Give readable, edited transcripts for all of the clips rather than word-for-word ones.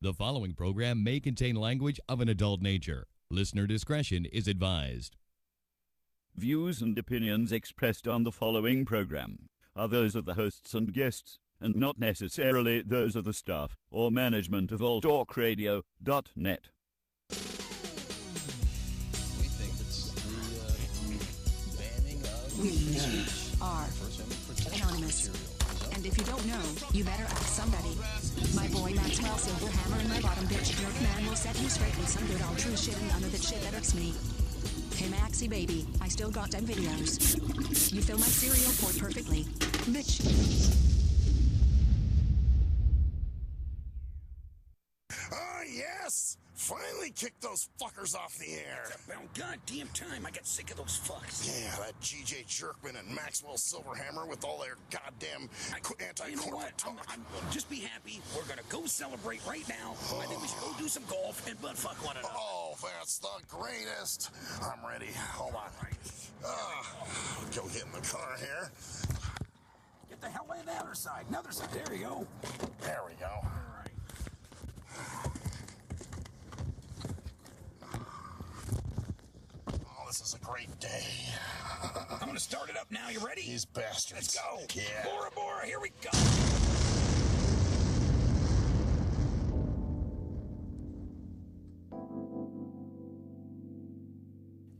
The following program may contain language of an adult nature. Listener discretion is advised. Views and opinions expressed on the following program are those of the hosts and guests, and not necessarily those of the staff or management of alltalkradio.net. We think it's the banning of We are anonymous. And if you don't know, you better ask somebody. My boy Maxwell Silverhammer and my bottom bitch jerk man will set you straight with some good all true shit and none of that shit that irks me. Hey Maxie baby, I still got them videos. You fill my cereal port perfectly. Bitch. Ah, yes! Finally kicked those fuckers off the air. It's about goddamn time. I got sick of those fucks. Yeah, that G.J. Jerkman and Maxwell Silverhammer with all their goddamn anti-corporate You know what? talk. Just be happy. We're gonna go celebrate right now. I think we should go do some golf and butt fuck one another. Oh, that's the greatest. I'm ready. Hold on. Go get in the car here. Get the hell in the other side. Another side. There you go. There we go. All right. Oh, this is a great day. I'm gonna start it up now. You ready? These bastards. Let's go. Yeah. Bora Bora, here we go.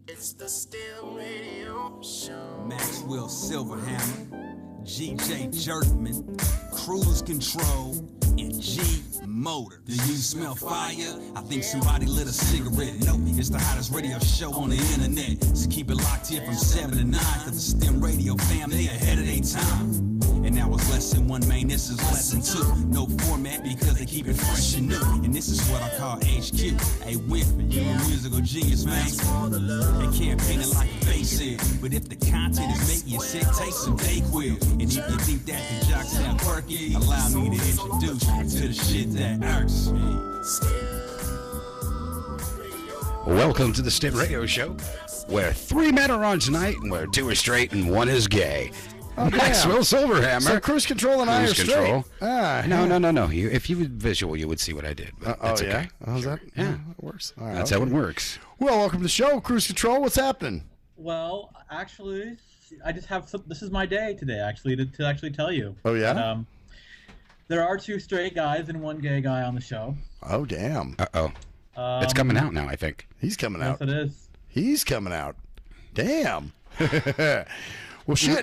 It's the STIM Radio Show. Maxwell Silverhammer, G.J. Jerkman, Cruise Control, and G Motor. Do you smell fire? I think somebody lit a cigarette. No, it's the hottest radio show on the internet. So keep it locked here from 7 to 9, cause the STEM radio family ahead of their time. And now it's lesson 1, man, this is lesson 2. No format because they keep it fresh and new. And this is what I call HQ. A win for you, a musical genius, man. They can't paint it like a face is. But if the content is making you sick, take some Dayquil. And if you think that the jocks sound quirky, allow me to introduce you to the shit that irks me. Welcome to the STIM Radio Show, where 3 men are on tonight, and where 2 are straight and 1 is gay. Oh, Maxwell Silverhammer. So Cruise Control and I are Cruise Control. straight. Ah, No. If you would visual, you would see what I did. But that's yeah? okay. How's that? Yeah. It works. All right, That's how it works. Well, welcome to the show, Cruise Control. What's happening? Well, actually, I just have this is my day today, actually, to actually tell you. Oh, yeah? That, there are 2 straight guys and 1 gay guy on the show. Oh, damn. Uh-oh. It's coming out now, I think. He's coming Yes, out. it is. He's coming out. Damn. Well, shit.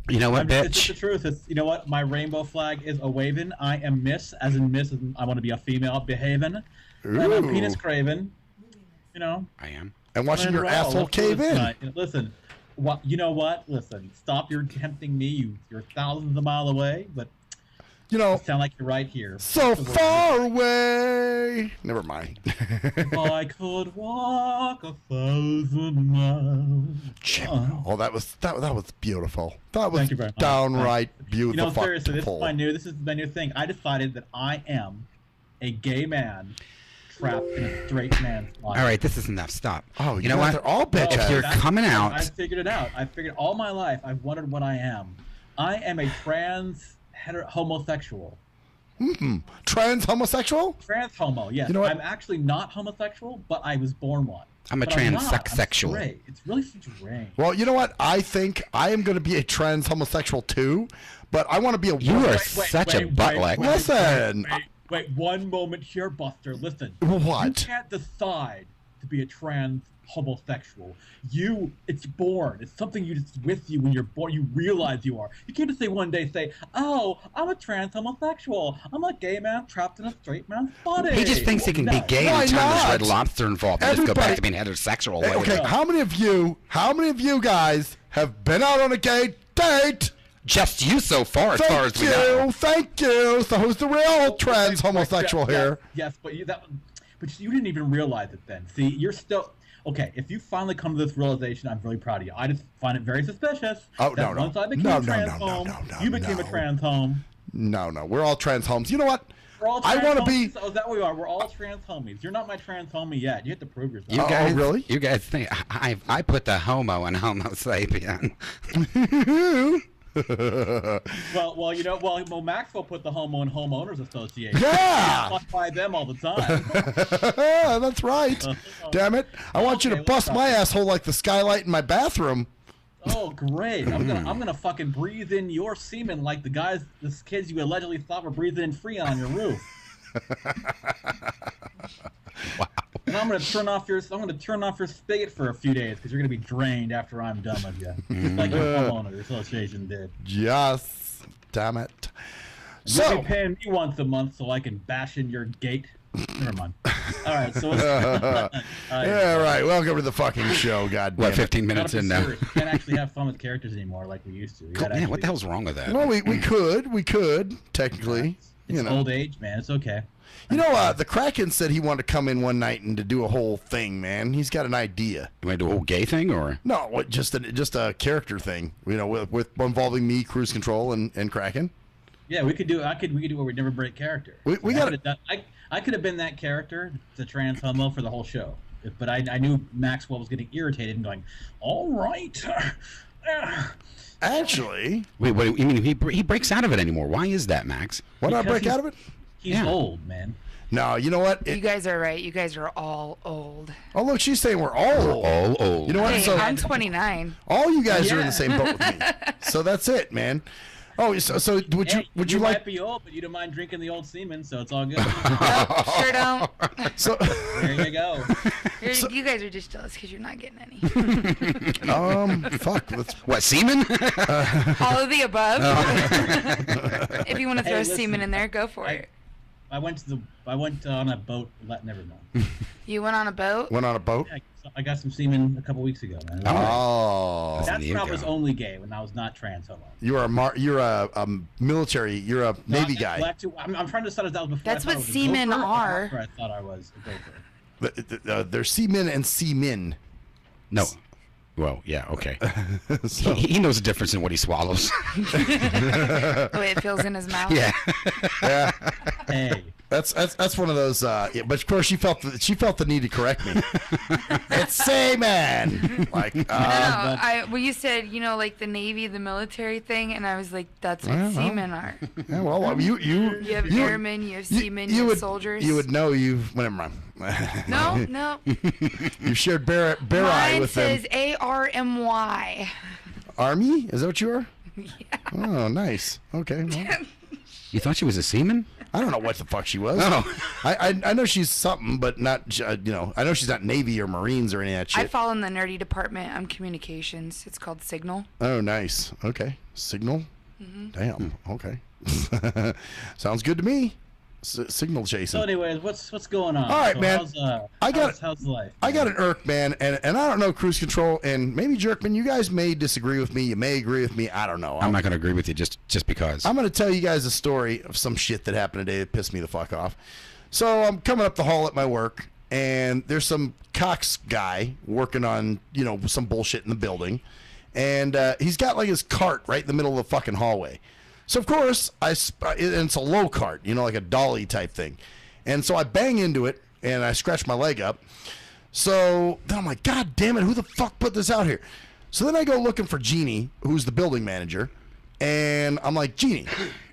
You know what, It's just the bitch? truth. You know what? My rainbow flag is a waving. I am Miss, as in Miss. As in I want to be a female behaving. And I'm Ooh. penis craving. You know. I am. And watching And your we're all- asshole let's do cave this in. tonight. Listen, you know what? Listen, stop your tempting me. You're thousands of miles away, but You know, you sound like you're right here. so That's the word. far away. Never mind. If I could walk 1,000 miles. Oh, that was beautiful. That was Thank you very much. downright You know, beautiful. seriously, this is my new thing. I decided that I am a gay man trapped in a straight man's body. All right, this is enough. Stop. Oh, you know what? They're all bitch If ass. you're coming out, I figured it out. I figured all my life I've wondered what I am. I am a homosexual. Trans homosexual? Trans homo, yes. You know what? I'm actually not homosexual, but I was born one. I'm a But I'm not. I'm transsexual. straight. It's really strange. Well, you know what? I think I am going to be a trans homosexual too, but I want to be a You woman. are such a buttlick. Listen. Wait, one moment here, Buster. Listen. What? You can't decide to be a trans homosexual. It's born. It's something it's with you when you're born. You realize you are. You can't just one day say, "Oh, I'm a trans homosexual. I'm a gay man trapped in a straight man's body." He just thinks he can be No. gay Why and turn this not? Red Lobster involved and just go back to being Everybody- heterosexual. Hey, later. okay, how many of you guys have been out on a gay date? Just you so far, as far as we know. Thank you. So who's the real trans homosexual here? Yes, but you didn't even realize it then. See, you're still okay. If you finally come to this realization, I'm really proud of you. I just find it very suspicious. Oh, that no. once I became No, a trans no, home, no, you became a no. trans home. No, we're all trans homes. You know what? We're all I trans want to homies. be. Oh, is that what we are? We're all trans homies. You're not my trans homie yet. You have to prove yourself. You Oh, guys, really? You guys think I put the homo in Homo sapien. Well, you know, well, Maxwell put the homeowners association. Yeah. Fuck by them all the time. That's right. Damn it! I want you to bust my asshole like the skylight in my bathroom. Oh, great! I'm gonna fucking breathe in your semen like the kids you allegedly thought were breathing in free on your roof. Wow. And I'm gonna turn off your spigot for a few days because you're gonna be drained after I'm done with you, just like your homeowner association did. Yes, damn it. You'll be paying me once a month so I can bash in your gate. Never mind. All right, so yeah, right. Welcome to the fucking show. God damn. What? 15 minutes in now. We can't actually have fun with characters anymore like we used to. Man, what the hell's wrong with that? Well, we could technically. It's old age, man. It's okay. You know, the Kraken said he wanted to come in one night and to do a whole thing, man. He's got an idea. You want to do a whole gay thing, or? No, just a character thing. You know, with involving me, Cruise Control, and Kraken. Yeah, we could do. We could do where we never break character. We got it. I could have been that character, the trans homo, for the whole show. But I knew Maxwell was getting irritated and going, "All right." Actually, wait. What you mean he breaks out of it anymore? Why is that, Max? Why not break out of it? He's old, man. No, you know what? You guys are right. You guys are all old. Oh, look, she's saying we're all old. All old. You know what? Hey, So I'm 29. all you guys are in the same boat with me. So that's it, man. Oh, so would you like? Might be old, but you don't mind drinking the old semen, so it's all good. Nope, sure don't. So there you go. You guys are just jealous because you're not getting any. Fuck. What, semen? All of the above. If you want to throw semen in there, go for it. I went on a boat. Never mind. You went on a boat? Went on a boat? Yeah, I got some semen a couple weeks ago, man. Oh, that's when I was only gay, when I was not trans homo. You're a military. You're a Navy guy. I'm trying to decide if that was before. That's what seamen are. After I thought I was a gopher. There's seamen and seamen. No. Well, yeah, okay. So. He knows the difference in what he swallows. The way it feels in his mouth. Yeah. Yeah. Hey. That's one of those. Yeah, but of course she felt the need to correct me. It's seaman. Like. Well, you said like the Navy, the military thing, and I was like, that's what seamen are. Yeah, well, you have airmen, you have seamen, you have soldiers. You would know never mind. No. You shared bear eye with them. Mine says ARMY. Army? Is that what you are? Yeah. Oh, nice. Okay. Well. You thought she was a seaman? I don't know what the fuck she was. No. I know she's something, but not, I know she's not Navy or Marines or any of that shit. I fall in the nerdy department. I'm communications. It's called Signal. Oh, nice. Okay. Signal? Mm-hmm. Damn. Okay. Sounds good to me. Signal chasing. So anyways, what's going on? All right, so man. How's life? I got an irk, man, and I don't know, Cruise Control, and maybe Jerkman, you guys may disagree with me. You may agree with me. I don't know. I'm not going to agree with you just because. I'm going to tell you guys a story of some shit that happened today that pissed me the fuck off. So I'm coming up the hall at my work, and there's some Cox guy working on, some bullshit in the building, and he's got like his cart right in the middle of the fucking hallway. So, of course, it's a low cart, like a dolly type thing. And so I bang into it, and I scratch my leg up. So then I'm like, God damn it, who the fuck put this out here? So then I go looking for Jeannie, who's the building manager. And I'm like, Jeannie,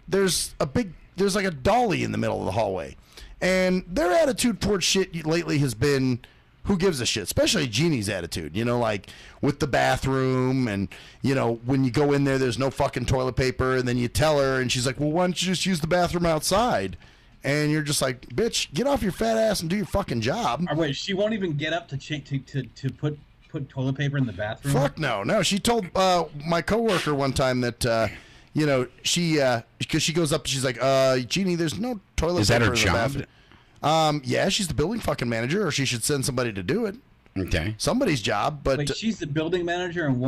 there's like a dolly in the middle of the hallway. And their attitude towards shit lately has been, who gives a shit? Especially Jeannie's attitude, like with the bathroom and, when you go in there's no fucking toilet paper, and then you tell her and she's like, well, why don't you just use the bathroom outside? And you're just like, bitch, get off your fat ass and do your fucking job. Wait, she won't even get up to put toilet paper in the bathroom? Fuck no. She told my coworker one time that, she, because she goes up and she's like, Jeannie, there's no toilet paper in the bathroom. Is that her job? Yeah, she's the building fucking manager, or she should send somebody to do it. Okay. Somebody's job, but wait, she's the building manager, and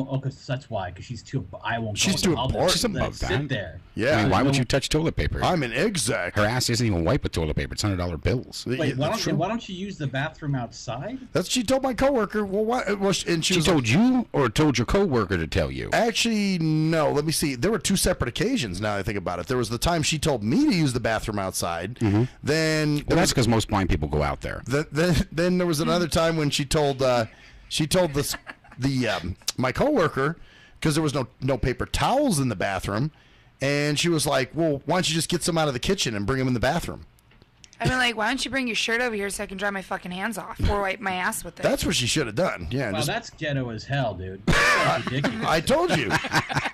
that's why, because she's too. I won't. She's too important. She's above that. Sit there. Yeah. I mean, why would you touch toilet paper? I mean, exactly. Her ass isn't even wiped with toilet paper. It's $100 bills. Wait, why don't you use the bathroom outside? That's she told my coworker. Well, what? And she told you, or told your coworker to tell you? Actually, no. Let me see. There were two separate occasions. Now that I think about it, there was the time she told me to use the bathroom outside. Mm-hmm. Then that's because most blind people go out there. Then there was another time when she told my coworker because there was no paper towels in the bathroom. And she was like, well, why don't you just get some out of the kitchen and bring them in the bathroom? I mean, like, why don't you bring your shirt over here so I can dry my fucking hands off or wipe my ass with it? That's what she should have done. Yeah. Wow, that's ghetto as hell, dude. That's ridiculous. I told you.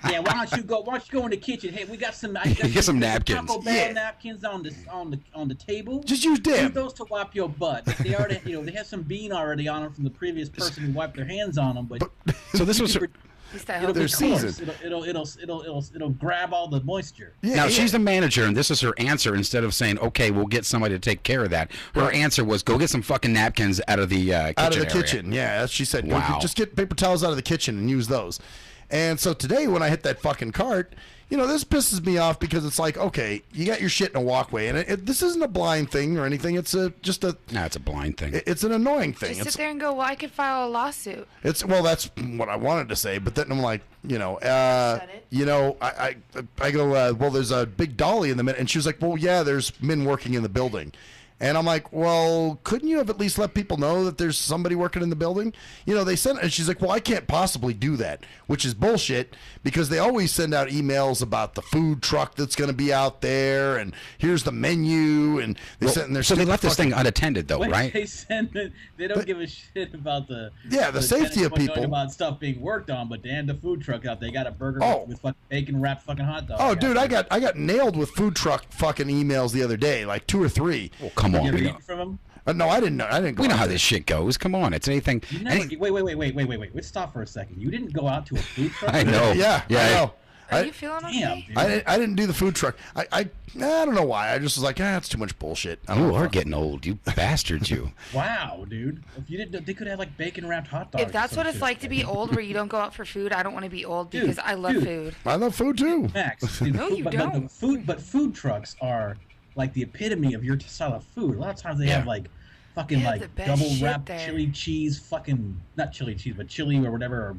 Yeah, why don't you go in the kitchen? Hey, we got some. Get some napkins. Taco Bell napkins on the table. Just use them. Use those to wipe your butt. They already, they have some bean already on them from the previous person who wiped their hands on them. But so this was. They're seasoned. It'll grab all the moisture. Yeah, now she's the manager, and this is her answer. Instead of saying, "Okay, we'll get somebody to take care of that," her answer was, "Go get some fucking napkins out of the kitchen." Out of the area. kitchen, yeah. That's she said. Wow. Just get paper towels out of the kitchen and use those. And so today, when I hit that fucking cart, this pisses me off because it's like, okay, you got your shit in a walkway, and this isn't a blind thing or anything. It's just a. No, it's a blind thing. It's an annoying thing. Just sit there and go, well, I could file a lawsuit. That's what I wanted to say, but then I'm like, I go, well, there's a big dolly in the minute, and she was like, well, yeah, there's men working in the building. And I'm like, well, couldn't you have at least let people know that there's somebody working in the building? They sent, and she's like, well, I can't possibly do that, which is bullshit because they always send out emails about the food truck that's going to be out there, and here's the menu, and they sent their. So they left this thing unattended, though, right? They send it. They don't give a shit about the safety of people about stuff being worked on, but damn the food truck out there. They got a burger with fucking bacon wrapped fucking hot dog. Oh, dude, I got nailed with food truck fucking emails the other day, like 2 or 3. Well, come on. You ever eaten from them? No, I didn't know. I didn't. We know how this shit goes. Come on, it's anything. Wait. Let's stop for a second. You didn't go out to a food truck? I know. Yeah. I know. Are you feeling okay? I didn't do the food truck. I don't know why. I just was like, it's too much bullshit. You are getting old, you bastards, you. Wow, dude. If you didn't, they could have like bacon wrapped hot dogs. If that's what it's like to be old, where you don't go out for food, I don't want to be old because I love food. I love food too. Max, no, you don't. But food trucks are like the epitome of your style of food. A lot of times they have like fucking like double wrapped chili cheese, fucking not chili cheese, but chili or whatever. Or,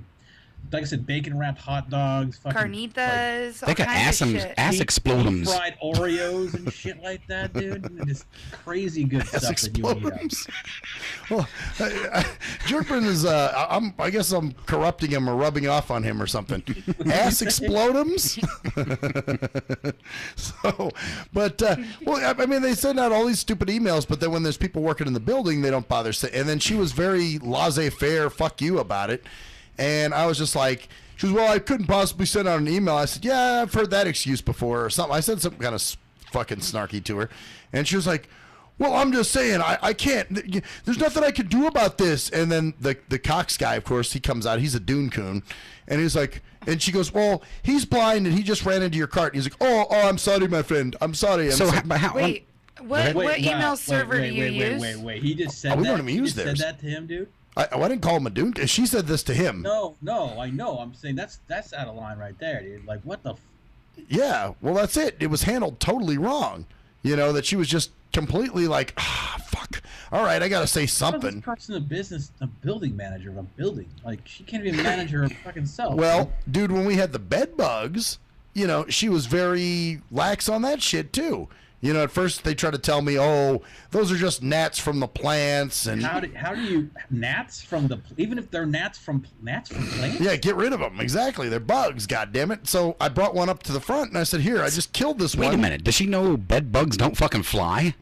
like I said, bacon wrapped hot dogs, fucking carnitas, they got ass explodums, fried Oreos and shit like that, dude. Just crazy good stuff that you eat. Well, Jerkman is I guess I'm corrupting him or rubbing off on him or something. Ass explodums. So, but well, I mean, they send out all these stupid emails, but then when there's people working in the building, they don't bother. And then she was very laissez-faire, fuck you about it. And I was just like, she was, well, I couldn't possibly send out an email. I said, yeah, I've heard that excuse before or something. I said something kind of fucking snarky to her. And she was like, well, I'm just saying, I can't, there's nothing I can do about this. And then the Cox guy, of course, he comes out. He's a Dune coon. And he's like, and she goes, well, he's blind and he just ran into your cart. And he's like, oh, I'm sorry, my friend. I'm sorry. Wait, what email server do you use? Wait. He just said that? We don't even use theirs. Said that to him, dude? I didn't call him a Dune. She said this to him. No, I know. I'm saying that's out of line right there, dude. Like, what the? Yeah, well, that's it. It was handled totally wrong. That she was just completely like, fuck. All right, I got to say something. This person, a building manager of a building. Like, she can't even manage her fucking self. Well, dude, when we had the bed bugs, she was very lax on that shit too. At first they try to tell me, oh, those are just gnats from the plants, and how do you gnats from even if they're gnats from plants? Yeah, get rid of them. Exactly, they're bugs. God damn it! So I brought one up to the front and I said, here, I just killed this one. Wait a minute, does she know bed bugs don't fucking fly?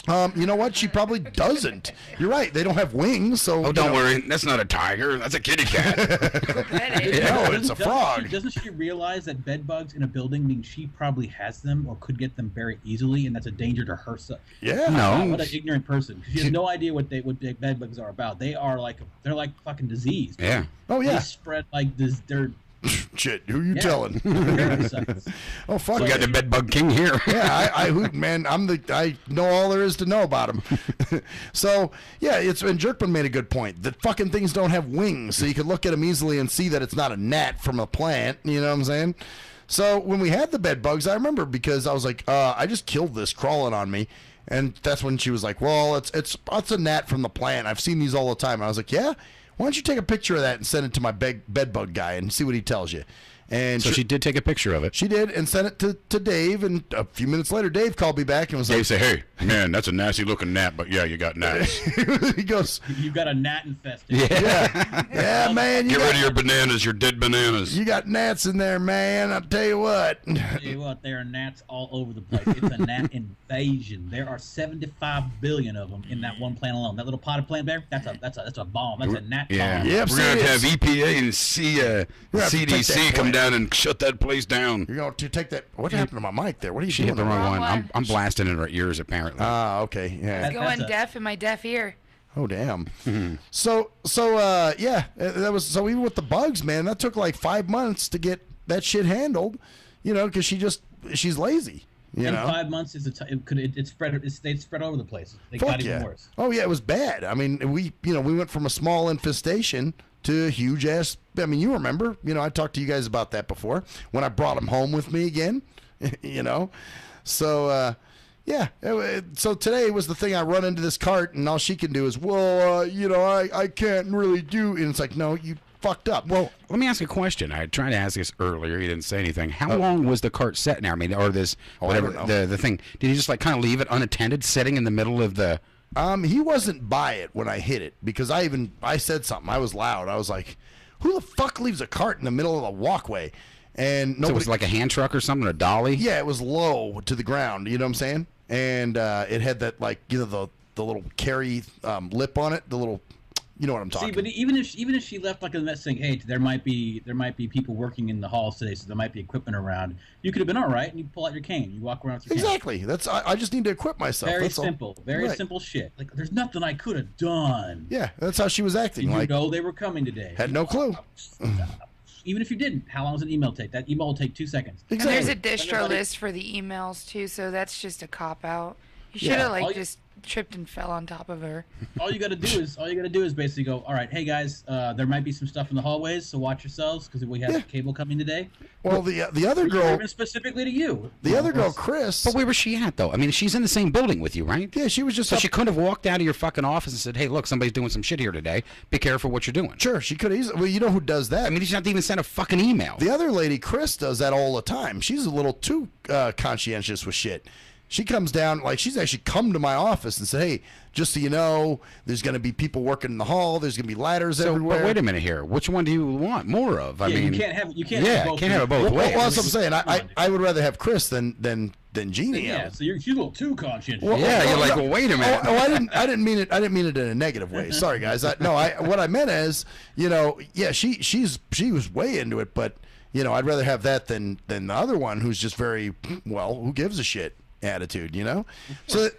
You know what? She probably doesn't. You're right. They don't have wings, so. Oh, don't worry. That's not a tiger. That's a kitty cat. No, it's a frog. Doesn't she realize that bed bugs in a building means she probably has them or could get them very easily, and that's a danger to herself? Yeah. No. What an ignorant person. She has no idea what bed bugs are about. They're like fucking disease. Yeah. Oh yeah. They spread like this. They're. Shit, who you telling? Oh fuck! We got the bedbug king here. Yeah, man, I know all there is to know about him. So yeah, and Jerkman made a good point. The fucking things don't have wings, so you can look at them easily and see that it's not a gnat from a plant. You know what I'm saying? So when we had the bed bugs, I remember because I was like, I just killed this crawling on me. And that's when she was like, well, it's a gnat from the plant. I've seen these all the time. And I was like, yeah? Why don't you take a picture of that and send it to my bed bug guy and see what he tells you? And So she did take a picture of it. She did, and sent it to Dave, and a few minutes later, Dave called me back and was Dave like... said, hey, man, that's a nasty-looking gnat, but yeah, you got gnats. He goes... You got a gnat infestation. Yeah, man. Get rid of your bananas, your dead bananas. You got gnats in there, man. I'll tell you what. Tell you what, there are gnats all over the place. It's a gnat invasion. There are 75 billion of them in that one plant alone. That little potted plant there, that's a bomb. That's a gnat bomb. Yeah, Yep, we're going to have EPA and CDC come down and shut that place down. You're going to take that... What happened to my mic there? What are you She doing? hit the wrong one. one. I'm blasting in her ears, apparently. Ah, okay. Yeah. It's going deaf in my deaf ear. Oh damn. So yeah, that was so even with the bugs, man, that took like 5 months to get that shit handled, you know, because she's lazy. You in know? 5 months is it spread over the place. They Fuck got even yeah. worse. Oh yeah, it was bad. I mean, we went from a small infestation to a huge ass. I mean, you remember, I talked to you guys about that before when I brought him home with me again, So yeah, so today was the thing. I run into this cart, and all she can do is, well, I can't really do. And it's like, no, you fucked up. Well, let me ask a question. I tried to ask this earlier. You didn't say anything. How long was the cart sitting there? I mean, or this whatever I don't know. the thing. Did he just like kind of leave it unattended, sitting in the middle of the? He wasn't by it when I hit it because I said something. I was loud. I was like, who the fuck leaves a cart in the middle of the walkway? And nobody, So it was like a hand truck or something, a dolly? Yeah, it was low to the ground. You know what I'm saying? And it had that the little carry lip on it. The little, you know what I'm talking. See, but even if she left like a message saying, hey, there might be people working in the halls today, so there might be equipment around. You could have been all right, and you pull out your cane, you walk around with your cane. Exactly. That's I just need to equip myself. Very that's simple. all. Very Right. simple shit. Like there's nothing I could have done. Yeah, that's how she was acting. You Like know they were coming today. had no clue. Even if you didn't, how long does an email take? That email will take 2 seconds. And there's a distro Everybody- list for the emails too, so that's just a cop out. You should Yeah. have All you- just tripped and fell on top of her. All you got to do is basically go, all right, hey guys, there might be some stuff in the hallways, so watch yourselves because we have cable coming today. Well, the other girl, Even specifically to you. the other girl, Chris. But where was she at though? I mean, she's in the same building with you, right? Yeah, she was just. So up- she couldn't have walked out of your fucking office and said, "Hey, look, somebody's doing some shit here today. Be careful what you're doing." Sure, she could easily. Well, you know who does that? I mean, you have to even send a fucking email. The other lady, Chris, does that all the time. She's a little too conscientious with shit. She comes down, like she's actually come to my office and said, hey, just so you know, there's going to be people working in the hall. There's going to be ladders So, everywhere. but wait a minute here. Which one do you want more of? I Yeah, mean, you can't have it have it both Well, ways. that's what I'm saying. I would rather have Chris than Jeannie. Yeah, so she's a little too conscientious. Yeah, you're like, well, wait a minute. I didn't mean it in a negative way. Sorry, guys. What I meant is, yeah, she was way into it, but I'd rather have that than the other one who's just very well, who gives a shit attitude, So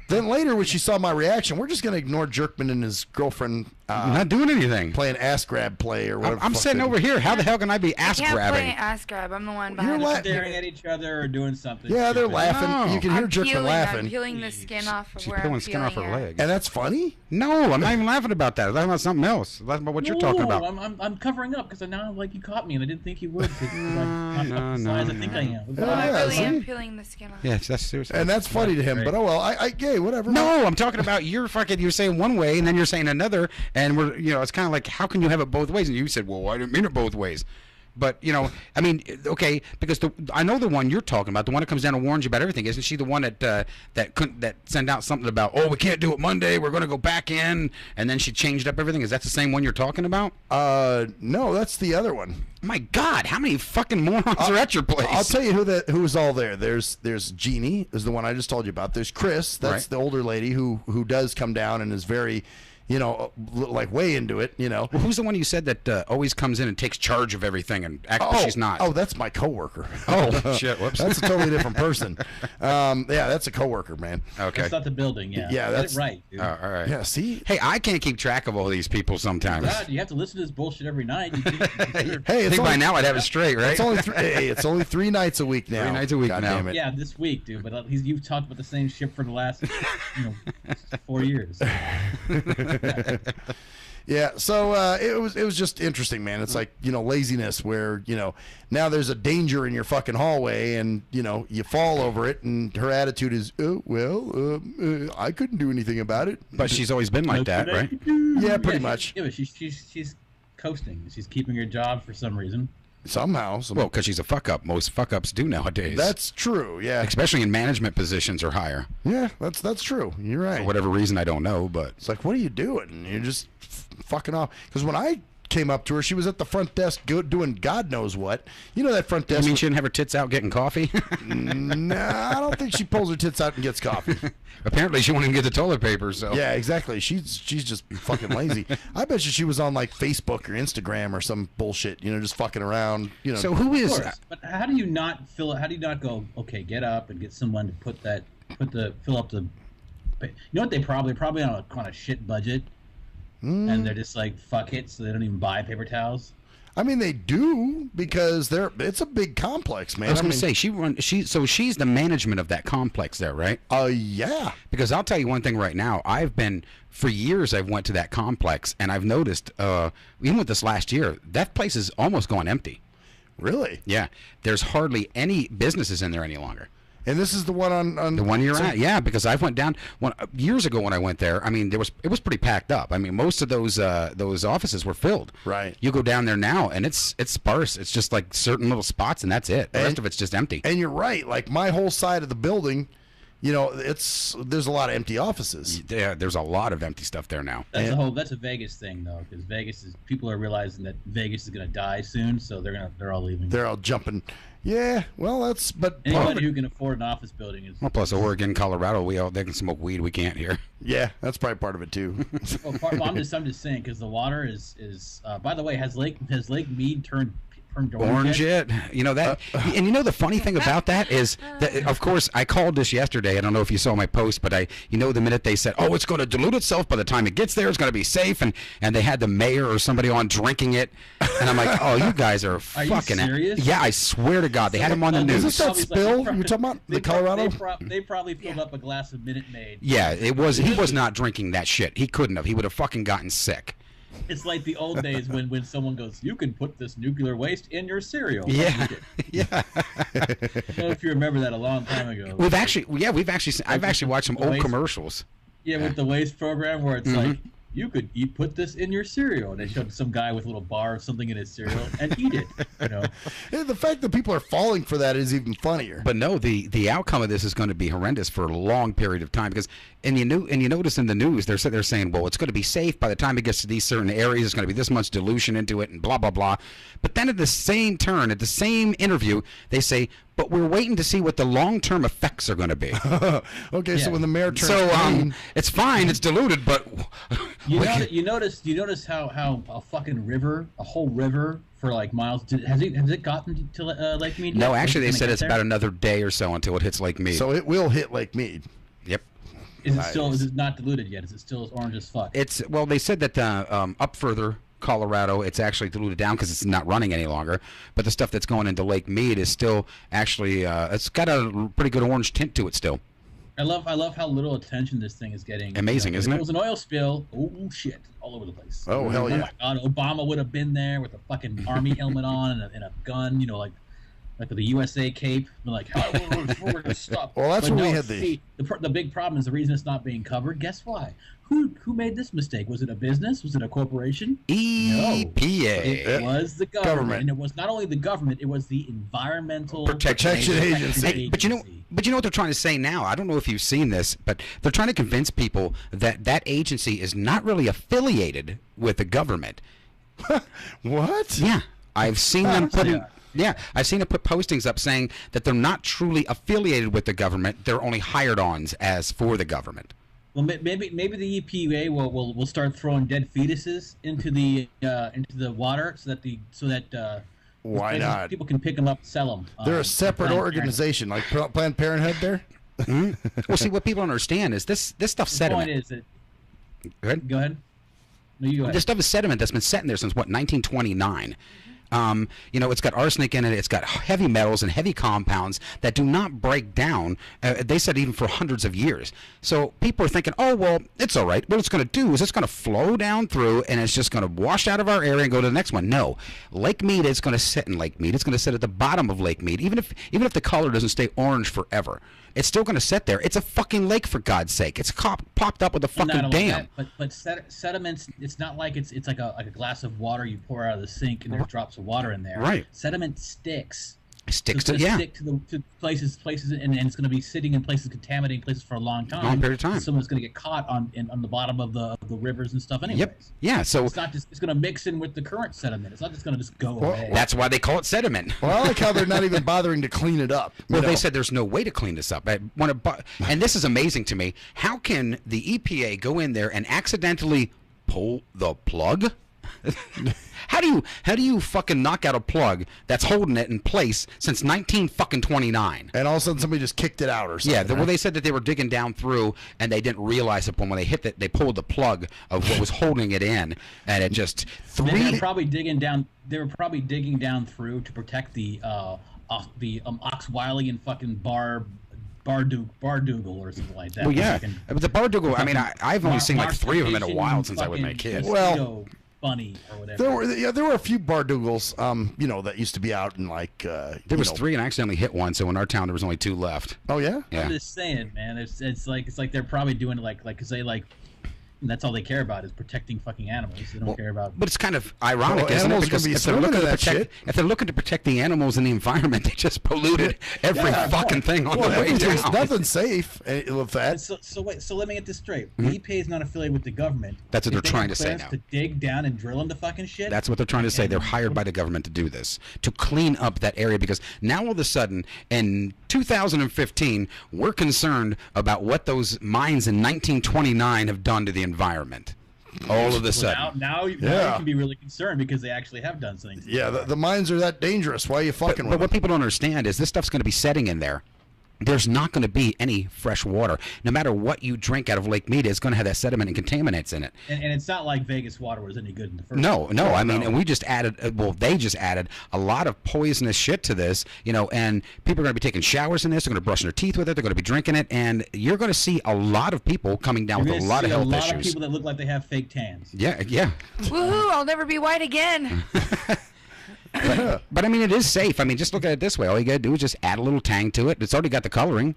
then later when she saw my reaction, we're just gonna ignore Jerkman and his girlfriend. I'm not doing anything. Playing ass grab play or whatever. I'm sitting over here. How the hell can I be ass I can't grabbing? play ass grab. I'm the one behind You're the Staring at each other or doing something. Yeah, they're stupid. laughing. No. You can hear I'm Jerkman peeling, laughing. I'm peeling the skin off of She's where peeling I'm skin off her feeling her. leg. And that's funny. No, I'm not even laughing about that. I'm laughing about something else. I'm laughing about what you're talking about. I'm covering up because now like you caught me and I didn't think you would. 'Cause, I'm no, not the no, size I no, think no. I am. Yeah, I really see? am peeling the skin off. Yes, that's seriously. And that's funny to him. Right. But oh well, I whatever. No, I'm talking about you're saying one way and then you're saying another, and we're it's kind of like how can you have it both ways? And you said, well, I didn't mean it both ways. But I mean, okay, because I know the one you're talking about, the one that comes down and warns you about everything. Isn't she the one that sent out something about, oh, we can't do it Monday, we're going to go back in, and then she changed up everything? Is that the same one you're talking about? No, that's the other one. My God, how many fucking morons are at your place? I'll tell you who's all there. There's Jeannie, is the one I just told you about. There's Chris, that's Right. the older lady who does come down and is very, like way into it. Well, who's the one you said that always comes in and takes charge of everything and acts but she's not? Oh, that's my coworker. Oh, shit, whoops. That's a totally different person. Yeah, that's a coworker, man. Okay. That's not the building. Yeah. Yeah, Get that's- it right. Dude. All right. Yeah, see. Hey, I can't keep track of all these people sometimes. God, you have to listen to this bullshit every night. You can't- Hey, I it's think by only, now I'd have it straight, right? it's only 3 nights a week now. 3 nights a week God now. damn it. Yeah, this week, dude. But you've talked about the same shit for the last, 4 years. Yeah, so it was just interesting, man. It's like, laziness where, now there's a danger in your fucking hallway and, you fall over it and her attitude is, I couldn't do anything about it. But she's always been like that, right? Yeah, pretty much. Yeah, but she's coasting. She's keeping her job for some reason. Somehow. Well, because she's a fuck-up. Most fuck-ups do nowadays. That's true, yeah. Especially in management positions or higher. Yeah, that's true. You're right. For whatever reason, I don't know, but... It's like, what are you doing? You're just fucking off. Because when I came up to her, she was at the front desk doing God knows what. You know that front desk... You mean she didn't have her tits out getting coffee? Nah, I don't think she pulls her tits out and gets coffee. Apparently, she won't even get the toilet paper, so... Yeah, exactly. She's just fucking lazy. I bet you she was on, like, Facebook or Instagram or some bullshit, just fucking around, So who is... Of course, but how do you not go, okay, get up and get someone to fill up the... You know what, they're probably on a shit budget, and they're just like, fuck it, so they don't even buy paper towels. I mean, they do, because it's a big complex, man. I was going to say, she's the management of that complex there, right? Yeah. Because I'll tell you one thing right now. For years, I've went to that complex, and I've noticed, even with this last year, that place is almost going empty. Really? Yeah. There's hardly any businesses in there any longer. And this is the one on the one you're at, yeah. Because I went down years ago when I went there. I mean, it was pretty packed up. I mean, most of those offices were filled. Right. You go down there now, and it's sparse. It's just like certain little spots, and that's it. The rest of it's just empty. And you're right. Like my whole side of the building, there's a lot of empty offices. Yeah, there's a lot of empty stuff there now. That's a Vegas thing though, because people are realizing that Vegas is going to die soon, so they're all leaving. They're all jumping. Yeah, well, but anybody who can afford an office building is. Well, plus Oregon, Colorado, they can smoke weed. We can't here. Yeah, that's probably part of it too. I'm just saying because the water is. By the way, has Lake Mead turned orange yet? You know that, and the funny thing about that is that, of course, I called this yesterday. I don't know if you saw my post, but the minute they said, "Oh, it's going to dilute itself by the time it gets there, it's going to be safe," and they had the mayor or somebody on drinking it, and I'm like, "Oh, you guys are fucking." You serious? Yeah, I swear to God, they had him on the news. Is this that spill you're talking about? The Colorado? They probably filled up a glass of Minute Maid. Yeah, it was. He was not drinking that shit. He couldn't have. He would have fucking gotten sick. It's like the old days when someone goes, "You can put this nuclear waste in your cereal." Yeah, yeah. I don't know if you remember that a long time ago. I've actually watched some old commercials. Yeah, with the waste program where it's like, you could put this in your cereal, and they showed some guy with a little bar of something in his cereal and eat it. Yeah, the fact that people are falling for that is even funnier. But no, the outcome of this is going to be horrendous for a long period of time, because you notice in the news they're saying, well, it's going to be safe by the time it gets to these certain areas. It's going to be this much dilution into it, and blah blah blah. But then at the same interview, they say, but we're waiting to see what the long-term effects are going to be. Okay, yeah. So when the mayor turns it's fine, it's diluted, but you notice how a whole river for like miles has it gotten to Lake Mead? No, actually they said it's about another day or so until it hits Lake Mead. So it will hit Lake Mead. Yep. Is it not diluted yet? Is it still as orange as fuck? They said that up further, Colorado, it's actually diluted down because it's not running any longer. But the stuff that's going into Lake Mead is still actually it's got a pretty good orange tint to it still. I love how little attention this thing is getting. Amazing, isn't it? If it was an oil spill, oh shit, all over the place. Oh hell yeah! Oh my God, Obama would have been there with a fucking army helmet on and a gun, like with the USA cape. Like, we're gonna stop. Well, that's what we had. The big problem is the reason it's not being covered. Guess why? Who made this mistake? Was it a business? Was it a corporation? EPA. No, it was the government. And it was not only the government, it was the Environmental Protection Agency. But you know what they're trying to say now? I don't know if you've seen this, but they're trying to convince people that agency is not really affiliated with the government. What? Yeah. I've seen them put I've seen them put postings up saying that they're not truly affiliated with the government. They're only hired-ons as for the government. Well, maybe the EPA will start throwing dead fetuses into the water so that why not? People can pick them up, and sell them. They're a separate organization, like Planned Parenthood. There. Mm-hmm. Well, see, what people don't understand is this stuff's sediment. The point is that. Go ahead. No, you go ahead. This stuff is sediment that's been sitting there since 1929. It's got arsenic in it. It's got heavy metals and heavy compounds that do not break down. They said even for hundreds of years. So people are thinking, oh, well, it's all right. What it's going to do is it's going to flow down through, and it's just going to wash out of our area and go to the next one. No. Lake Mead is going to sit in Lake Mead. It's going to sit at the bottom of Lake Mead, even if the color doesn't stay orange forever. It's still going to sit there. It's a fucking lake, for God's sake. It's popped up with a fucking dam. But sediments, it's not like it's like a glass of water you pour out of the sink and there's drops of of water in there. Right. Sediment sticks. Sticks to to, yeah. stick to places, and it's going to be sitting in places, contaminating places for a long time. Long period of time. Someone's going to get caught on the bottom of the rivers and stuff. Anyways. Yep. Yeah. So it's not just it's going to mix in with the current sediment. It's not just going to just go away. That's why they call it sediment. Well, I like how they're not even bothering to clean it up. Well, they said there's no way to clean this up. And this is amazing to me. How can the EPA go in there and accidentally pull the plug? How do you fucking knock out a plug that's holding it in place since 1929? And all of a sudden somebody just kicked it out or something. Yeah, well, they said that they were digging down through and they didn't realize it, but when they hit it, they pulled the plug of what was holding it in, and it just They were probably digging down. They were probably digging down through to protect the Oxweiler and fucking Bardugal or something like that. Well, yeah, but the Bardugal. I mean, I've only seen like 3 of them in a while since I was my kid. Well, bunny or whatever. There were a few Bardugals, that used to be out in like. There was 3, and I accidentally hit one. So in our town, there was only 2 left. Oh yeah. Yeah. I'm just saying, man. It's like they're probably doing it like because they like. That's all they care about is protecting fucking animals. They don't care about. But it's kind of ironic, isn't it? Because if they're looking to protect the animals and the environment, they just polluted every fucking thing on the way down. Nothing safe with that. So wait. So let me get this straight. Mm-hmm. The EPA is not affiliated with the government. That's what they're If they trying have to say clearance now. To dig down and drill into fucking shit. That's what they're trying to say. They're hired by the government to do this, to clean up that area, because now all of a sudden, in 2015, we're concerned about what those mines in 1929 have done to the environment. All of a sudden. Now you can be really concerned because they actually have done things. Yeah, the mines are that dangerous. Why are you fucking with But what people don't understand is this stuff's going to be setting in there. There's not going to be any fresh water. No matter what you drink out of Lake Mead, it's going to have that sediment and contaminants in it. And it's not like Vegas water was any good in the first No. place. I mean, and we just added, they just added a lot of poisonous shit to this, and people are going to be taking showers in this. They're going to brush their teeth with it. They're going to be drinking it. And you're going to see a lot of people coming down with a lot of health issues. A lot of people that look like they have fake tans. Yeah. Woohoo, I'll never be white again. But I mean, it is safe. I mean, just look at it this way. All you got to do is just add a little tang to it. It's already got the coloring.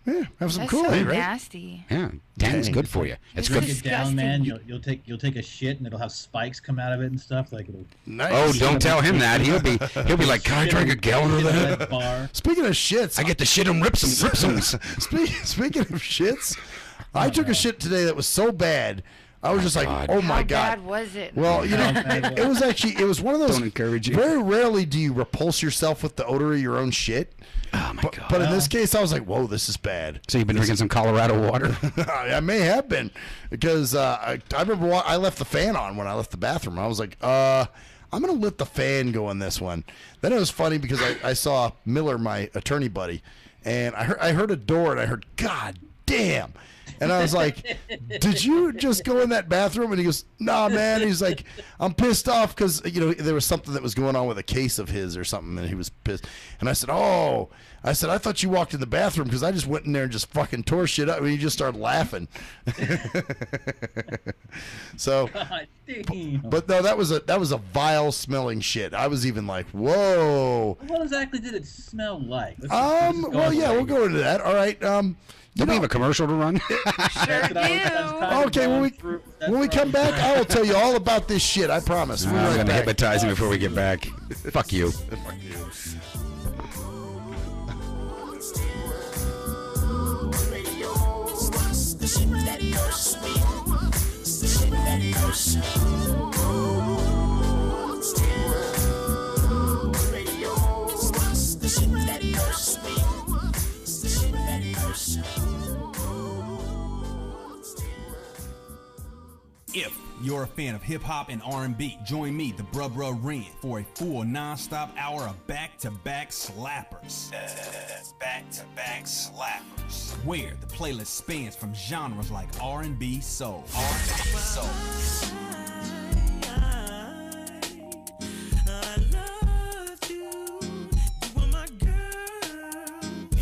Yeah, have some That's Kool-Aid, so right? nasty. Yeah, tang's good for you. It's Break good. it down, man. You'll take a shit and it'll have spikes come out of it and stuff like it'll. Nice. Oh, don't tell him that. He'll be like, can I drink a gallon of that? Bar. Speaking of shits, I get the shit and rips them. Speaking of shits, I took a shit today that was so bad. I was just like, oh my How God. bad was it? Well, it was one of those. Don't encourage you. Very rarely do you repulse yourself with the odor of your own shit. Oh my God. But in this case, I was like, whoa, this is bad. So you've been drinking some Colorado water? I may have been, because I remember I left the fan on when I left the bathroom. I was like, I'm going to let the fan go on this one. Then it was funny because I saw Miller, my attorney buddy, and I heard a door and I heard, God damn. And I was like, did you just go in that bathroom? And he goes, nah, man. He's like, I'm pissed off because, there was something that was going on with a case of his or something, and he was pissed. And I said, I thought you walked in the bathroom because I just went in there and just fucking tore shit up. And he just started laughing. So, but no, that was a vile smelling shit. I was even like, whoa. What exactly did it smell like? Well, yeah, we'll go into that. All right. Don't we have a commercial to run? Sure do. Okay, when we come back, I will tell you all about this shit. I promise. I'm going to hypnotize him before we get back. Fuck you. Fuck you. If you're a fan of hip-hop and R&B, join me, the Bruh Ren, for a full non-stop hour of back-to-back slappers. Back-to-back slappers. Where the playlist spans from genres like R&B, soul.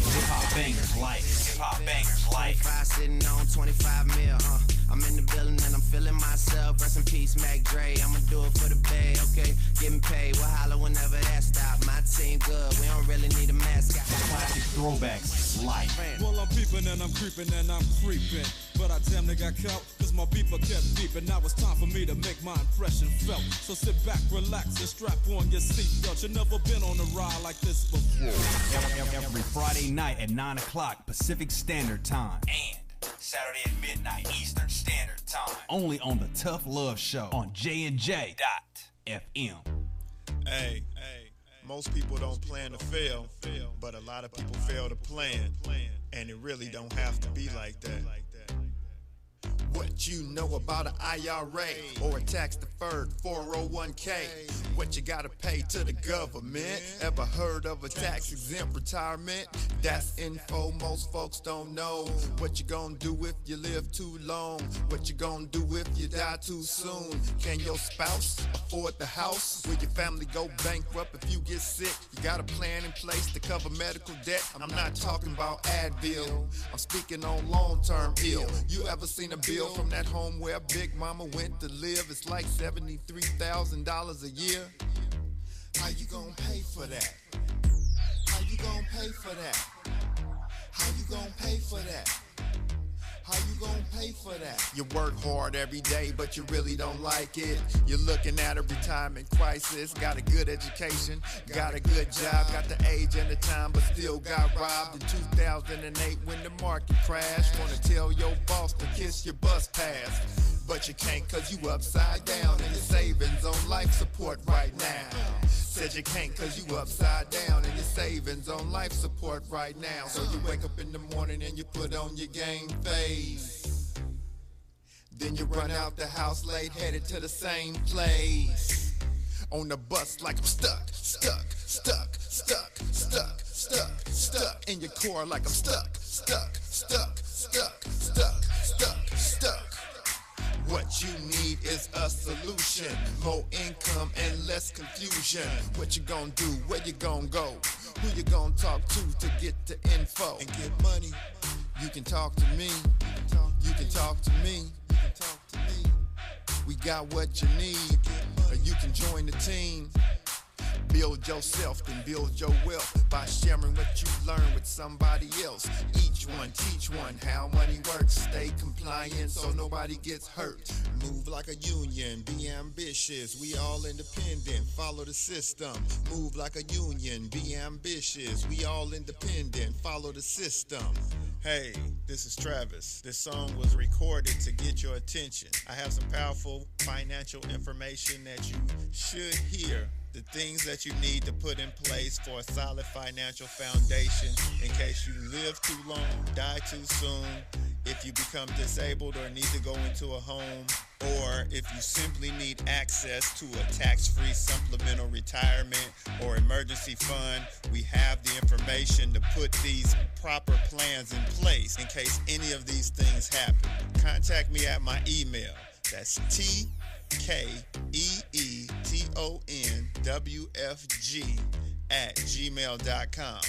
Hip-hop bangers like 25 sitting on 25 mil, I'm in the building and I'm feeling myself. Rest in peace, Mac Dre. I'ma do it for the bay, okay? Getting paid, we'll holler whenever that stop. My team good, we don't really need a mascot. classic throwbacks life. Well, I'm peeping and I'm creeping and I'm creeping. But I damn near got caught, cause my beeper kept beeping. Now it's time for me to make my impression felt. So sit back, relax, and strap on your seatbelt. You've never been on a ride like this before. Every Friday night at 9 o'clock Pacific Standard Time. And Saturday at midnight Eastern Standard Time. Only on the Tough Love Show on JNJ.FM. Hey, most people don't plan to fail, but a lot of people fail to plan, and it really don't have to be like that. What you know about an IRA or a tax-deferred 401k? What you gotta pay to the government? Ever heard of a tax-exempt retirement? That's info most folks don't know. What you gonna do if you live too long? What you gonna do if you die too soon? Can your spouse afford the house? Will your family go bankrupt if you get sick? You got a plan in place to cover medical debt? I'm not talking about Advil, I'm speaking on long-term ill. You ever seen a bill from that home where Big Mama went to live? It's like $73,000 a year. How you gonna pay for that? How you gonna pay for that? How you gonna pay for that? How you gonna pay for that? You work hard every day, but you really don't like it. You're looking at a retirement crisis. Got a good education, got a good job, got the age and the time, but still got robbed in 2008 when the market crashed. Wanna tell your boss to kiss your bus pass, but you can't cause you upside down and your savings on life support right now. Said you can't cause you upside down and your savings on life support right now. So you wake up in the morning and you put on your game face. Then you run out the house late, headed to the same place. On the bus like I'm stuck. In your car like I'm stuck. What you need is a solution, more income and less confusion. What you gonna do, where you gonna go, who you gonna talk to get the info and get money? You can talk to me, you can talk to me, we got what you need, or you can join the team. Build yourself, then build your wealth by sharing what you learn with somebody else. Each one, teach one how money works. Stay compliant so nobody gets hurt. Move like a union, be ambitious. We all independent, follow the system. Move like a union, be ambitious. We all independent, follow the system. Hey, this is Travis. This song was recorded to get your attention. I have some powerful financial information that you should hear. The things that you need to put in place for a solid financial foundation in case you live too long, die too soon, if you become disabled or need to go into a home, or if you simply need access to a tax-free supplemental retirement or emergency fund. We have the information to put these proper plans in place in case any of these things happen. Contact me at my email. That's TKEETONWFG@gmail.com.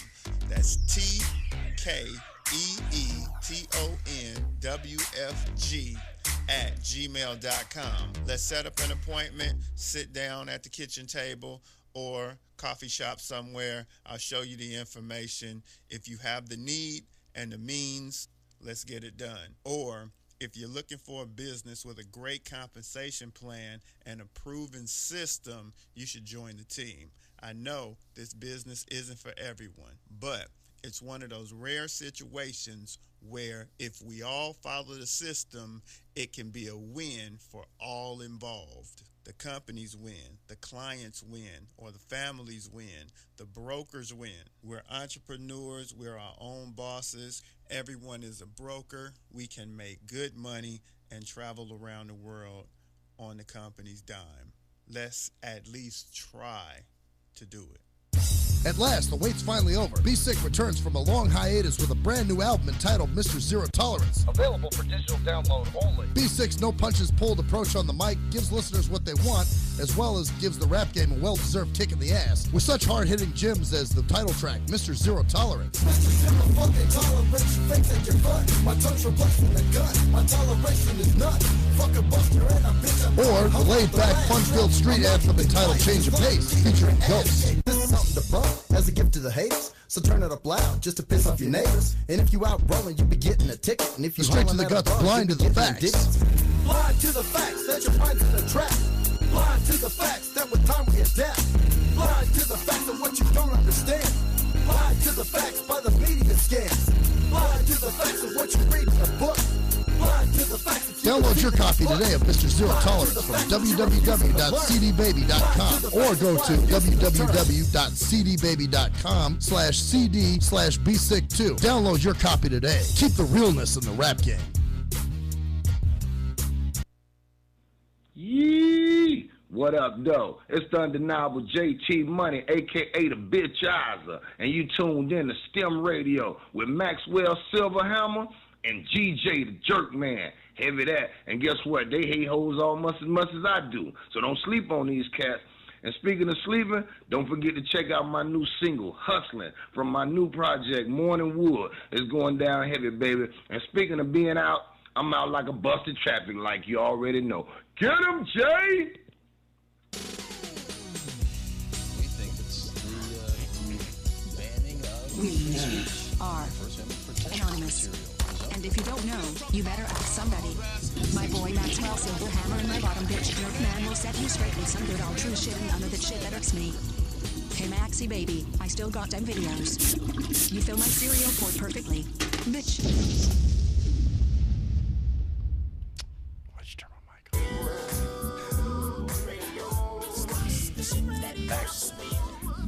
That's TKEETONWFG@gmail.com. Let's set up an appointment, sit down at the kitchen table or coffee shop somewhere. I'll show you the information. If you have the need and the means, let's get it done. Or if you're looking for a business with a great compensation plan and a proven system, you should join the team. I know this business isn't for everyone, but it's one of those rare situations where if we all follow the system, it can be a win for all involved. The companies win, the clients win, or the families win, the brokers win. We're entrepreneurs, we're our own bosses. Everyone is a broker. We can make good money and travel around the world on the company's dime. Let's at least try to do it. At last, the wait's finally over. Be Sick returns from a long hiatus with a brand new album entitled Mr. Zero Tolerance. Available for digital download only. Be Sick's no punches pulled approach on the mic gives listeners what they want, as well as gives the rap game a well-deserved kick in the ass. With such hard-hitting gems as the title track, Mr. Zero Tolerance. Mr. Zero fucking tolerance, you think that you're fun. My tongue's replacing the gun. My toleration is none. Fuck a buster and a bitch. Or the laid-back, fun-filled street anthem entitled Change of Pace, featuring Ghost. This is something to bum. as a gift to the haters. So turn it up loud just to piss off your neighbors. And if you out rolling, you be getting a ticket. And if you Straight to the hollering at guts, a bar, blind you to be the getting facts. digits. Blind to the facts that your mind's in a trap. Blind to the facts that with time we adapt. Blind to the facts of what you don't understand. Blind to the facts by the media scams. Blind to the facts of what you read in a book. Blind to the facts that you Download your copy today of Mr. Zero Tolerance from www.cdbaby.com or go to www.cdbaby.com/cd/bsick2. Download your copy today. Keep the realness in the rap game. Yee! What up, though? It's the undeniable JT Money, a.k.a. the Bitchizer, and you tuned in to STIM Radio with Maxwell Silverhammer and GJ the Jerk Man. Heavy that. And guess what? They hate hoes almost as much as I do. So don't sleep on these cats. And speaking of sleeping, don't forget to check out my new single, Hustling, from my new project, Morning Wood. It's going down heavy, baby. And speaking of being out, I'm out like a busted traffic like you already know. Get him, Jay! We think it's the banning of We are anonymous. And if you don't know, you better ask somebody. My boy Maxwell Silverhammer and my bottom bitch Jerk Man will set you straight with some good old true shit and none of that shit that irks me. Hey Maxie baby, I still got them videos. You fill my cereal port perfectly. Bitch.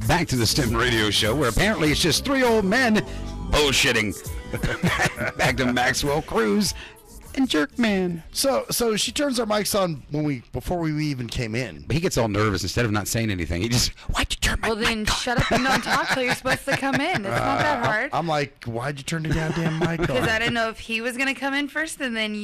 Back to the STIM radio show, where apparently it's just three old men bullshitting. Back to Maxwell Cruz and Jerkman. So she turns our mics on before we even came in. He gets all nervous. Instead of not saying anything, he just, why'd you turn my Well, then shut up and don't talk till you're supposed to come in. It's not that hard. I'm like, why'd you turn the goddamn mic on? Because I didn't know if he was going to come in first and then,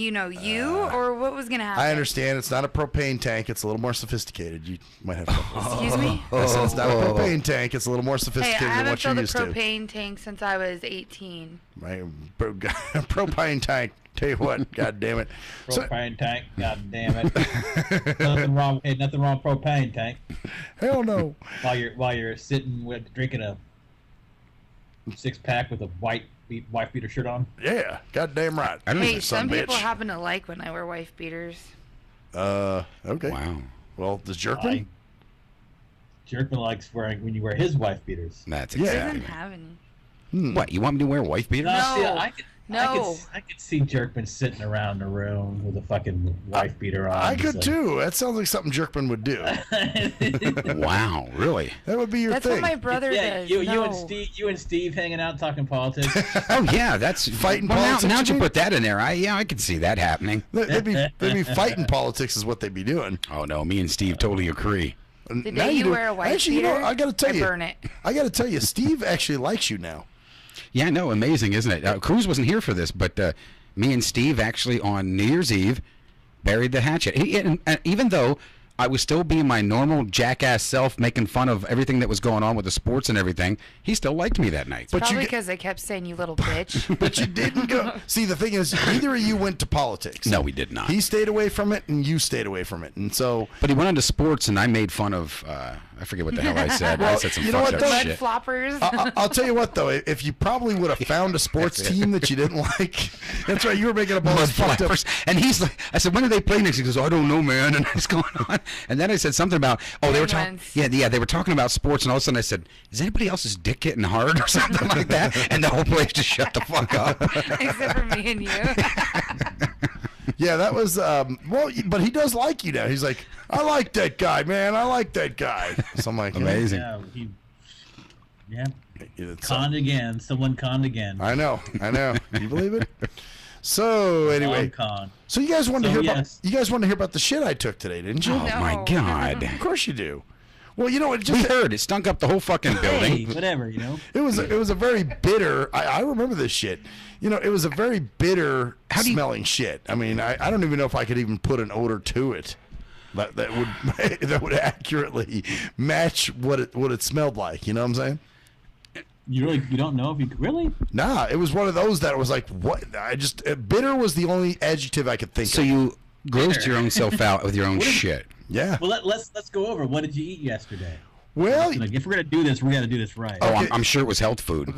or what was going to happen. I understand. It's not a propane tank. It's a little more sophisticated. You might have to. Excuse me? I said it's not a propane tank. It's a little more Hey, I sophisticated than haven't what you're filled a used to. propane tank since I was 18. Right? Propane tank. Tell you what, god damn it. Propane tank, god damn it. Nothing wrong with propane tank. Hell no. While you're sitting drinking a 6-pack with a wife beater shirt on. Yeah, goddamn right. Hey, some people happen to like when I wear wife beaters. Okay. Wow. Well, does Jerkman? Jerkman likes wearing when you wear his wife beaters. That's He exactly. doesn't have any. What, you want me to wear wife beaters? No. I could see Jerkman sitting around the room with a fucking wife beater on. I could too. That sounds like something Jerkman would do. Wow, really? That would be your That's thing. what my brother does. You and Steve hanging out talking politics. Oh yeah, that's fighting politics. Now you you mean? put that in there. I could see that happening. They'd be fighting politics is what they'd be doing. Oh no, me and Steve totally agree. The day you wear a wife Actually, beater, I gotta tell I you, burn it. I gotta tell you, Steve actually likes you now. Yeah, I know. Amazing, isn't it? Cruz wasn't here for this, but me and Steve actually on New Year's Eve buried the hatchet. And even though I was still being my normal jackass self, making fun of everything that was going on with the sports and everything, he still liked me that night. Probably because I kept saying, you little bitch. But you didn't go. See, the thing is, neither of you went to politics. No, we did not. He stayed away from it, and you stayed away from it, and so. But he went into sports, and I made fun of. I forget what the hell I said. I said some you know what, fucked up though? shit. Floppers. I'll tell you what, though, if you probably would have found a sports team that you didn't like, that's right, you were making a bunch of fucked up. And he's like, I said, when do they play next? He goes, I don't know, man. And what's going on? And then I said something about, they were talking. Yeah, they were talking about sports, and all of a sudden I said, is anybody else's dick getting hard or something like that? And the whole place just shut the fuck up. Except for me and you. Yeah, that was but he does like you now. He's like, I like that guy, man. I like that guy. So I'm like, amazing. Yeah. Conned again. Someone conned again. I know. Can you believe it? So anyway, so you guys wanted to hear about the shit I took today, didn't you? Oh my god! Of course you do. Well, you know, we heard it stunk up the whole fucking building. Hey, whatever, It was a very bitter. I remember this shit. It was a very bitter smelling shit. I mean, I don't even know if I could even put an odor to it that would accurately match what it smelled like. You know what I'm saying? You don't know if you really? Nah, it was one of those that was like, what? Bitter was the only adjective I could think of. So you grossed your own self out with your own shit. Yeah. Well, let's go over. What did you eat yesterday? Well, like, if we're gonna do this, we gotta do this right. Oh, I'm sure it was health food.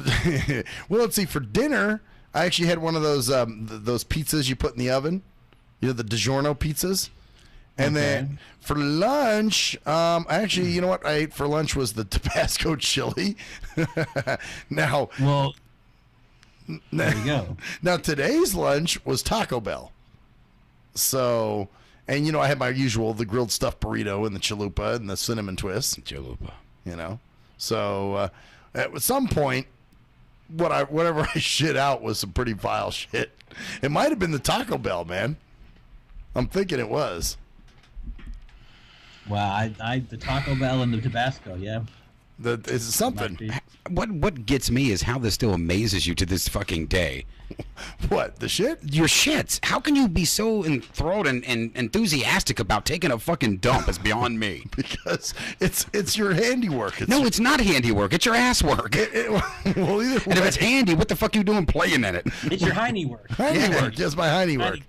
Well, let's see. For dinner, I actually had one of those pizzas you put in the oven. You know, the DiGiorno pizzas. And then for lunch, actually, you know what I ate for lunch was the Tabasco chili. Now, well, there you go. Now today's lunch was Taco Bell. So, and you know, I had my usual, the grilled stuffed burrito and the chalupa and the cinnamon twist. Chalupa. You know, so at some point, whatever I shit out was some pretty vile shit. It might have been the Taco Bell, man. I'm thinking it was. Wow, the Taco Bell and the Tabasco, yeah. It's something. What gets me is how this still amazes you to this fucking day. What, the shit? Your shits. How can you be so enthralled and enthusiastic about taking a fucking dump? It's beyond me. Because it's your handiwork. No, it's not handiwork. It's your ass work. Well, either way. And if it's handy, what the fuck are you doing playing in it? It's your hiney work. Hiney work. Just my hiney work.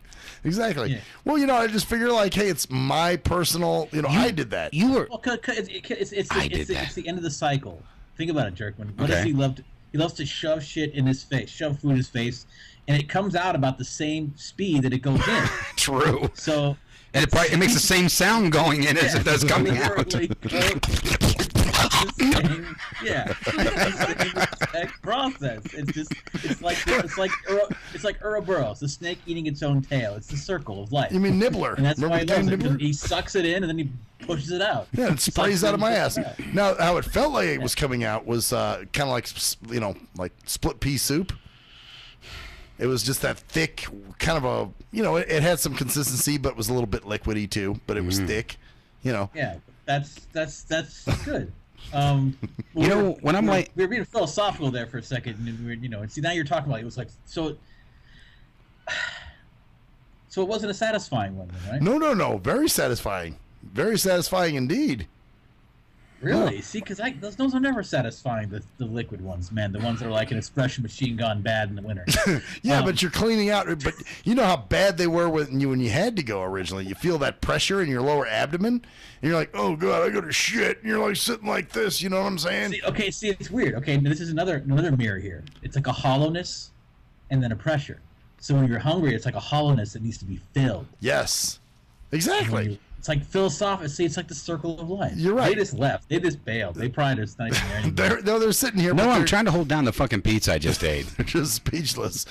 Exactly. Yeah. Well, you know, I just figure like, hey, it's my personal. You know, I did that. You were. Well, it's the end of the cycle. Think about it, Jerkman. What does he love? He loves to shove shit in his face, shove food in his face, and it comes out about the same speed that it goes in. True. So. And it makes the same sound going in as it does coming out. Yeah, it's the same process. It's like Ouroboros, the snake eating its own tail. It's the circle of life. You mean Nibbler? And that's Remember why he loves it. Nibbler? He sucks it in and then he pushes it out. Yeah, it sprays out of my ass. Now, how it felt like it was coming out was kind of like, you know, like split pea soup. It was just that thick, kind of a, you know, it had some consistency, but it was a little bit liquidy too. But it was thick, you know. Yeah, that's good. You know, when I'm like, we were being philosophical there for a second, and you know, and see now you're talking about it was like so. So it wasn't a satisfying one, then, right? No, very satisfying indeed. Really? No. See, because those are never satisfying. The liquid ones, man. The ones that are like an espresso machine gone bad in the winter. Yeah, but you're cleaning out. But you know how bad they were when you had to go originally. You feel that pressure in your lower abdomen, and you're like, oh god, I gotta shit. And you're like sitting like this. You know what I'm saying? See, it's weird. Okay, this is another mirror here. It's like a hollowness, and then a pressure. So when you're hungry, it's like a hollowness that needs to be filled. Yes, exactly. It's like philosophical. See, it's like the circle of life. You're right. They just left. They just bailed. They probably just not even there anymore. They're sitting here. No, I'm trying to hold down the fucking pizza I just ate. They're just speechless.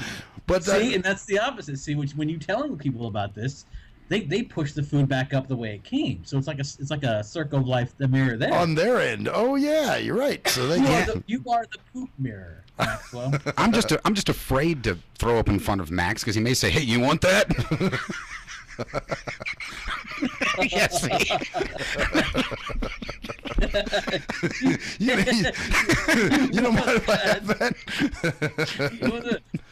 But see, and that's the opposite. See, when you telling people about this, they push the food back up the way it came. So it's like a circle of life. The mirror there on their end. Oh yeah, you're right. So they you are the poop mirror, Maxwell. I'm just afraid to throw up in front of Max because he may say, "Hey, you want that?" Yes. You don't mind if I have that?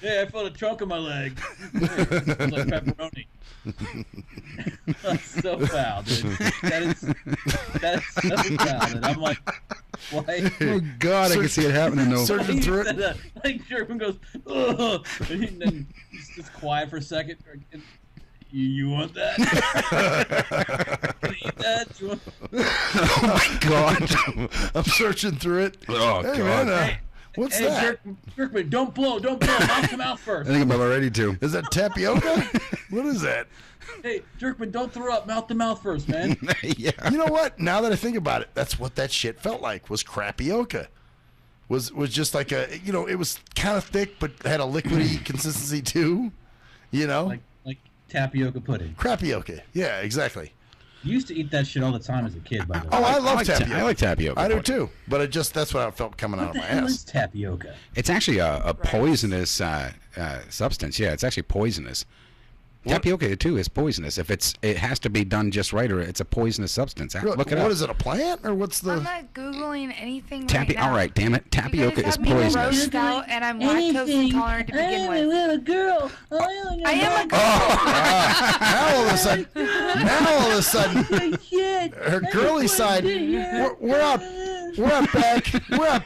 Hey, I felt a chunk in my leg. It's like pepperoni. That's so foul, dude. That is so foul. And I'm like, why? Oh God, I can see it happening though. Searching through it. Like Sherman goes, ugh, and then he's just quiet for a second. You want that? Eat that? You want... Oh my God! I'm searching through it. Oh hey, God! Man, what's that? Jerkman, don't blow, mouth to mouth first. I think I'm about ready to. Is that tapioca? What is that? Hey, Jerkman, don't throw up, mouth to mouth first, man. Yeah. You know what? Now that I think about it, that's what that shit felt like. Was crapioca. Was just like a, you know, it was kind of thick but had a liquidy consistency too. You know, like tapioca pudding. Crapioca. Yeah, exactly. You used to eat that shit all the time as a kid, by the way. Oh, I love tapioca. I like tapioca. I do too. But that's what I felt coming out of my What the hell ass. is tapioca? It's actually a poisonous substance. Yeah, it's actually poisonous. Tapioca too is poisonous. If it has to be done just right, or it's a poisonous substance. Look it up. What is it? A plant or what's the? I'm not googling anything right now. All right, damn it. Tapioca you guys is have me poisonous. grossed out, and I'm lactose intolerant to begin with. little girl. I am a girl. Now all of a sudden, her girly side. We're out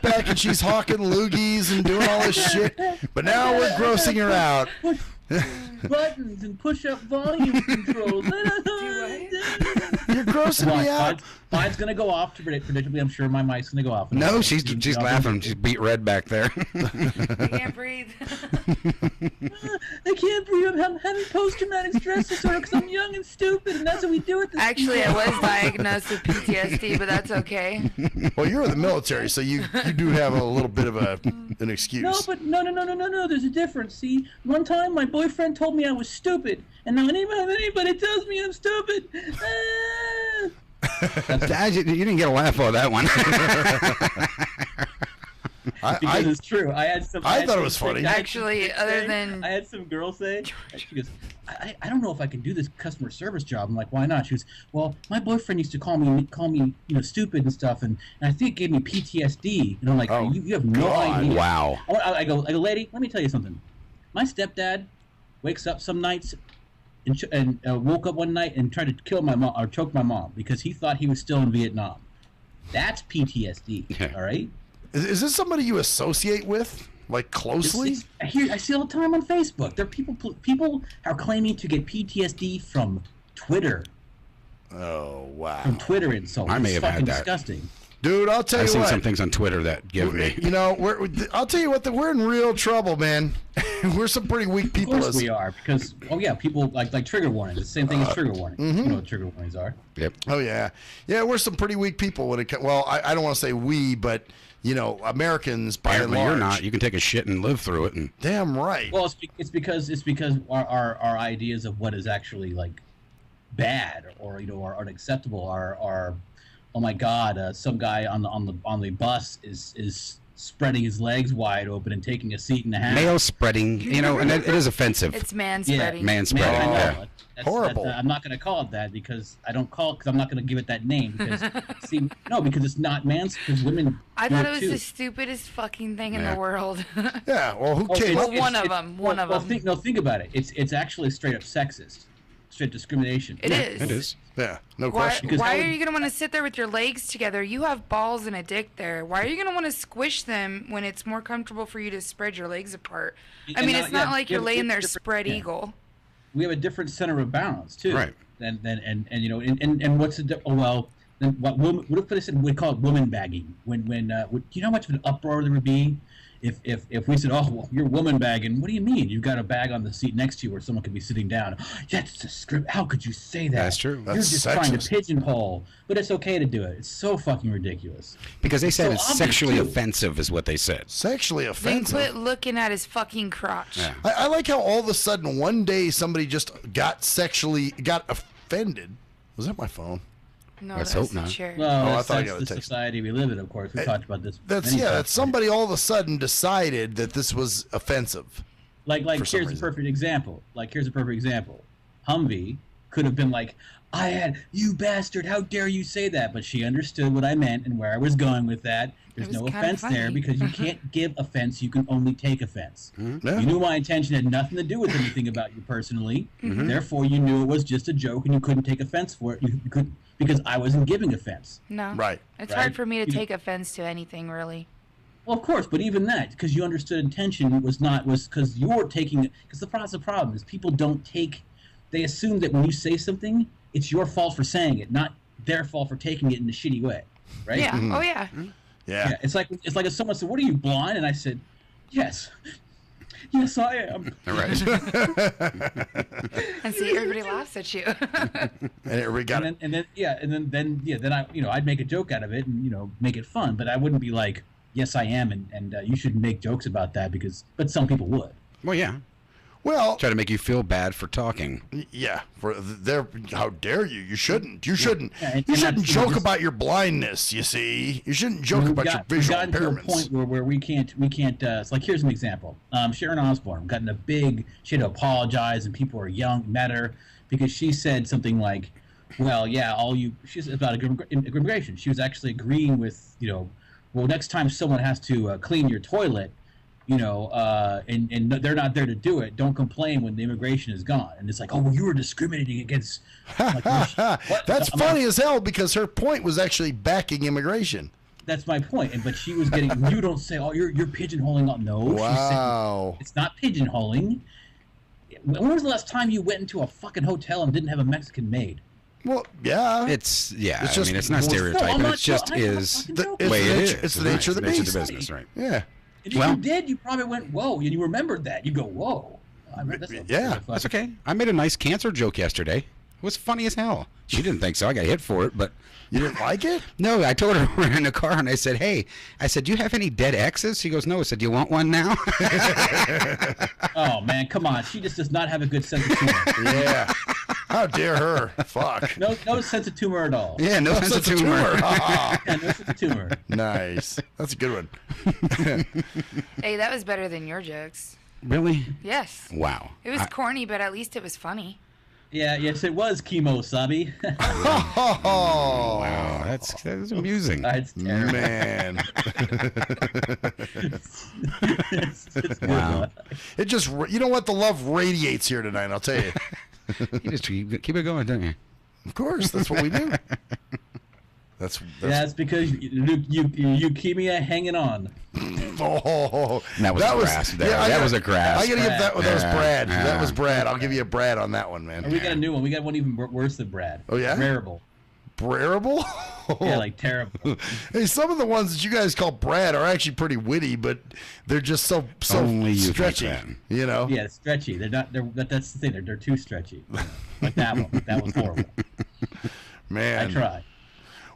back, and she's hawking loogies and doing all this shit. But now we're grossing her out. Buttons and push-up volume controls. You're grossing me out. Mine's gonna go off. Predictably, I'm sure my mic's gonna go off. No, she's laughing. She's beat red back there. I can't breathe. I can't breathe. I'm having post-traumatic stress disorder because I'm young and stupid, and that's what we do at this. Actually, I was diagnosed with PTSD, but that's okay. Well, you're in the military, so you do have a little bit of an excuse. No, but no. There's a difference. See, one time my boyfriend told me I was stupid, and now anybody tells me I'm stupid. You didn't get a laugh out of that one. Because it's true. I thought it was funny. Actually, other than I had some girl say, she goes, I don't know if I can do this customer service job. I'm like, why not? She goes, well, my boyfriend used to call me, stupid and stuff, and I think it gave me PTSD. And I'm like, you have no idea. Wow. I go, lady, let me tell you something. My stepdad wakes up some nights and woke up one night and tried to kill my mom or choke my mom because he thought he was still in Vietnam. That's PTSD. All right. Is this somebody you associate with, like, closely? I see all the time on Facebook. There are people are claiming to get PTSD from Twitter. Oh wow! From Twitter insults. I may have had that. Disgusting. Dude, I'll tell you what. I've seen some things on Twitter that give me. You know, I'll tell you what. We're in real trouble, man. We're some pretty weak people. Of course we are, because people like trigger warnings. It's the same thing as trigger warnings. Mm-hmm. You know what trigger warnings are? Yep. Oh yeah, we're some pretty weak people when it comes. Well, I don't want to say we, but Americans by and large. You're not. You can take a shit and live through it. And damn right. Well, it's because our ideas of what is actually like bad or are unacceptable are oh my God, some guy on the bus is spreading his legs wide open and taking a seat and a half. Male spreading, and it is offensive. It's man-spreading. Yeah, man-spreading. I know. Yeah. Horrible. I'm not going to call it that because I don't call it because I'm not going to give it that name because because it's not because women. I thought it was the stupidest fucking thing in the world. Yeah, well, who came up? One of them. Think about it. It's actually straight up sexist. Straight discrimination. It is. It is. Yeah, no question. Why are you going to want to sit there with your legs together? You have balls and a dick there. Why are you going to want to squish them when it's more comfortable for you to spread your legs apart? I mean, it's not like you're laying there spread eagle. We have a different center of balance too. Right. And what's the then what if they said we call it woman bagging? When do you know how much of an uproar there would be if we said, oh, well, you're woman bagging? What do you mean? You've got a bag on the seat next to you where someone could be sitting down. That's the script. How could you say that? That's true. You're just trying to pigeonhole. But it's okay to do it. It's so fucking ridiculous. Because they said it's sexually offensive is what they said. Sexually offensive? Then quit looking at his fucking crotch. Yeah. I like how all of a sudden one day somebody just got offended. Was that my phone? No, Let's that's hope not. the chair. Well, I thought I got that's a the text. society we live in, of course. We talked about this. That somebody all of a sudden decided that this was offensive. Like here's a perfect example. Humvee could have been like, you bastard, how dare you say that? But she understood what I meant and where I was going with that. There's no offense there because you can't give offense, you can only take offense. Mm-hmm. Yeah. You knew my intention had nothing to do with anything about you personally. Mm-hmm. Therefore, you knew it was just a joke and you couldn't take offense for it. You couldn't, because I wasn't giving offense. No. Right. It's hard for me to take offense to anything, really. Well, of course, but even that, because you understood intention was because you're taking, because the problem is people don't take, they assume that when you say something, it's your fault for saying it, not their fault for taking it in a shitty way, right? Yeah. Mm-hmm. Oh yeah. Yeah. It's like if someone said, "What are you, blind?" and I said, "Yes, yes, I am." All right. And see, everybody laughs at you. And then I'd make a joke out of it and make it fun, but I wouldn't be like, "Yes, I am," and you shouldn't make jokes about that but some people would. Well, yeah. Well, try to make you feel bad for talking. Yeah, how dare you? You shouldn't. You shouldn't. Yeah, you shouldn't joke about your blindness. You see, you shouldn't joke about your visual impairments. We've gotten to a point where we can't. It's like, here's an example. Sharon Osbourne got in she had to apologize, and people were met her because she said something like, "Well, yeah, she's about immigration." She was actually agreeing with well, next time someone has to clean your toilet. And they're not there to do it. Don't complain when the immigration is gone. And it's like, oh, well, you were discriminating against. Like, That's funny as hell because her point was actually backing immigration. That's my point. But she was getting. You don't say, oh, you're pigeonholing. No. Wow. She said, it's not pigeonholing. When was the last time you went into a fucking hotel and didn't have a Mexican maid? Well, yeah. It's It's just it's not stereotyping. not it just I'm not is fucking the way it is. It's the nature of the Nature of beast. the business, right? Yeah. And if you did, you probably went, whoa, and you remembered that. You go, whoa. That's okay. I made a nice cancer joke yesterday. It was funny as hell. She didn't think so. I got hit for it, but you didn't like it? No, I told her we're in the car, and I said, "Hey," I said, "Do you have any dead exes?" She goes, "No." I said, "Do you want one now?" Oh man, come on. She just does not have a good sense of humor. Yeah. How dare her? Fuck. No sense of humor at all. Yeah, no sense of humor. Yeah, no sense of humor. Nice. That's a good one. Hey, that was better than your jokes. Really? Yes. Wow. It was corny, but at least it was funny. Yeah, yes, it was chemo, Sabi. Oh, wow, that's amusing. That's terrible. Man. It's Wow. It just, you know what? The love radiates here tonight, I'll tell you. You just keep it going, don't you? Of course, that's what we do. That's yeah, it's because leukemia hanging on. Oh, that was a grasp. That was a grasp. I gotta give that one. That was Brad. Yeah. That was Brad. I'll give you a Brad on that one, man. And we got a new one. We got one even worse than Brad. Oh yeah, Rarable. Brarable? Yeah, like terrible. Hey, some of the ones that you guys call Brad are actually pretty witty, but they're just so Only you stretchy. You know? Yeah, stretchy. They're not. That's the thing. They're too stretchy. Like that one. That was horrible. Man, I tried.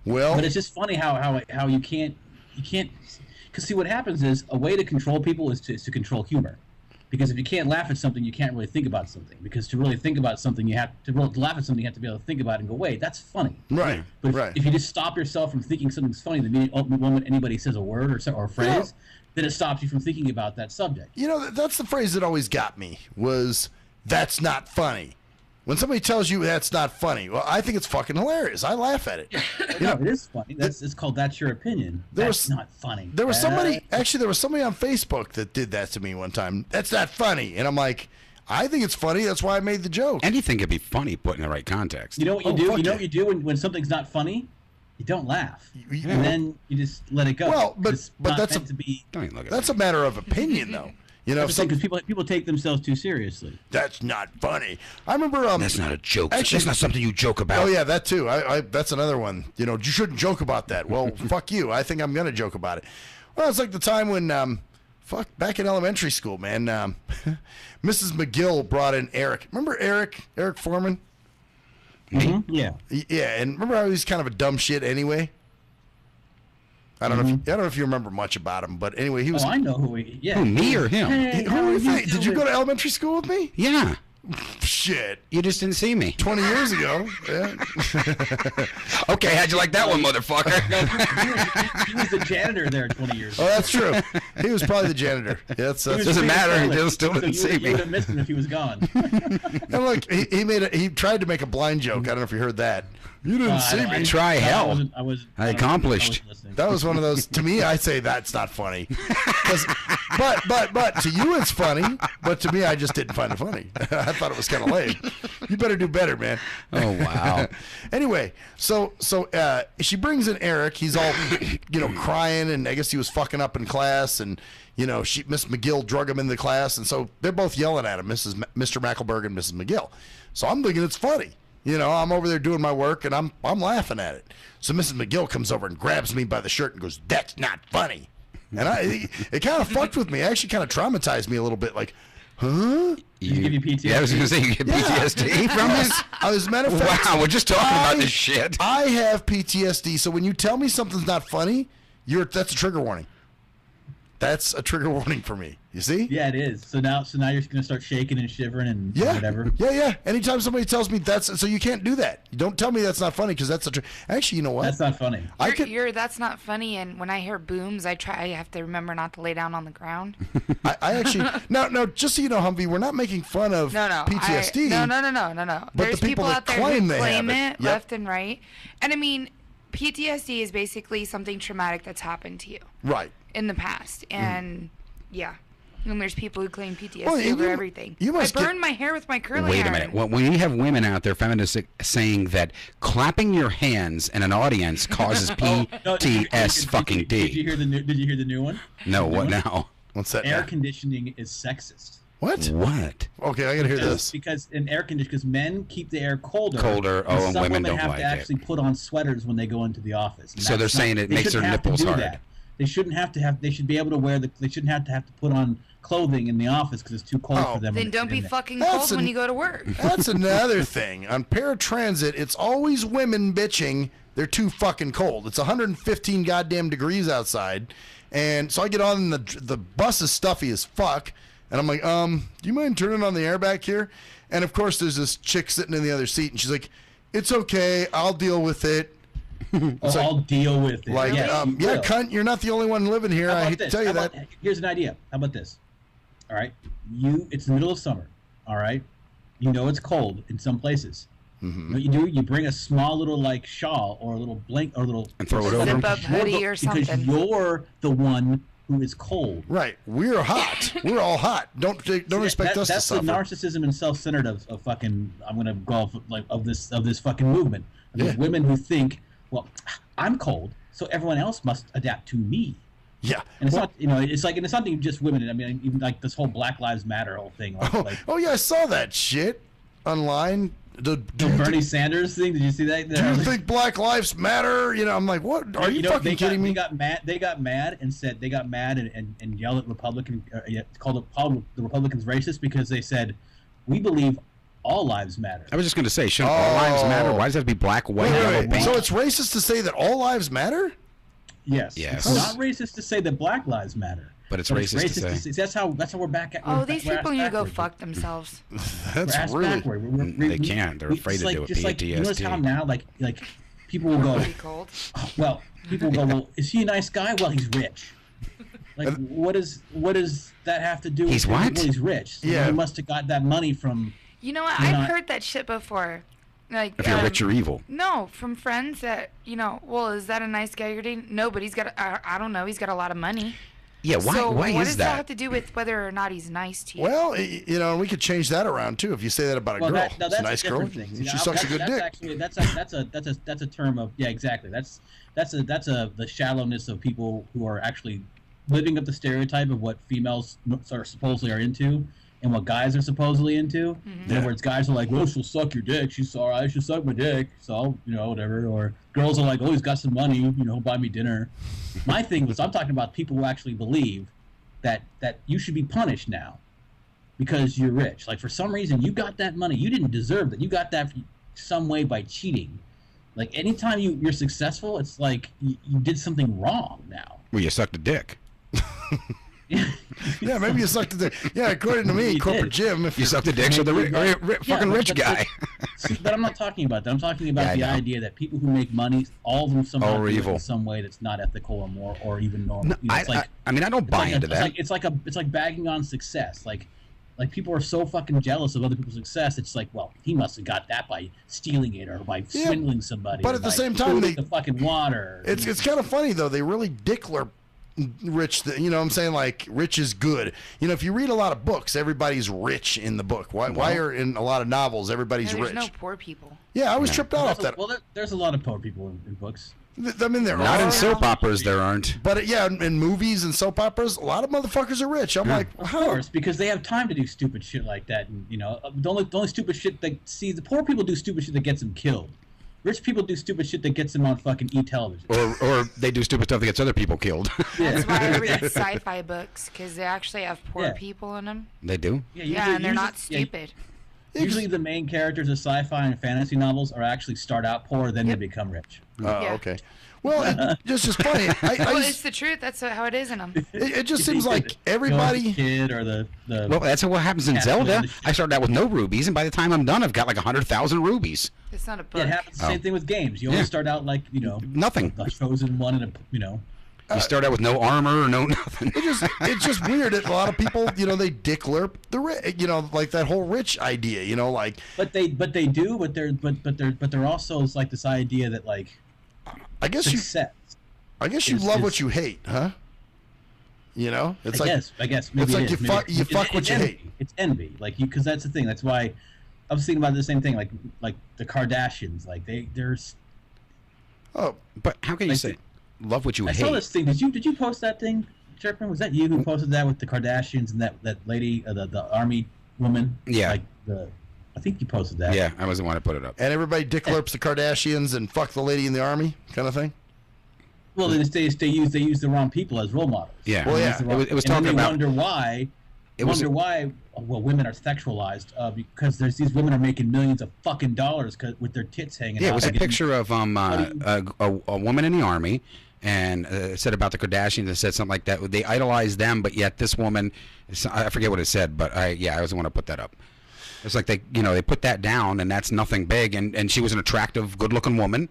Well, but it's just funny how you can't because see what happens is a way to control people is to control humor, because if you can't laugh at something you can't really think about something, because to really think about something you have to laugh at something you have to be able to think about it and go, wait, that's funny, right? But if you just stop yourself from thinking something's funny the moment anybody says a word or a phrase, then it stops you from thinking about that subject. You know, that's the phrase that always got me was "that's not funny." When somebody tells you that's not funny, well, I think it's fucking hilarious. I laugh at it. You know, it is funny. It's called "That's Your Opinion." That's not funny. There was somebody on Facebook that did that to me one time. That's not funny, and I'm like, I think it's funny. That's why I made the joke. Anything could be funny put in the right context. You know what you do? You know what you do when something's not funny? You don't laugh, and then you just let it go. Well, but that's that's a matter of opinion, though. You know, because people take themselves too seriously. That's not funny. I remember. That's not a joke. Actually, that's not something you joke about. Oh yeah, that too. That's another one. You know, you shouldn't joke about that. Well, fuck you. I think I'm gonna joke about it. Well, it's like the time when, back in elementary school, man. Mrs. McGill brought in Eric. Remember Eric Foreman? Mm-hmm. Yeah. Yeah, and remember how he was kind of a dumb shit anyway. I don't know if you remember much about him, but anyway, he was. Oh, I know who he. Yeah. Who, me or him? Hey, who do you think? Did you go to elementary school with me? Yeah. Shit. You just didn't see me. 20 years ago. Yeah. Okay, how'd you like that one, motherfucker? He was the janitor there 20 years ago. Oh, that's true. He was probably the janitor. Yeah, that's doesn't matter. He still didn't see me. You would have missed him if he was gone. And look, he tried to make a blind joke. I don't know if you heard that. You didn't see me. Try hell. I accomplished. That was one of those. To me, I say that's not funny. But to you, it's funny. But to me, I just didn't find it funny. I thought it was kind of lame. You better do better, man. Oh wow. Anyway, so she brings in Eric. He's all crying, and I guess he was fucking up in class, and Miss McGill drug him into the class, and so they're both yelling at him, Mr. Mackelberg and Mrs. McGill. So I'm thinking it's funny. I'm over there doing my work, and I'm laughing at it. So Mrs. McGill comes over and grabs me by the shirt and goes, "That's not funny." And it kind of fucked with me. It actually kind of traumatized me a little bit. Like, huh? Did you give you PTSD? Yeah, I was going to say, you get PTSD from this? As a matter of fact, wow, we're just talking about this shit. I have PTSD, so when you tell me something's not funny, that's a trigger warning. That's a trigger warning for me. You see? Yeah, it is. So now you're gonna start shaking and shivering and whatever. Yeah. Anytime somebody tells me so you can't do that. You don't tell me that's not funny because that's actually, you know what? That's not funny. That's not funny. And when I hear booms, I have to remember not to lay down on the ground. I actually no. Just so you know, Humvee, we're not making fun of PTSD. No. But There's the people that out there claim who they claim have it left and right. And I mean, PTSD is basically something traumatic that's happened to you. Right. In the past, and yeah. And there's people who claim PTSD over everything. I burned my hair with my curling iron. Wait a minute. When you have women out there, feminists, saying that clapping your hands in an audience causes PTSD. Did you hear the new one? No, what now? What's that? Air conditioning is sexist. What? What? Okay, I gotta hear this. Because in air conditioning, because men keep the air colder. Colder. Oh, and some women don't have like to actually put on sweaters when they go into the office. And So they're saying it they makes their shouldn't have to nipples do hard. that. They shouldn't have to have. They should be able to wear the. They shouldn't have to put on clothing in the office because it's too cold for them. Then when don't they're be in there. fucking That's cold when you go to work. That's another thing. On paratransit, it's always women bitching they're too fucking cold. It's 115 goddamn degrees outside. And so I get on, and the bus is stuffy as fuck. And I'm like, do you mind turning on the air back here? And of course, there's this chick sitting in the other seat, and she's like, it's okay, I'll deal with it. I'll deal with it. Like, Yeah, you yeah, will. cunt, you're not the only one living here. How I about hate to this? tell you How that. about- Here's an idea. How about this? All right, it's the middle of summer. All right, you know it's cold in some places. Mm-hmm. What you do? You bring a small little like shawl or a little blanket or a little and throw it over Zip up hoodie or because something. you're the one who is cold. Right, we're hot. We're all hot. Don't expect us to That's suffer. the narcissism and self-centered of fucking. I'm gonna go off like of this fucking movement. There's women who think, well, I'm cold, so everyone else must adapt to me. Yeah, and it's not, it's like, and it's not even just women. I mean, even like this whole Black Lives Matter whole thing. Like, Oh yeah, I saw that shit online. the Bernie Sanders thing. Did you see that? Do you think Black Lives Matter? You know, I'm like, what? Are you fucking kidding me? They got mad and said and yelled at Republican. Called the Republicans racist because they said we believe all lives matter. I was just going to say, shouldn't all lives matter? Why does it have to be black, white, yellow, pink? So it's racist to say that all lives matter? Yes. Yes. It's not racist to say that Black lives matter. But it's racist to say. That's how we're back at. Oh, these people need to go fuck themselves. That's we're really. backward. They can't. They're afraid to do it. Just like, you notice how now, like people will go. Cold. Well, people will go. Well, is he a nice guy? Well, he's rich. Like, what does that have to do with? He's what? Well, he's rich. So Yeah. he must have got that money from. You know what? I've heard that shit before. Like, If you're rich, you're evil. No, from friends that, well, is that a nice guy you're dating? No, but he's got, I don't know, he's got a lot of money. Yeah, why So is what does that that? have to do with whether or not he's nice to you? Well, we could change that around too. If you say that about a girl, That's it's a nice girl. different thing. She sucks a good dick. Actually, that's a term of exactly. That's the shallowness of people who are actually living up the stereotype of what females are supposedly are into and what guys are supposedly into. In other words, guys are like, well, she'll suck your dick. She's alright. She'll suck my dick. So whatever. Or girls are like, oh, he's got some money. He'll buy me dinner. My thing was, I'm talking about people who actually believe that you should be punished now because you're rich. Like, for some reason, you got that money. You didn't deserve that. You got that some way by cheating. Like, anytime you're successful, it's like you did something wrong now. Well, you sucked a dick. Yeah, maybe you sucked a dick. Yeah, according to me, corporate Jim, if You sucked a dick, so the fucking rich guy. But I'm not talking about that. I'm talking about Yeah, I the know. idea that people who make money, all of them somehow All do it evil. in some way that's not ethical or more or even normal. No, I mean, I don't buy into that. It's like bagging on success. Like people are so fucking jealous of other people's success. It's like, well, he must have got that by stealing it or by swindling somebody. but or at the by same time, polluting the fucking water. It's kind of funny though. They really dickler rich. You know what I'm saying? Like, rich is good. If you read a lot of books, everybody's rich in the book. Why are in a lot of novels everybody's There's rich? no poor people. Yeah, I was tripped out off that. Well, there's a lot of poor people in books. I mean, there Not are. in soap operas, there aren't. But in movies and soap operas, a lot of motherfuckers are rich. I'm like, Of course, because they have time to do stupid shit like that. And, the only stupid shit the poor people do stupid shit that gets them killed. Rich people do stupid shit that gets them on fucking television. Or they do stupid stuff that gets other people killed. That's why I read sci-fi books, because they actually have poor people in them. They do? Yeah, and they're not stupid. Usually the main characters of sci-fi and fantasy novels are actually start out poor, then they become rich. Oh, okay. Well, it's just funny. Well, it's the truth. That's how it is in them. It just seems like everybody. Kid or the Well, that's what happens in Zelda. I started out with no rubies, and by the time I'm done, I've got like 100,000 rubies. It's not a book. Yeah, it happens the same thing with games. You always start out like nothing. The chosen one, and You start out with no armor or no nothing. It's just weird that a lot of people, they dickler like that whole rich idea, like. But they do, but they're also it's like this idea that like. I guess success you love what you hate, huh? It's I guess maybe it's like you fuck what you envy. hate. It's envy, because that's the thing. That's why I was thinking about the same thing, like the Kardashians, like there's. Oh, but how can you say love what you I hate? saw this thing. Did you post that thing? Jerkman? Was that you who posted that with the Kardashians and that lady, the army woman? Yeah. I think you posted that. Yeah, I was the one to put it up. And everybody dick-lurps the Kardashians and fuck the lady in the army kind of thing? Well, they use the wrong people as role models. Yeah. Well, yeah. It was and talking then they about... wonder why... women are sexualized because there's these women are making millions of fucking dollars with their tits hanging out. Yeah, it was a picture of a woman in the army, and it said about the Kardashians. It said something like that. They idolize them, but yet this woman, I forget what it said, but I was the one to put that up. It's like they put that down, and that's nothing big, and she was an attractive, good-looking woman.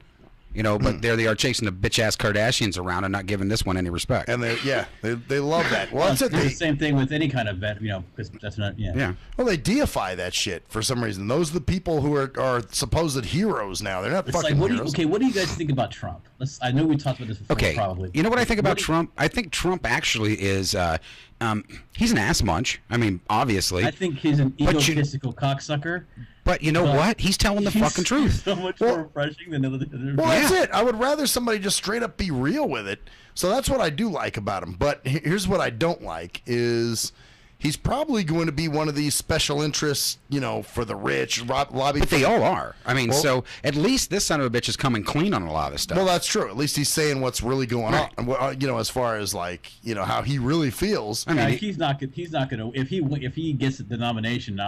But there they are chasing the bitch-ass Kardashians around and not giving this one any respect. And they love that. Well, it's the same thing with any kind of vet, because that's not, Yeah. Well, they deify that shit for some reason. Those are the people who are supposed heroes now. They're not fucking heroes. What do you guys think about Trump? I know we talked about this before, probably. You know what I think about Trump? I think Trump actually is... he's an ass munch. I mean, obviously. I think he's an egotistical cocksucker. But you know what? He's telling the fucking truth. So much more refreshing than other. Well, that's it. I would rather somebody just straight up be real with it. So that's what I do like about him. But here's what I don't like is he's probably going to be one of these special interests, for the rich, lobby. But they all are. I mean, so at least this son of a bitch is coming clean on a lot of this stuff. Well, that's true. At least he's saying what's really going on. As far as how he really feels. I mean, he's not going to. If he gets the nomination,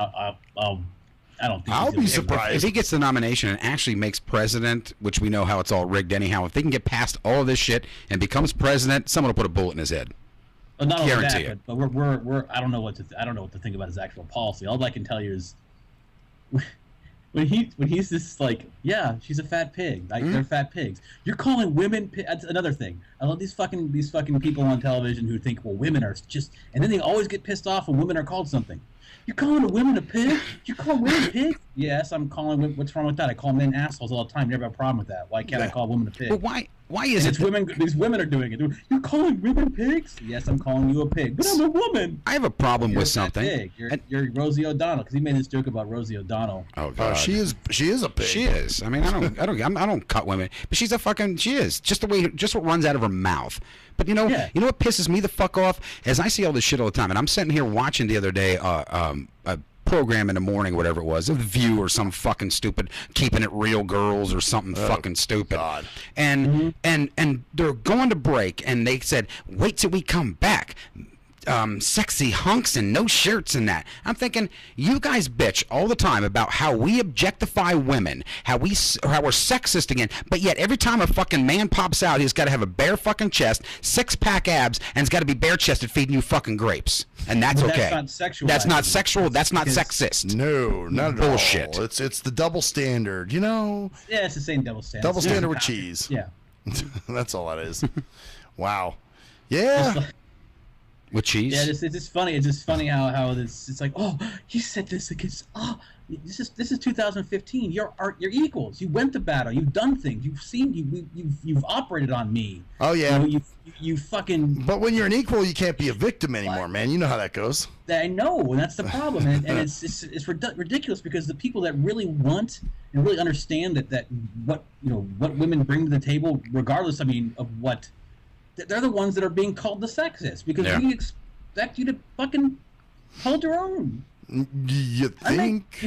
I don't think I'll be surprised if he gets the nomination and actually makes president, which we know how it's all rigged anyhow. If they can get past all of this shit and becomes president, someone will put a bullet in his head. Well, not only Guarantee that, it. but we're I don't know what to think about his actual policy. All I can tell you is when he's this she's a fat pig. They're fat pigs. You're calling women. That's another thing. I love these fucking people on television who think, well, women are just, and then they always get pissed off when women are called something. You're calling a woman a pig? You call women pigs? Yes, I'm calling. What's wrong with that? I call men assholes all the time. Never have a problem with that. Why can't I call women a pig? Well, why is it? These women are doing it. You're calling women pigs? Yes, I'm calling you a pig, but I'm a woman. I have a problem with something. Pig. You're Rosie O'Donnell, because he made this joke about Rosie O'Donnell. Oh God, she is a pig. She is. I mean, I don't cut women, but she is. Just what runs out of her mouth. But you know what pisses me the fuck off? As I see all this shit all the time, and I'm sitting here watching the other day a program in the morning, whatever it was, The View or some fucking stupid Keeping It Real Girls or something fucking stupid. God. And they're going to break, and they said, wait till we come back. Sexy hunks and no shirts and that. I'm thinking, you guys bitch all the time about how we objectify women, how we're sexist again, but yet every time a fucking man pops out, he's got to have a bare fucking chest, 6-pack abs, and he's got to be bare chested feeding you fucking grapes, and that's okay. That's not sexual. That's not sexual. That's not sexist. No, not at all. Bullshit. It's the double standard, Yeah, it's the same double standard. Double standard with cheese. Yeah. That's all that is. Wow. Yeah. With cheese? Yeah, it's just funny. It's just funny how it's like, oh, you said this against. Oh, this is 2015. You're equals. You went to battle. You've done things. You've seen. You've operated on me. Oh yeah. You fucking. But when you're an equal, you can't be a victim anymore, man. You know how that goes. I know, and that's the problem. And it's ridiculous because the people that really want and really understand that what women bring to the table, regardless, of what. They're the ones that are being called the sexist because we expect you to fucking hold your own. You think?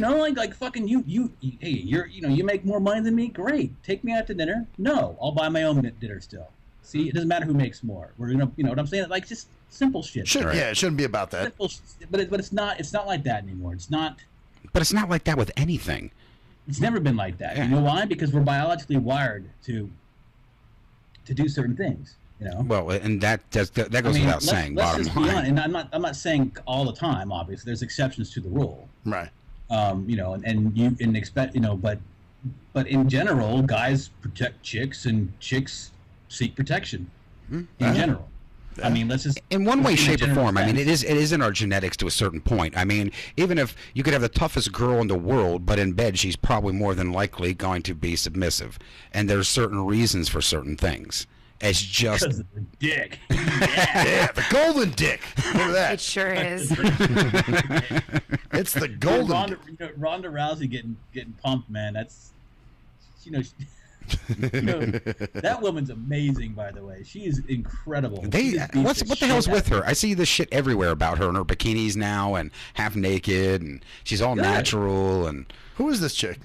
Fucking you. Hey, you make more money than me. Great, take me out to dinner. No, I'll buy my own dinner still. See, it doesn't matter who makes more. We're you know what I'm saying? Like just simple shit. Yeah, it shouldn't be about that. Simple, but it's not. It's not like that anymore. It's not. But it's not like that with anything. It's never been like that. Yeah. You know why? Because we're biologically wired to do certain things. Well, and that goes without saying. Bottom line, and I'm not saying all the time. Obviously, there's exceptions to the rule. Right. And you can expect, but in general, guys protect chicks, and chicks seek protection. In general. I mean, let's just in one way, shape, or form. I mean, it is in our genetics to a certain point. I mean, even if you could have the toughest girl in the world, but in bed she's probably more than likely going to be submissive, and there's certain reasons for certain things. It's just because of the dick. Yeah, the golden dick. Look at that. It sure is. It's the golden. Ronda Rousey getting pumped, man. That's That woman's amazing, by the way. She is incredible. What the hell's with her? I see this shit everywhere about her and her bikinis now and half naked and she's all natural. And who is this chick?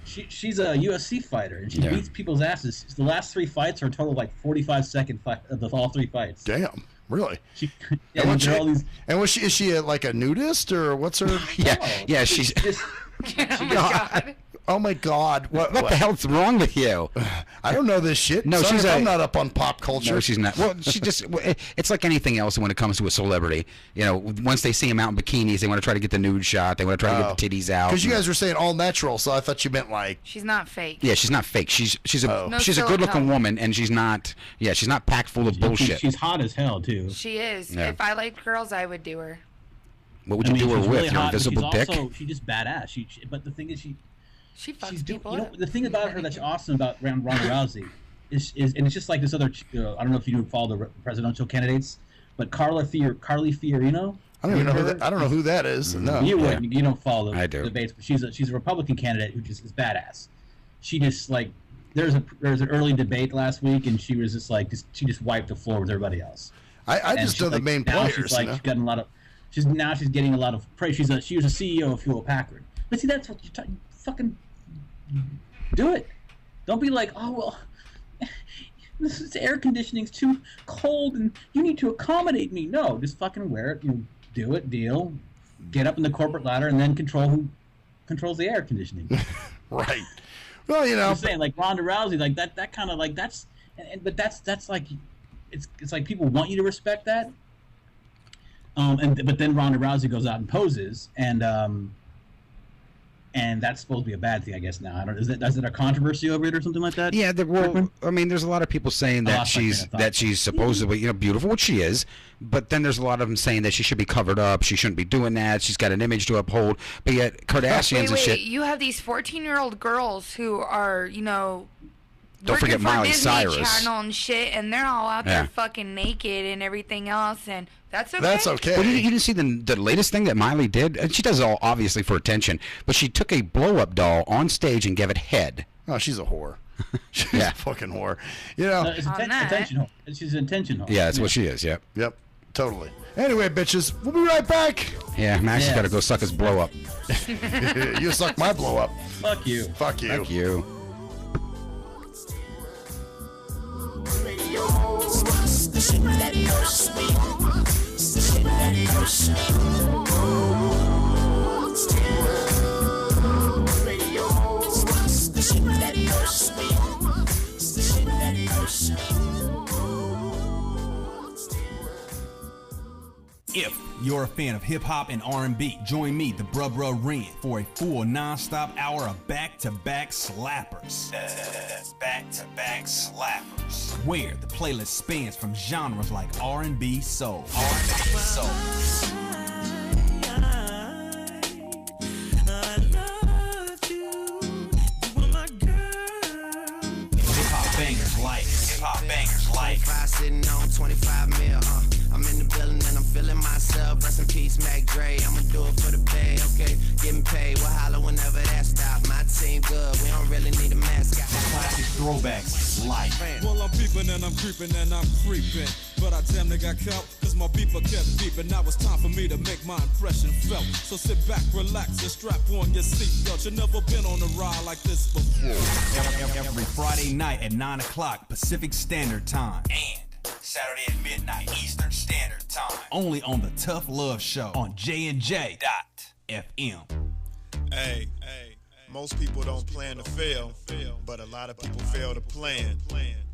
She's a UFC fighter and she beats people's asses. The last 3 fights are a total of like 45-second of all 3 fights. Damn, really? And is she like a nudist or what's her? Yeah, she's. Oh my God! What the hell's wrong with you? I don't know this shit. No, Sorry I'm not up on pop culture. No, she's not. Well, she just. It's like anything else when it comes to a celebrity. You know, once they see him out in bikinis, they want to try to get the nude shot. They want to try to get the titties out. Because you guys were saying all natural, so I thought you meant like. She's not fake. Yeah, she's not fake. She's a good-looking woman, and she's not. Yeah, she's not packed full of bullshit. She's hot as hell too. She is. Yeah. If I liked girls, I would do her. What would you do her with? Really Your hot, invisible dick? She's just badass. But the thing is, she fucks people up. The thing about her that's awesome about Ronda Rousey is and it's just like this other. I don't know if you follow the presidential candidates, but Carly Fiorina. I don't even know who that. I don't know who that is. No, you wouldn't. You don't follow the I do. debates, but she's a Republican candidate who just is badass. She just like there's an early debate last week, and she was just like she just wiped the floor with everybody else. I just know the main players. She's like she's getting a lot of. She's getting a lot of praise. She was a CEO of Hewlett Packard. But see, that's what you're talking. Fucking do it. Don't be like, oh well, this air conditioning's too cold, and you need to accommodate me. No, just fucking wear it. You do it. Deal. Get up in the corporate ladder, and then control who controls the air conditioning. Right. Well, you know, I'm saying like Ronda Rousey, like that kind of like that's, but that's like, it's like people want you to respect that. But then Ronda Rousey goes out and poses, and that's supposed to be a bad thing, I guess. Now, is it a controversy over it or something like that? Yeah, I mean, there's a lot of people saying that she's supposedly beautiful, which she is. But then there's a lot of them saying that she should be covered up. She shouldn't be doing that. She's got an image to uphold. But yet, Kardashians and shit. You have these 14-year-old girls who are, Don't working forget for Miley Disney Cyrus. Channel and shit, and they're all out there fucking naked and everything else, and that's okay. That's okay. Well, you didn't see the latest thing that Miley did? And she does it all obviously for attention, but she took a blow-up doll on stage and gave it head. Oh, she's a whore. She's a fucking whore. You know, it's attention whore. She's an attention whore. Yeah, that's what she is. Yep. Yep. Totally. Anyway, bitches, we'll be right back. Yeah, Max has got to go suck his blow-up. You suck my blow-up. Fuck you. Fuck you. Fuck you. The shit that goes sweet. The shit that goes slow. Radio. The shit that goes sweet. The shit that goes slow. If you're a fan of hip-hop and R&B, join me, the Bruh Ren, for a full non-stop hour of back-to-back slappers. Back-to-back slappers. Where the playlist spans from genres like R&B, soul. R&B, soul. Hip-hop bangers like. 25 sitting on 25 mil, I'm in the building and I'm feeling myself. Rest in peace, Mac Dre. I'ma do it for the pay, okay? Getting paid, we'll holler whenever that stop. My team good, we don't really need a mascot. Classic throwbacks like. Well, I'm peeping and I'm creeping and I'm creeping. But I damn near got caught, cause my beeper kept beeping. Now it's time for me to make my impression felt. So sit back, relax, and strap on your seatbelt. You've never been on a ride like this before. Every Friday night at 9 o'clock Pacific Standard Time. And Saturday at midnight Eastern Standard Time. Only on the Tough Love Show on JNJ.FM. Hey, most people don't plan to fail, but a lot of people fail to plan,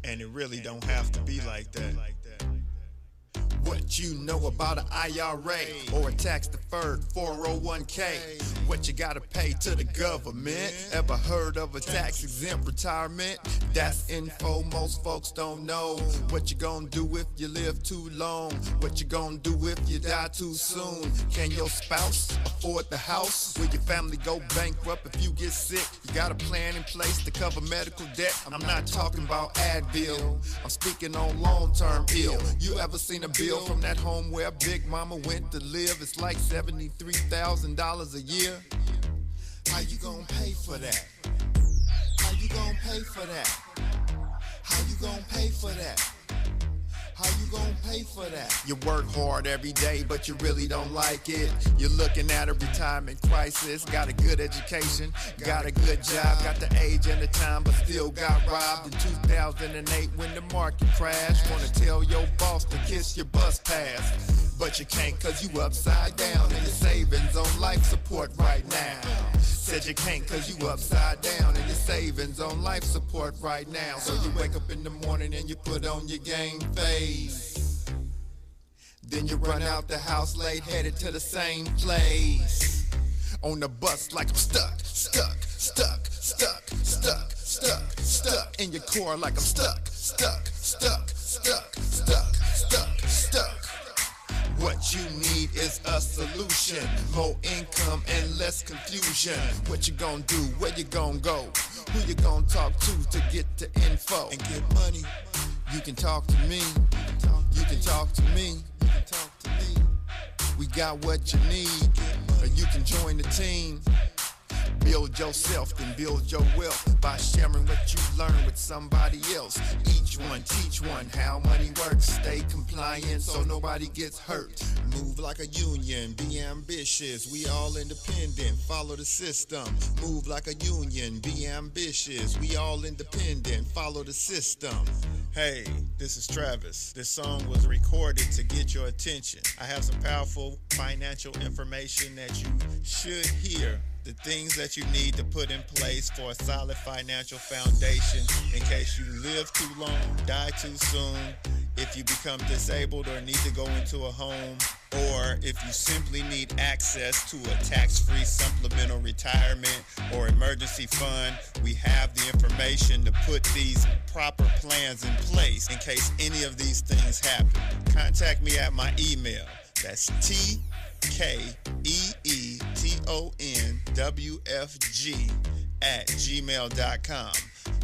and it really don't have to be like that. What you know about an IRA or a tax-deferred 401k? What you gotta pay to the government? Ever heard of a tax-exempt retirement? That's info most folks don't know. What you gonna do if you live too long? What you gonna do if you die too soon? Can your spouse afford the house? Will your family go bankrupt if you get sick? You got a plan in place to cover medical debt? I'm not talking about Advil, I'm speaking on long-term ill. You ever seen a bill from that home where Big Mama went to live? It's like $73,000 a year. How you gonna pay for that? How you gonna pay for that? How you gonna pay for that? How you gonna pay for that? You work hard every day, but you really don't like it. You're looking at a retirement crisis. Got a good education, got a good job, got the age and the time, but still got robbed in 2008 when the market crashed. Wanna tell your boss to kiss your bus pass, but you can't cause you upside down and your savings on life support right now. Said you can't cause you upside down and your savings on life support right now. So you wake up in the morning and you put on your game face. Then you run out the house late, headed to the same place. On the bus like I'm stuck in your core like I'm stuck. What you need is a solution, more income and less confusion. What you gonna do, where you gonna go, who you gonna talk to get the info and get money. You can talk to me, you can talk to me, we got what you need, or you can join the team. Build yourself, then build your wealth by sharing what you learn with somebody else. Each one, teach one how money works. Stay compliant so nobody gets hurt. Move like a union, be ambitious. We all independent, follow the system. Move like a union, be ambitious. We all independent, follow the system. Hey, this is Travis. This song was recorded to get your attention. I have some powerful financial information that you should hear. The things that you need to put in place for a solid financial foundation in case you live too long, die too soon, if you become disabled or need to go into a home, or if you simply need access to a tax-free supplemental retirement or emergency fund. We have the information to put these proper plans in place in case any of these things happen. Contact me at my email. That's TKEETONWFG@gmail.com.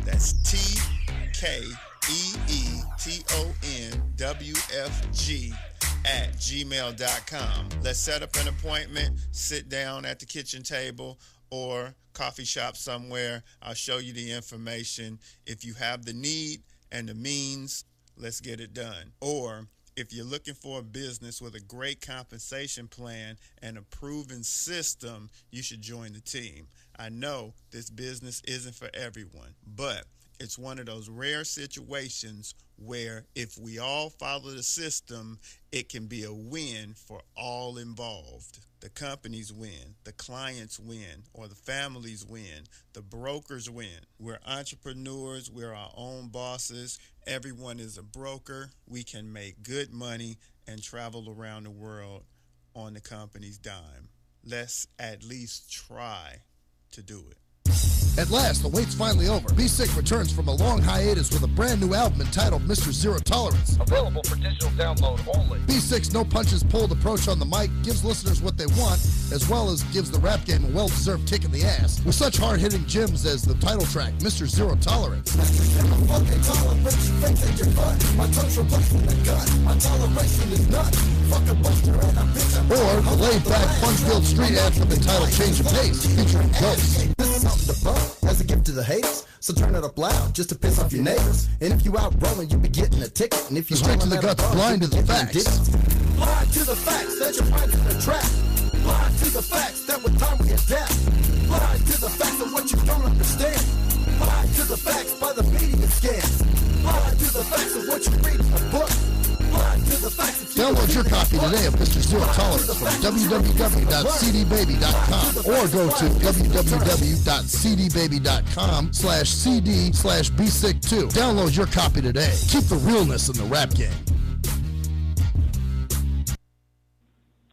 That's TKEETONWFG@gmail.com. Let's set up an appointment, sit down at the kitchen table or coffee shop somewhere. I'll show you the information. If you have the need and the means, let's get it done. Or if you're looking for a business with a great compensation plan and a proven system, you should join the team. I know this business isn't for everyone, but it's one of those rare situations where if we all follow the system, it can be a win for all involved. The companies win, the clients win, or the families win, the brokers win. We're entrepreneurs, we're our own bosses. Everyone is a broker. We can make good money and travel around the world on the company's dime. Let's at least try to do it. At last, the wait's finally over. Be Sick returns from a long hiatus with a brand new album entitled Mr. Zero Tolerance. Available for digital download only. Be Sick's no punches pulled approach on the mic gives listeners what they want, as well as gives the rap game a well-deserved kick in the ass, with such hard-hitting gems as the title track, Mr. Zero Tolerance. My tongue's replacing the gun. My toleration is none. Fuck a buster and a bitch. Or the laid-back, fun-filled street anthem entitled Change of Pace, featuring Ghost. This is something to bump as a gift to the haters. So turn it up loud just to piss off your neighbors. And if you out rolling, you be getting a ticket. And if you straight to the guts, blind to the facts. Blind to the facts that you're finding in a trap. Blind to the facts that with time we adapt. Blind to the facts of what you don't understand. Blind to the facts by the media scams. Blind to the facts of what you read in a book. Blind to the facts of Download your copy today of Mr. Zero Tolerance from www.cdbaby.com or go to www.cdbaby.com/cd/bsick2. Download your copy today. Keep the realness in the rap game.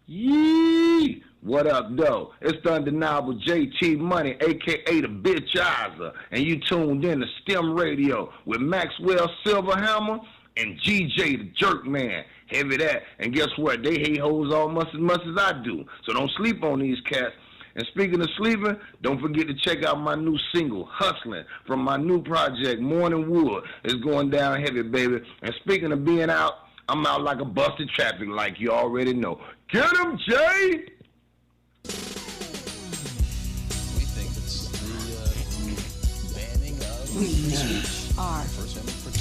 Yee! What up, though? It's the undeniable JT Money, a.k.a. the Bitchizer, and you tuned in to STIM Radio with Maxwell Silverhammer and GJ the Jerk Man. Heavy that. And guess what? They hate hoes almost as much as I do. So don't sleep on these cats. And speaking of sleeping, don't forget to check out my new single, Hustling, from my new project, Morning Wood. It's going down heavy, baby. And speaking of being out, I'm out like a busted traffic like you already know. Get him, Jay! We think it's the banning of We are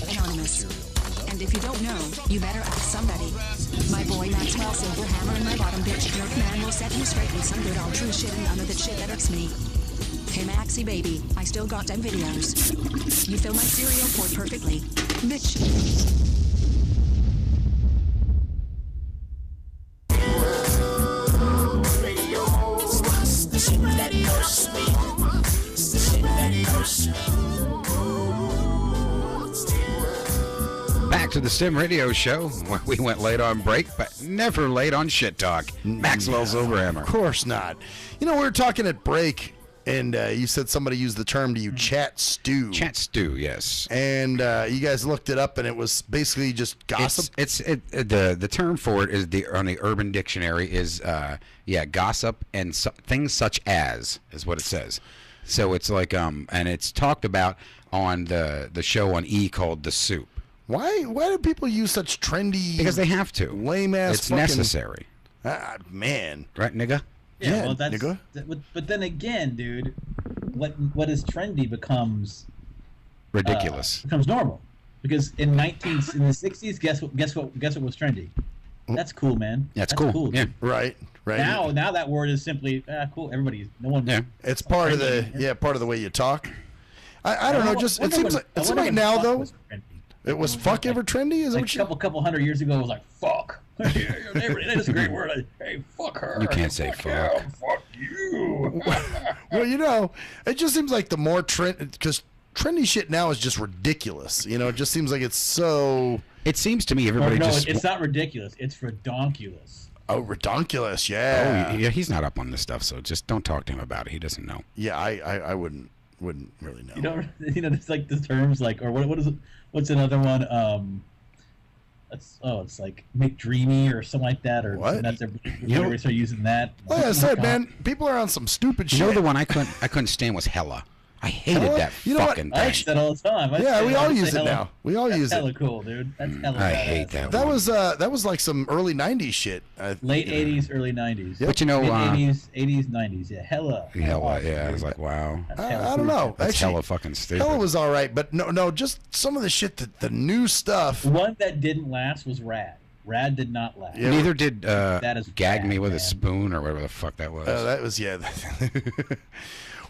anonymous. And if you don't know, you better ask somebody. My boy Maxwell Silverhammer and my bottom bitch Jerk Man will set you straight with some good old true shit and none of that shit that irks me. Hey Maxie baby, I still got them videos. You fill my cereal port perfectly. Bitch. Back to the STIM Radio Show, where we went late on break, but never late on shit talk. Maxwell Silverhammer. Of course not. You know, we were talking at break, and you said somebody used the term to you, chat stew. Chat stew, yes. And you guys looked it up, and it was basically just gossip. The term for it is on the Urban Dictionary is gossip and things such as is what it says. So it's like and it's talked about on the show on E called The Soup. Why do people use such trendy? Because they have to. Lame ass. It's necessary. Man. Right, nigga? Yeah, well, that's. But then again, dude, what is trendy becomes ridiculous. Becomes normal, because in the '60s, guess what was trendy? That's cool, man. That's cool. Yeah. Right. Now that word is simply cool. Everybody's no one. Yeah. It's part of the way you talk. I don't know. Just it seems like now though. It was fuck ever trendy? Is like a couple hundred years ago, it was like fuck. Your neighbor, that is a great word. Hey, fuck her. You can't say fuck. Him, fuck you. Well, you know, it just seems like the more because trendy shit now is just ridiculous. You know, it just seems like it's so. It seems to me everybody just. It's not ridiculous. It's redonkulous. Oh, redonkulous, yeah. Oh, yeah. He's not up on this stuff, so just don't talk to him about it. He doesn't know. Yeah, I wouldn't really know. It's like the terms like, or what is it? What's another one? It's like McDreamy or something like that, or what? That's we start using that. Like I said, man, people are on some stupid shit. You know the one I couldn't stand was hella. I hated that fucking thing. I use that all the time. We all use it now. We all use it. Hella cool, dude. That's hella. I hate that. That was like some early '90s shit. Late '80s, early '90s. Yep. But you know, '80s, '90s. Yeah, hella. Yeah, I was like, wow. I don't know. That's Actually, hella fucking stupid. Hella was all right, but no, just some of the shit the new stuff. One that didn't last was Rad. Rad did not last. Yeah, neither did that is Gag bad, Me with man. a Spoon or whatever the fuck that was. That was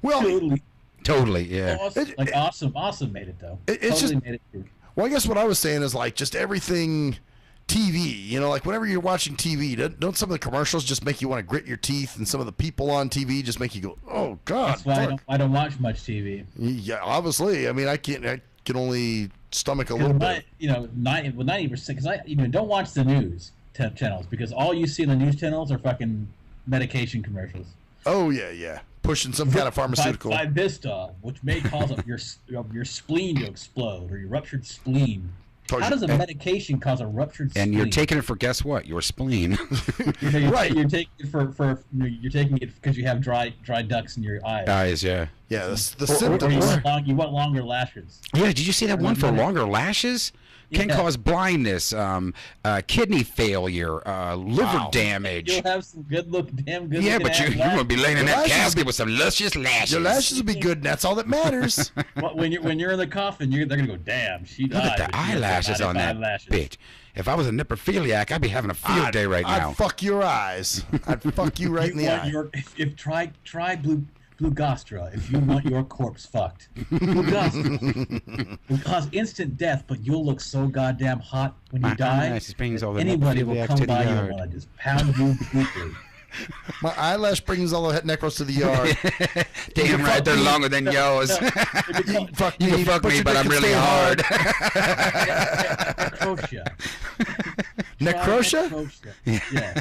Well, totally, yeah. Awesome made it though. It's just made it through. Well, I guess what I was saying is like just everything TV. You know, like whenever you're watching TV, don't some of the commercials just make you want to grit your teeth, and some of the people on TV just make you go, "Oh God." That's why I don't watch much TV. Yeah, obviously. I mean, I can only stomach a little bit. 90%. Because I don't watch the news channels, because all you see in the news channels are fucking medication commercials. Oh yeah. Pushing some kind of pharmaceutical. Vista, which may cause your spleen to explode, or your ruptured spleen. How does a medication cause a ruptured spleen? And you're taking it for, guess what? Your spleen. Right. You're taking it you're taking it because you have dry ducts in your eyes. Eyes, yeah. Yeah, the symptoms. You want longer lashes. Yeah, did you see that one for longer lashes? Can cause blindness, kidney failure, liver damage. You'll have some damn good. Yeah, but you're going to be laying in that casket with some luscious lashes. Your lashes will be good, and that's all that matters. When you're in the coffin, they're going to go, damn, she died. Look at the eyelashes on that bitch. If I was a necrophiliac, I'd be having a field day right now. I'd fuck your eyes. I'd fuck you right in the eye. Try Blugostra if you want your corpse fucked. Blugostra will cause instant death, but you'll look so goddamn hot when you die. Anybody will come by you and want to just pound you deeply. My eyelash brings all the necros to the yard. Damn right, they're longer than yours. You can fuck me, but I'm really hard. Necrotia? Yeah.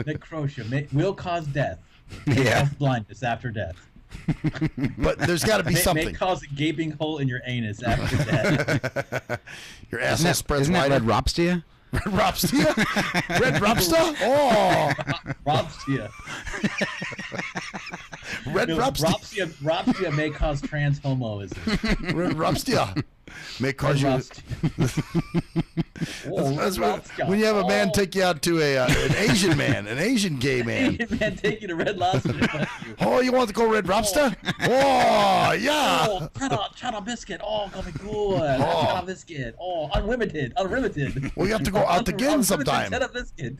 Necrotia will cause death. Yeah. Blindness after death. But there's got to be something. May cause a gaping hole in your anus after death. Your asshole spreads wider. Isn't that Red Robstia? Red Robstia? Red Robsta? Oh! Robstia. Red Robstia. Robstia may cause transhomoism. Red Robstia may cause you. That's when you have a man take you out to an Asian man, an Asian gay man. Asian man take you to Red Lobster. Oh, you want to go Red Lobster? Oh, yeah. Oh, cheddar biscuit. Oh, gonna be good. Cheddar biscuit. Oh, unlimited. We have to go out again sometime. Cheddar biscuit.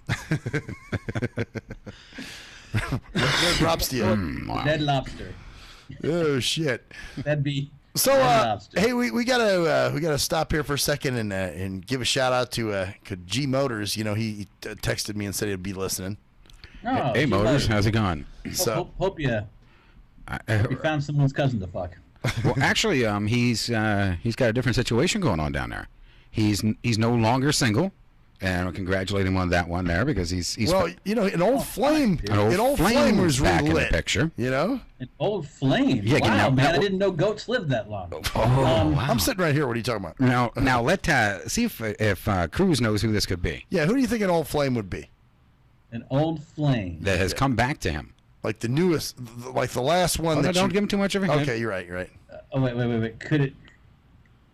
Red Lobster. Red Lobster. Oh shit. That'd be. So, hey, we gotta stop here for a second and give a shout out to G Motors. You know, he texted me and said he'd be listening. Oh, hey, Motors, how's it going? So hope you found someone's cousin to fuck. Well, actually, he's got a different situation going on down there. He's no longer single. And I'll congratulate him on that one there because he's well, you know, an old flame was back really in lit. the picture. You know, an old flame. Yeah, wow, man, I didn't know goats lived that long. Wow. I'm sitting right here. What are you talking about? Now let see if Cruz knows who this could be. Yeah, who do you think an old flame would be? An old flame that has come back to him, like the newest, like the last one. No, don't give him too much of a hint. Okay, you're right. Oh wait. Could it?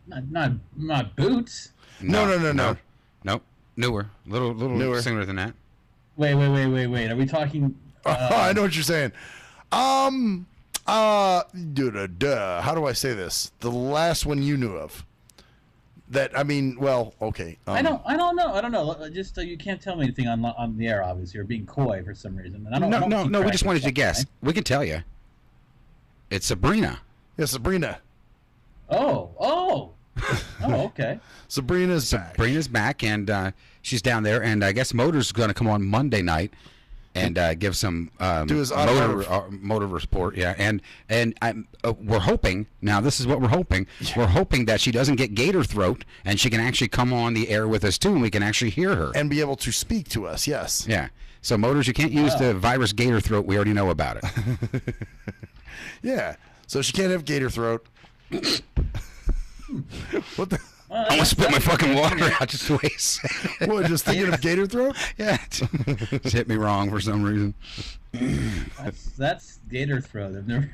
Not Boots. No. Nope. Newer, little Newer. sooner than that. Wait. Are we talking? I know what you're saying. How do I say this? The last one you knew of. That I mean, well, okay. I don't know. Just you can't tell me anything on the air. Obviously, you're being coy for some reason. And I don't. No. We just wanted you to guess. We can tell you. It's Sabrina. Yeah, Sabrina. Oh, okay. Sabrina's back, and she's down there. And I guess Motors is going to come on Monday night and give some do his motor report. Yeah, and we're hoping. Now, this is what we're hoping. Yeah. We're hoping that she doesn't get gator throat, and she can actually come on the air with us too, and we can actually hear her and be able to speak to us. Yes. Yeah. So Motors, you can't use the virus gator throat. We already know about it. Yeah. So she can't have gator throat. What the? I want to spit my fucking water out just the way you say it. What, just thinking of gator throat? Yeah. Just hit me wrong for some reason. That's gator throat. I've never.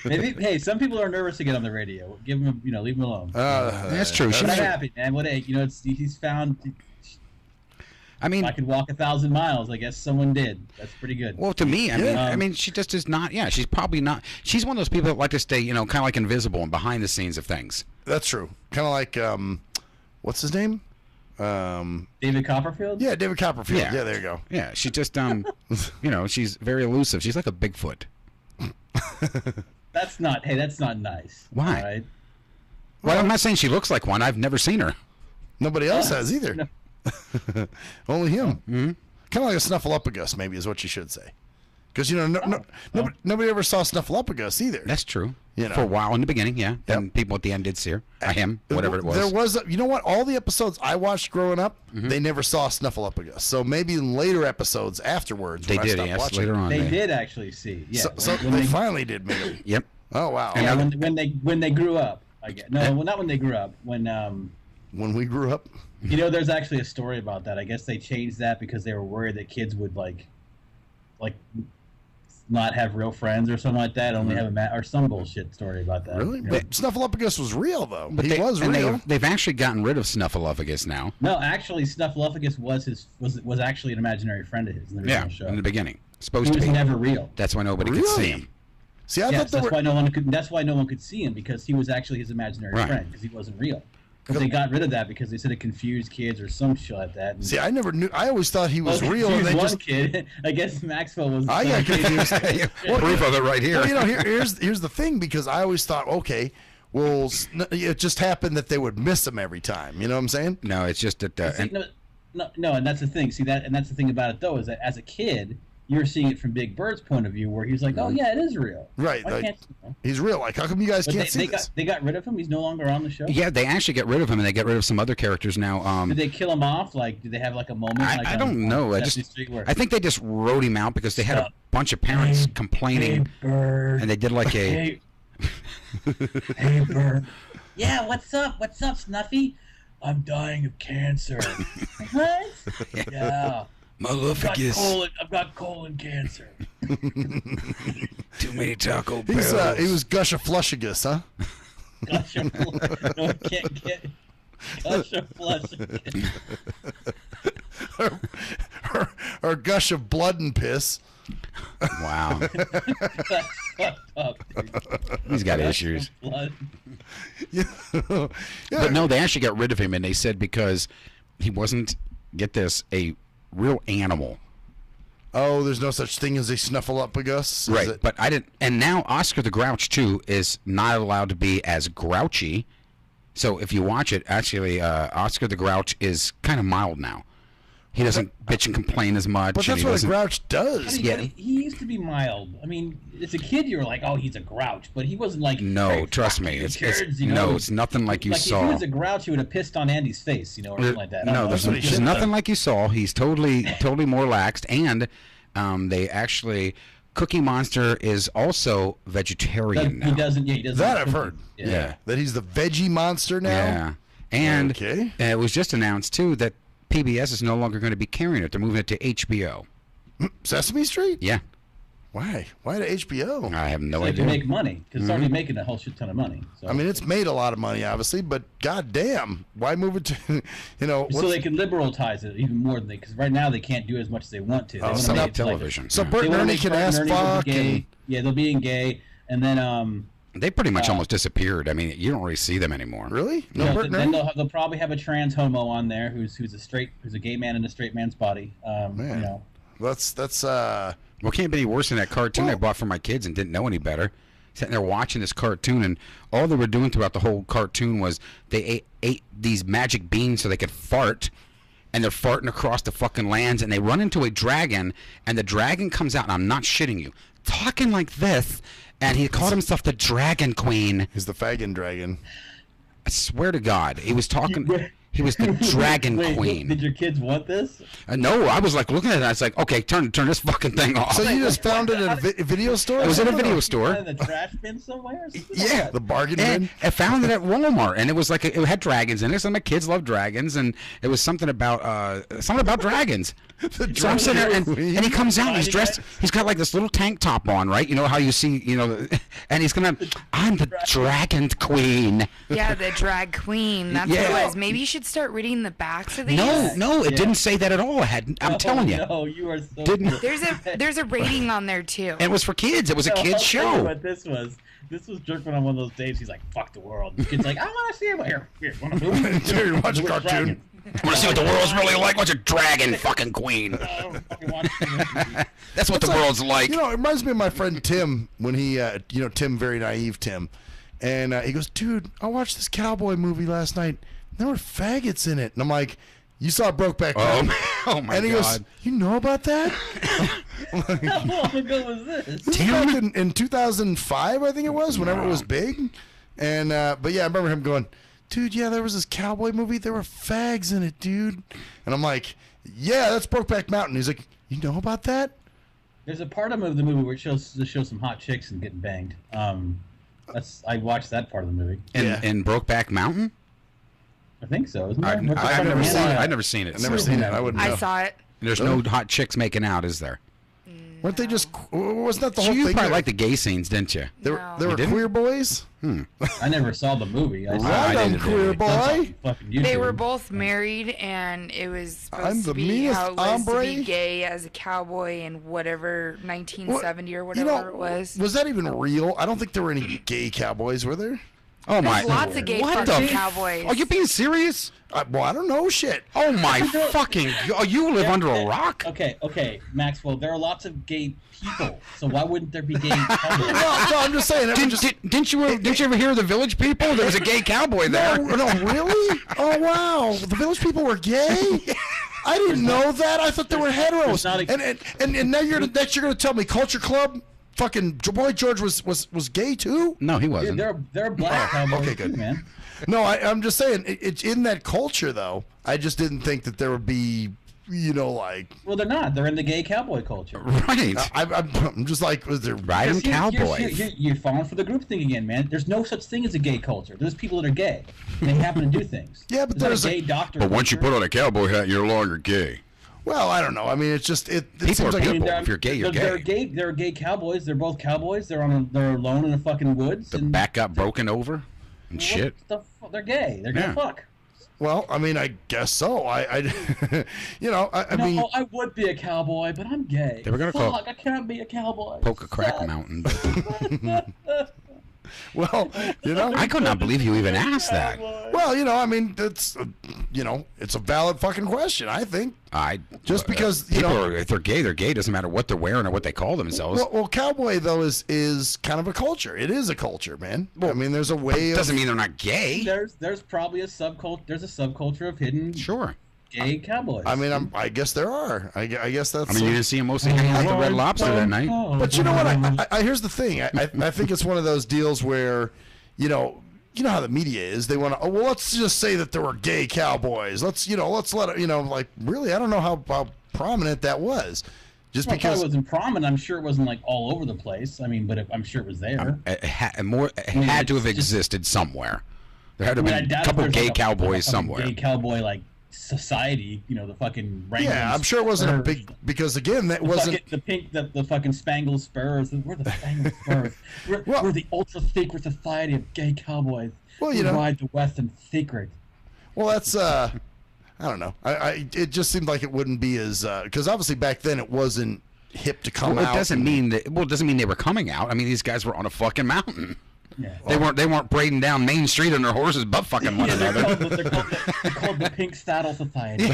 Maybe. Hey, some people are nervous to get on the radio. Give them, leave them alone. That's true. I'm happy, man. He's found. I mean, if I could walk 1,000 miles, I guess someone did. That's pretty good. Well, to me, I mean, she just is not. Yeah, she's probably not. She's one of those people that like to stay, kind of like invisible and behind the scenes of things. That's true. Kind of like, what's his name? David Copperfield. Yeah, David Copperfield. Yeah, there you go. Yeah, she just, she's very elusive. She's like a Bigfoot. That's not nice. Why? All right? Well, I'm not saying she looks like one. I've never seen her. Nobody else has either. No. Only him. Mm-hmm. Kind of like a snuffleupagus, maybe is what you should say. Because nobody ever saw snuffleupagus either. That's true. For a while in the beginning, yeah. Then people at the end did see her, him, whatever it was. There was, all the episodes I watched growing up, they never saw snuffleupagus. So maybe in later episodes afterwards, they did. Yes, later on, they did actually see. Yeah, so they finally did. Maybe. Yep. Oh wow. Yeah, when they grew up, I guess. No, well, not when they grew up. When we grew up. There's actually a story about that. I guess they changed that because they were worried that kids would like not have real friends or something like that. Only have or some bullshit story about that. Really? But Snuffleupagus was real though. But he was real. They've actually gotten rid of Snuffleupagus now. No, actually, Snuffleupagus was actually an imaginary friend of his in the original show. In the beginning, supposed to be. He was never real. That's why nobody could see him. See, I thought that's why no one could. That's why no one could see him because he was actually his imaginary friend because he wasn't real. But they got rid of that because they said it confused kids or some shit like that. See, I never knew. I always thought he was real. And they one kid. I guess Maxwell was. I got confused. Proof of it right here. Well, here's the thing because I always thought, okay, well, it just happened that they would miss him every time. You know what I'm saying? No, it's just that. No, and that's the thing. See that, and that's the thing about it though is that as a kid, you're seeing it from Big Bird's point of view, where he's like, "Oh yeah, it is real." Right, he's real. Like, how come you guys can't see this? They got rid of him. He's no longer on the show. Yeah, they actually get rid of him, and they get rid of some other characters now. Did they kill him off? Like, did they have like a moment? I don't know. I think they just wrote him out because they had a bunch of parents complaining, and they did like a. Hey, Bird. Yeah, what's up? What's up, Snuffy? I'm dying of cancer. What? Yeah. Maleficus. I've got colon cancer. Too many Taco Bells. He was Gushaflushagus, huh? No, I can't get. Gush of flesh. or gush of blood and piss. Wow. That's fucked up, dude. He's got Gush issues. of blood. But no, they actually got rid of him, and they said because he wasn't, get this, a real animal. Oh, there's no such thing as a snuffleupagus? Right, but I didn't. And now Oscar the Grouch, too, is not allowed to be as grouchy. So if you watch it, actually, Oscar the Grouch is kind of mild now. He doesn't bitch and complain as much. But that's what a grouch does. Yeah. He used to be mild. I mean, as a kid, you were like, "Oh, he's a grouch," but he wasn't like. No, "Hey, trust fuck me, you, it's kids," you know? no, it's nothing like you saw. If he was a grouch, he would have pissed on Andy's face, you know, or something like that. No, there's nothing like you saw. He's totally more relaxed, and they actually. Cookie Monster is also vegetarian now. He doesn't. That I've heard. Yeah. That he's the veggie monster now? Yeah. And Okay. it was just announced, too, that PBS is no longer going to be carrying it. They're moving it to HBO. Sesame Street? Yeah. Why? Why to HBO? I have no So they idea. can make money because it's already making a whole shit ton of money. So. I mean, it's made a lot of money, obviously, but goddamn, why move it to, you know? So they can liberalize it even more than because right now they can't do as much as they want to. They wanna make it television. So yeah. Bert and wanna Ernie make can Bert and ask Ernie look fuck gay. and... Yeah, they'll be gay, and then They pretty much almost disappeared. I mean, you don't really see them anymore. Really? No, then they'll probably have a trans homo on there who's a gay man in a straight man's body. Man. You know. That's Well, it can't be any worse than that cartoon I bought for my kids and didn't know any better. Sitting there watching this cartoon, and all they were doing throughout the whole cartoon was they ate these magic beans so they could fart, and they're farting across the fucking lands, and they run into a dragon, and the dragon comes out, and I'm not shitting you, talking like this, and he called himself the Dragon Queen. He's the Fagin Dragon. I swear to God, he was talking... He was the Dragon Queen. Did your kids want this? No, I was like looking at it. I was like, okay, turn this fucking thing off. So you just found it at a video store? It was in a video store. In the trash bin somewhere? Yeah, the bargain bin. I found it at Walmart, and it was like it had dragons in it. Some of my kids love dragons, and it was something about dragons. So I'm sitting there, and he comes out, and he's dressed. He's got like this little tank top on, right? You know how you see, and he's gonna. I'm the Dragon Queen. Yeah, the drag queen. That's what it was. Maybe you should start reading the backs of these. No, it didn't say that at all. I'm telling you. No, you are so. Didn't. There's a rating on there too. It was for kids. It was a kids I'll tell you show. what this was. This was Jerk went on one of those days. He's like, "Fuck the world." The kid's like, "I want to see it." Here, want to movie? Dude, watch a cartoon. Want to see what the world's really like? What's a dragon fucking queen? That's what the world's like. You know, it reminds me of my friend Tim when he, Tim, very naive Tim, and he goes, "Dude, I watched this cowboy movie last night. There were faggots in it," and I'm like, "You saw Brokeback Mountain?" Oh my and he God. goes, "You know about that?" How long ago was this? This was back in 2005, I think it was, whenever it was big. And but yeah, I remember him going, "Dude, yeah, there was this cowboy movie. There were fags in it, dude." And I'm like, "Yeah, that's Brokeback Mountain." He's like, "You know about that?" There's a part of the movie where it shows some hot chicks and getting banged. I watched that part of the movie. In Brokeback Mountain? I think so. Isn't I've never seen it. I've never seen it. I've never seen it. I wouldn't know. I saw it. There's no hot chicks making out, is there? Weren't they just? Wasn't that the So whole you thing? probably like the gay scenes, didn't you? There No. were didn't? queer boys. I never saw the movie. I saw Right I on, didn't queer really. boy. fucking They YouTube. were both married, and it was supposed I'm to the be meanest how it was to be hombre. gay as a cowboy in whatever 1970 or You whatever know, it was. Was that even real? I don't think there were any gay cowboys, were there? Oh my! There's lots of gay What fucking the? cowboys. Are you being serious? Well, I don't know shit. Oh my fucking! Oh, you live under a rock? Okay, Maxwell. There are lots of gay people, so why wouldn't there be gay cowboys? No, I'm just saying. Didn't you ever hear of the Village People? There was a gay cowboy there. No, really? Oh wow, the village people were gay. I didn't know that. I thought they were heteros. And now you're gonna tell me Culture Club, fucking Boy George was gay too? No, he wasn't. They're black cowboys, okay, good. too, man. No, I'm just saying it's in that culture though. I just didn't think that there would be, like. Well, they're not. They're in the gay cowboy culture. Right. I'm just like, was there Riding cowboys? You're falling for the group thing again, man. There's no such thing as a gay culture. There's people that are gay. And they happen to do things. Yeah, but there's there's a gay doctor. But once you put on a cowboy hat, you're no longer gay. Well, I don't know. I mean, it's just People seems are like people. If you're gay, you're gay. There are gay cowboys. They're both cowboys. They're alone in the fucking woods. The back got broken over and shit. They're gay. They're gonna fuck. Well, I mean, I guess so. I mean, I would be a cowboy, but I'm gay. They were gonna call Fuck, I can't be a cowboy. Poke Crack Mountain. Well, I could not believe you even asked that. Well, I mean, it's it's a valid fucking question. I think. Just because if they're gay, they're gay. Doesn't matter what they're wearing or what they call themselves. Well, cowboy though is kind of a culture. It is a culture, man. Well, I mean, there's a way. Doesn't mean they're not gay. There's probably a subculture. There's a subculture of hidden. Gay cowboys. I mean, I guess there are. I guess that's. I mean, you didn't see him mostly hanging out at the Red Lobster that night. But you know what? I here's the thing. I think it's one of those deals where, you know how the media is. They want to. Oh, well, let's just say that there were gay cowboys. Let's let it. Like really, I don't know how prominent that was. Just because it wasn't prominent, I'm sure it wasn't like all over the place. I mean, but I'm sure it was there. It had to have existed somewhere. There had to have been a couple gay cowboys somewhere. Gay cowboy society, the fucking Wranglers. Yeah, I'm sure it wasn't a big because again that wasn't the fucking Spangled Spurs. We're the Spangled Spurs. We're the ultra secret society of gay cowboys. Well, we ride the West in secret. Well, that's I don't know. It just seemed like it wouldn't be as because obviously back then it wasn't hip to come out. It doesn't mean they were coming out. I mean, these guys were on a fucking mountain. Yeah. They weren't braiding down Main Street on their horses, butt fucking one another. They're called the Pink Saddle Society.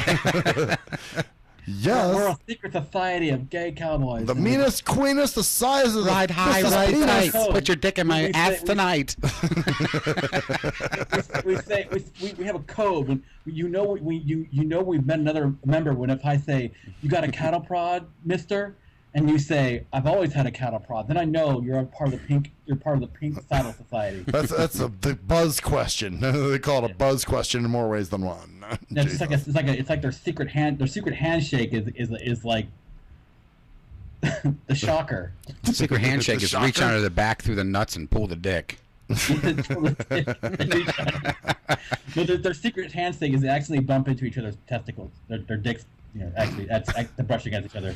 Yeah, we're a secret society of gay cowboys. The meanest, queenest, the size of the ride high, ride tight. Put your dick in my ass tonight. we have a code. When we've met another member. When if I say you got a cattle prod, Mister. And you say, "I've always had a cattle prod." Then I know you're a part of the pink. You're part of the Pink Saddle Society. That's the buzz question. They call it a buzz question in more ways than one. It's like their secret handshake is like the shocker. The secret handshake is reach under the back through the nuts and pull the dick. No, their secret handshake is they actually bump into each other's testicles. Their dicks. Actually, that's the brush against each other.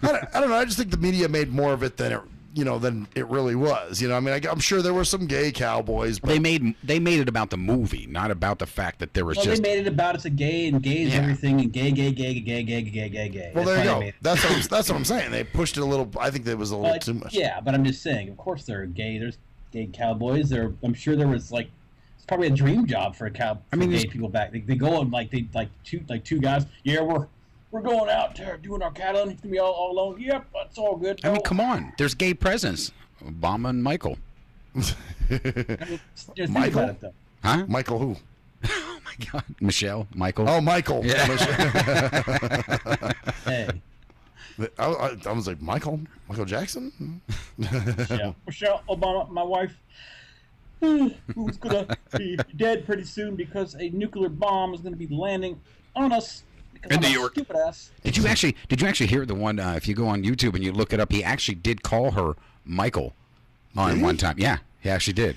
I don't know. I just think the media made more of it than it really was. I mean, I'm sure there were some gay cowboys, but they made it about the movie, not about the fact that there was they made it about it's a gay and gay is everything and gay. Well, there you go. That's what I'm saying. They pushed it a little. I think that was a little too much. Yeah, but I'm just saying. Of course, there are gay. There's gay cowboys. I'm sure there was it's probably a dream job for gay people back. They go and two guys. Yeah, we're going out there doing our cattle, and he's going to be all alone. Yep, that's all good. I mean, come on. There's gay presence. Obama and Michael. Michael? Huh? Michael who? Oh, my God. Michelle? Michael? Oh, Michael. Yeah. Hey. I was like, Michael Jackson? Michelle Obama, my wife, who's going to be dead pretty soon because a nuclear bomb is going to be landing on us. In New York. Stupid ass. Did you actually hear the one? If you go on YouTube and you look it up, he actually did call her Michael on one time. Yeah, he actually did.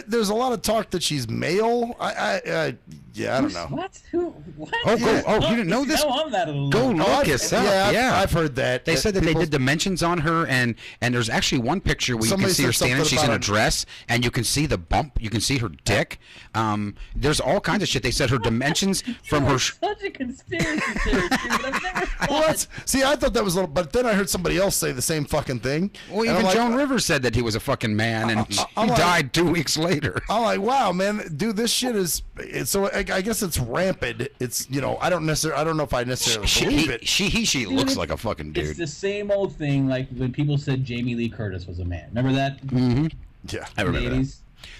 There's a lot of talk that she's male. I don't know. What? Who? What? Oh, you didn't know this? Go look this up. Yeah, I've heard that. They said that they did dimensions on her, and there's actually one picture where you can see her standing. She's in a dress, and you can see the bump. You can see her dick. There's all kinds of shit. They said her dimensions from her. Such a conspiracy theory, dude. I've never thought. See, I thought that was a little, but then I heard somebody else say the same fucking thing. Well, even Joan Rivers said that he was a fucking man, and he died 2 weeks later. I'm like, wow, man, dude, this shit is. So I guess it's rampant. It's I don't know if I necessarily believe it. She looks like a fucking dude. It's the same old thing like when people said Jamie Lee Curtis was a man. Remember that? Mm-hmm. Yeah, I remember that.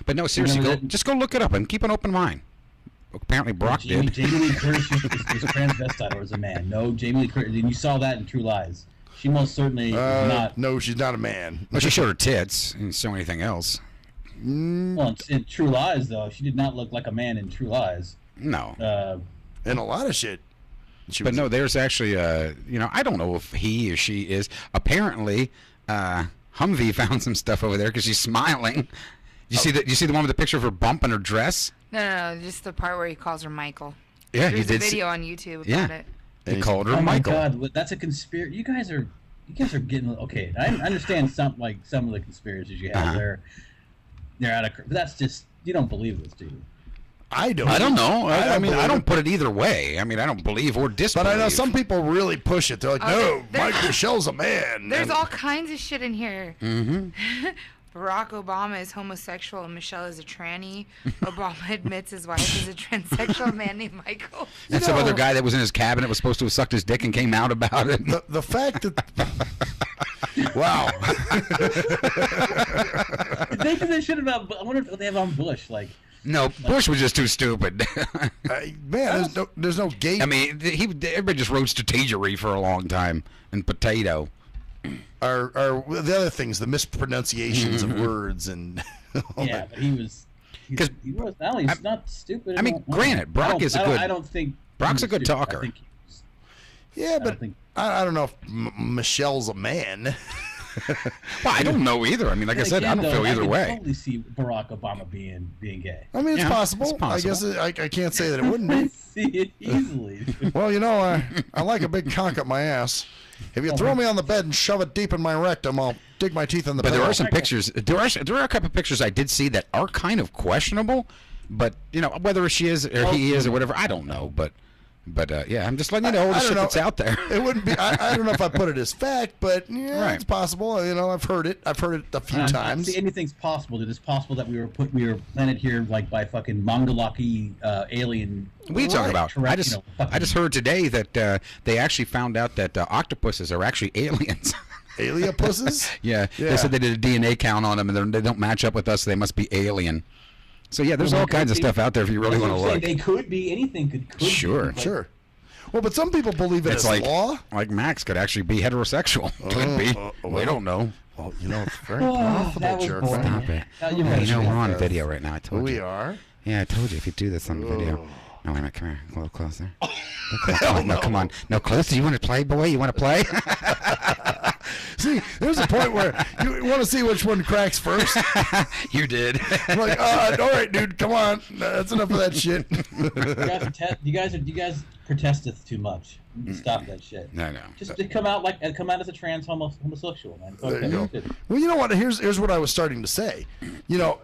But no, seriously, just go look it up and keep an open mind. Apparently, Brock did. Jamie Lee Curtis was transvestite or was a man. No, Jamie Lee Curtis, and you saw that in True Lies. She most certainly is not. No, she's not a man. Well, she showed her tits and so anything else. Well, in True Lies, though, she did not look like a man in True Lies. No. And a lot of shit. No, there's actually, I don't know if he or she is. Apparently, Humvee found some stuff over there because she's smiling. You see the one with the picture of her bump in her dress? No, just the part where he calls her Michael. Yeah, There's a video on YouTube about it. He called her Oh Michael. my God, that's a conspiracy. You guys are getting okay. I understand some of the conspiracies you have. They're out of. But that's just you don't believe this, do you? I don't. I don't know. I mean, I don't it. put it either way. I mean, I don't believe or disbelieve. But I know some people really push it. They're like, no, Mike Michelle's a man. There's all kinds of shit in here. Mm-hmm. Barack Obama is homosexual and Michelle is a tranny. Obama admits his wife is a transsexual man named Michael. And some other guy that was in his cabinet was supposed to have sucked his dick and came out about it. The fact that... Wow. They do that shit about... I wonder if they have on Bush, like... No, Bush was just too stupid. Man, there's no gay... I mean, everybody just wrote strategery for a long time and potato. Are the other things, the mispronunciations of words and... Yeah, but he was not stupid. I mean, granted, Brock is a good... I don't think... Brock's a good talker. Yeah, but I don't know if Michelle's a man. Well, I don't know either. I mean, like I said, I don't feel either way. I can totally see Barack Obama being gay. I mean, it's possible. I guess I can't say that it wouldn't be. See it easily. Well, you know, I like a big cock up my ass. If you throw me on the bed and shove it deep in my rectum, I'll dig my teeth in the pillow. But there are some pictures. There are a couple of pictures I did see that are kind of questionable. But you know, whether she is or he is or whatever, I don't know. But yeah, I'm just letting you know all the shit that's out there. It wouldn't be. I don't know if I put it as fact, but yeah, it's possible. You know, I've heard it a few times. See, anything's possible. It is possible that we were planted here like by fucking Mongolaki alien. What are you talking about? I just heard today that they actually found out that octopuses are actually aliens. Alienpuses? Yeah, they said they did a DNA count on them, and they don't match up with us. So they must be alien. So yeah, there's all kinds of stuff out there if you really want to look. They could be anything. Could sure, be, sure. Well, but some people believe it's like law. Like Max could actually be heterosexual. Could be. We don't know. Well, you know, it's very possible, jerk. Stop it. You know, we're on video right now. I told you. We are? Yeah, I told you if you do this on the video. No, wait a minute. Come here. A little closer. Come on. No, closer. You want to play, boy? You want to play? See, there's a point where you want to see which one cracks first. You did. I'm like, all right, dude, come on. That's enough of that shit. You guys protesteth too much. Stop that shit. No. Just to come out as a trans homosexual, man. There you go. Well, you know what? Here's what I was starting to say. You know,